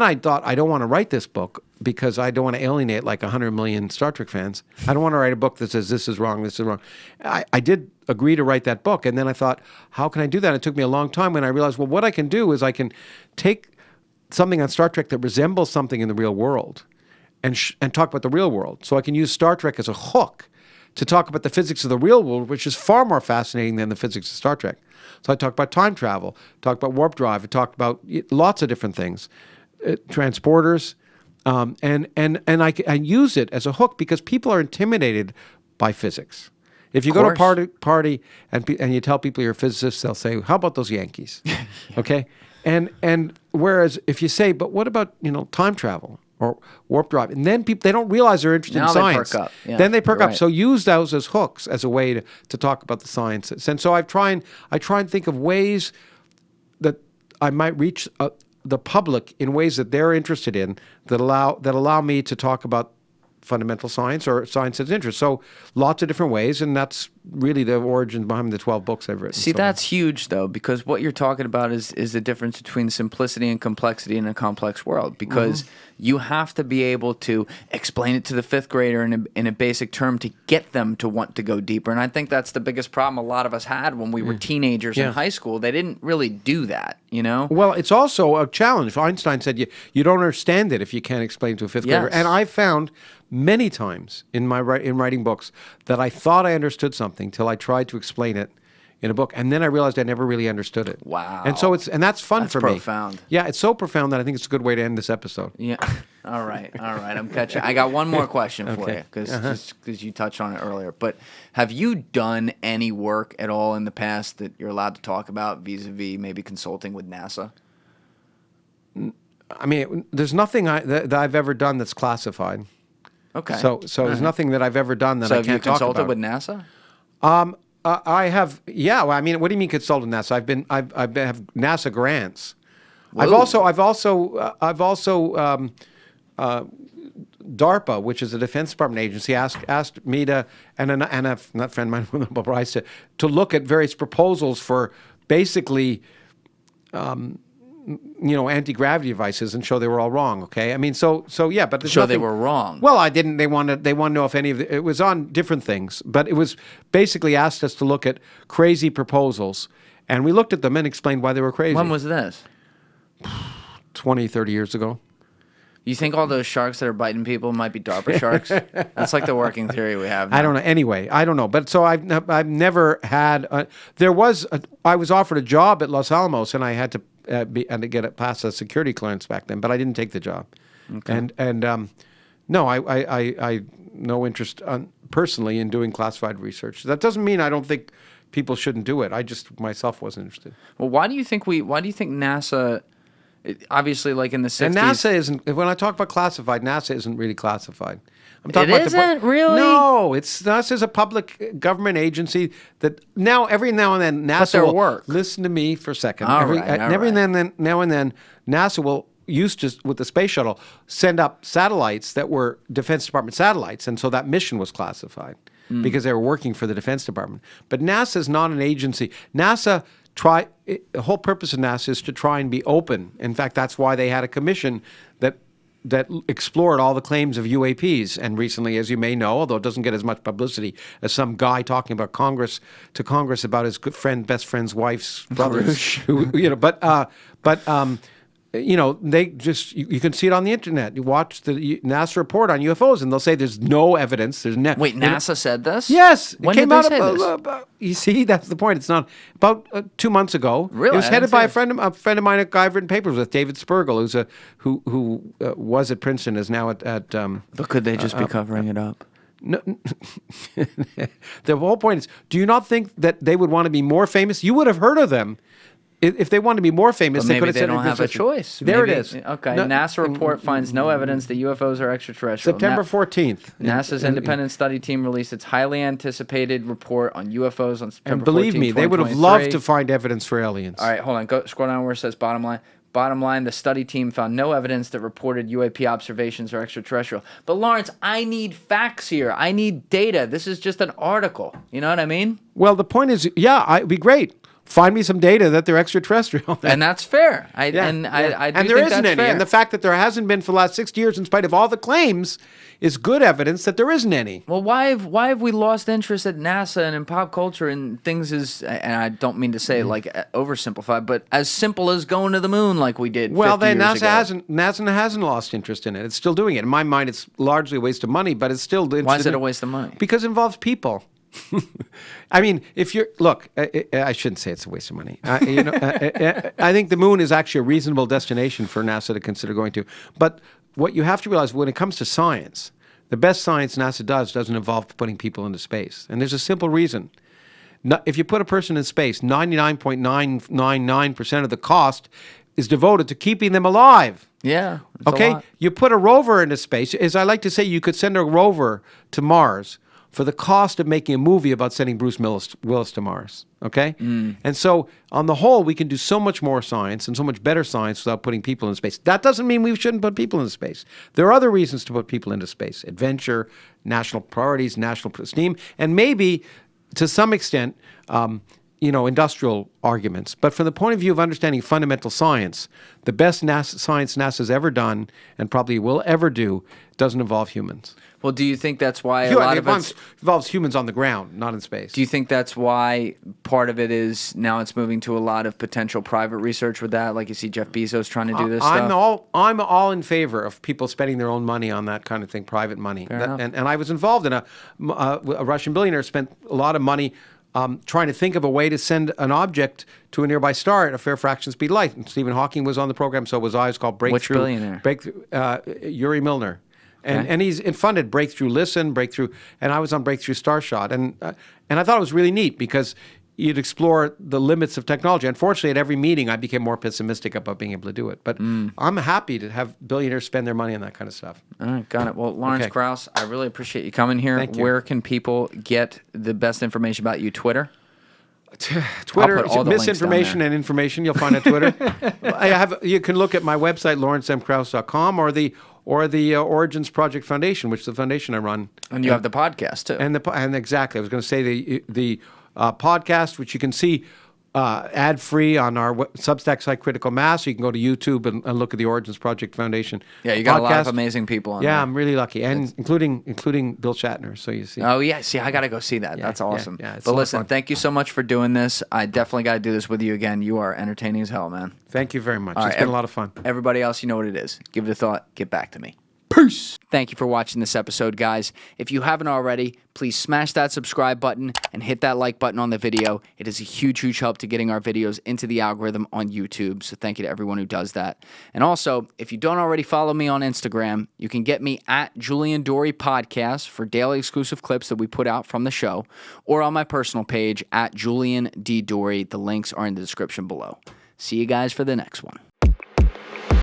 I thought, I don't want to write this book because I don't want to alienate like 100 million Star Trek fans. I don't want to write a book that says this is wrong, this is wrong. I did agree to write that book, and then I thought, how can I do that? It took me a long time when I realized, well, what I can do is I can take something on Star Trek that resembles something in the real world and talk about the real world. So I can use Star Trek as a hook to talk about the physics of the real world, which is far more fascinating than the physics of Star Trek. So I talked about time travel, talked about warp drive, I talked about lots of different things, transporters, and I use it as a hook because people are intimidated by physics. If you go to a party and you tell people you're a physicist, they'll say, "How about those Yankees?" Okay, and whereas if you say, "But what about time travel?" or warp drive, and then people, they don't realize they're interested in science. They perk up. Yeah, then they perk up. right. So use those as hooks as a way to talk about the sciences. And so I try and think of ways that I might reach the public in ways that they're interested in that allow me to talk about fundamental science or science of interest. So lots of different ways, and that's really the origin behind the 12 books I've written. See, that's huge, though, because what you're talking about is the difference between simplicity and complexity in a complex world. Because you have to be able to explain it to the fifth grader in a basic term to get them to want to go deeper. And I think that's the biggest problem a lot of us had when we were teenagers in high school. They didn't really do that, you know? Well, it's also a challenge. Einstein said you don't understand it if you can't explain it to a fifth grader. And I found many times in writing books that I thought I understood something till I tried to explain it in a book, and then I realized I never really understood it. Wow. And so that's fun for me. That's profound. Yeah, it's so profound that I think it's a good way to end this episode. Yeah. All right. I'm catching. I got one more question for you because you touched on it earlier. But have you done any work at all in the past that you're allowed to talk about vis-a-vis maybe consulting with NASA? I mean, there's nothing that I've ever done that's classified. Okay. So there's nothing that I've ever done that I can't talk about. So have you consulted with NASA? I have. Yeah. Well, I mean, what do you mean consulted with NASA? I have NASA grants. Whoa. I've also DARPA, which is a Defense Department agency, asked me to and a not friend of mine with Nobel Prize to look at various proposals for basically. Anti-gravity devices and show they were all wrong. Okay, I mean, so yeah, but show they were wrong. Well, I didn't. They wanted to know if any of it was on different things, but it was basically asked us to look at crazy proposals, and we looked at them and explained why they were crazy. When was this? 20, 30 years ago. You think all those sharks that are biting people might be DARPA sharks? That's like the working theory we have now. I don't know. Anyway, I don't know. But so I've never had. I was offered a job at Los Alamos, and I had to get it past a security clearance back then, but I didn't take the job. Okay. And no, I no interest personally in doing classified research. That doesn't mean I don't think people shouldn't do it. I just myself wasn't interested. Well, why do you think NASA? Obviously, like in the 60s. And NASA isn't. When I talk about classified, NASA isn't really classified. I'm talking about isn't really. No, NASA is a public government agency that every now and then NASA will work. Listen to me for a second. Every now and then NASA will used to with the space shuttle send up satellites that were Defense Department satellites, and so that mission was classified because they were working for the Defense Department. But NASA is not an agency. The whole purpose of NASA is to try and be open. In fact, that's why they had a commission that explored all the claims of UAPs. And recently, as you may know, although it doesn't get as much publicity as some guy talking about Congress about his best friend's wife's brothers, they just you can see it on the internet. You watch the NASA report on UFOs, and they'll say there's no evidence. Wait, NASA said this? Yes. When did they say this? You see, that's the point. It's not about 2 months ago. Really? It was headed by a friend of mine, a guy I've written papers with, David Spergel, who was at Princeton, is now at. But could they just be covering it up? No, the whole point is: do you not think that they would want to be more famous? You would have heard of them. If they wanted to be more famous, they could have said maybe they don't have a choice. There it is. Okay. NASA report finds no evidence that UFOs are extraterrestrial. September 14th. NASA's independent study team released its highly anticipated report on UFOs on September 14th, And believe me, they would have loved to find evidence for aliens. All right, hold on. Scroll down where it says bottom line. Bottom line, the study team found no evidence that reported UAP observations are extraterrestrial. But Lawrence, I need facts here. I need data. This is just an article. You know what I mean? Well, the point is, it'd be great. Find me some data that they're extraterrestrial. And that's fair. I do and there think isn't that's any. fair. And the fact that there hasn't been for the last 60 years, in spite of all the claims, is good evidence that there isn't any. Well, why have we lost interest at NASA and in pop culture and things and I don't mean to say like oversimplified, but as simple as going to the moon like we did. Well, 50 then years ago. NASA hasn't lost interest in it. It's still doing it. In my mind, it's largely a waste of money, but it's still. Why is it a waste of money? Because it involves people. I mean, I shouldn't say it's a waste of money. I think the moon is actually a reasonable destination for NASA to consider going to. But what you have to realize when it comes to science, the best science NASA doesn't involve putting people into space. And there's a simple reason. If you put a person in space, 99.999% of the cost is devoted to keeping them alive. Yeah. Okay? You put a rover into space. As I like to say, you could send a rover to Mars for the cost of making a movie about sending Bruce Willis to Mars, okay? And so, on the whole, we can do so much more science and so much better science without putting people in space. That doesn't mean we shouldn't put people in space. There are other reasons to put people into space. Adventure, national priorities, national esteem, and maybe to some extent, industrial arguments. But from the point of view of understanding fundamental science, the best science NASA's ever done and probably will ever do doesn't involve humans. Well, do you think that's why a lot of it involves humans on the ground, not in space? Do you think that's why part of it is now it's moving to a lot of potential private research with that? Like you see Jeff Bezos trying to do this stuff? I'm all in favor of people spending their own money on that kind of thing, private money. And I was involved in a Russian billionaire spent a lot of money trying to think of a way to send an object to a nearby star at a fair fraction of speed of light. And Stephen Hawking was on the program, so was I. It's called Breakthrough. Which billionaire? Yuri Milner. And he's funded Breakthrough Listen, Breakthrough, and I was on Breakthrough Starshot. And I thought it was really neat because you'd explore the limits of technology. Unfortunately, at every meeting, I became more pessimistic about being able to do it. But I'm happy to have billionaires spend their money on that kind of stuff. All right, got it. Well, Lawrence Krauss, I really appreciate you coming here. Thank you. Where can people get the best information about you? Twitter? Twitter, misinformation and information you'll find on Twitter. You can look at my website, lawrencemkrauss.com, or the Origins Project Foundation, which is the foundation I run. And you have the podcast, too. And exactly. I was going to say the podcast, which you can see ad-free on our Substack site, Critical Mass. You can go to YouTube and look at the Origins Project Foundation. Yeah, you got a lot of amazing people on there. Yeah, I'm really lucky, and including Bill Shatner. So you see. Oh yeah, see, I got to go see that. That's awesome. Yeah, but listen, thank you so much for doing this. I definitely got to do this with you again. You are entertaining as hell, man. Thank you very much. It's been a lot of fun. Everybody else, you know what it is. Give it a thought. Get back to me. Peace. Thank you for watching this episode, guys. If you haven't already, please smash that subscribe button and hit that like button on the video. It is a huge, huge help to getting our videos into the algorithm on YouTube. So thank you to everyone who does that. And also, if you don't already follow me on Instagram, you can get me at Julian Dorey Podcast for daily exclusive clips that we put out from the show, or on my personal page at Julian D. Dorey. The links are in the description below. See you guys for the next one.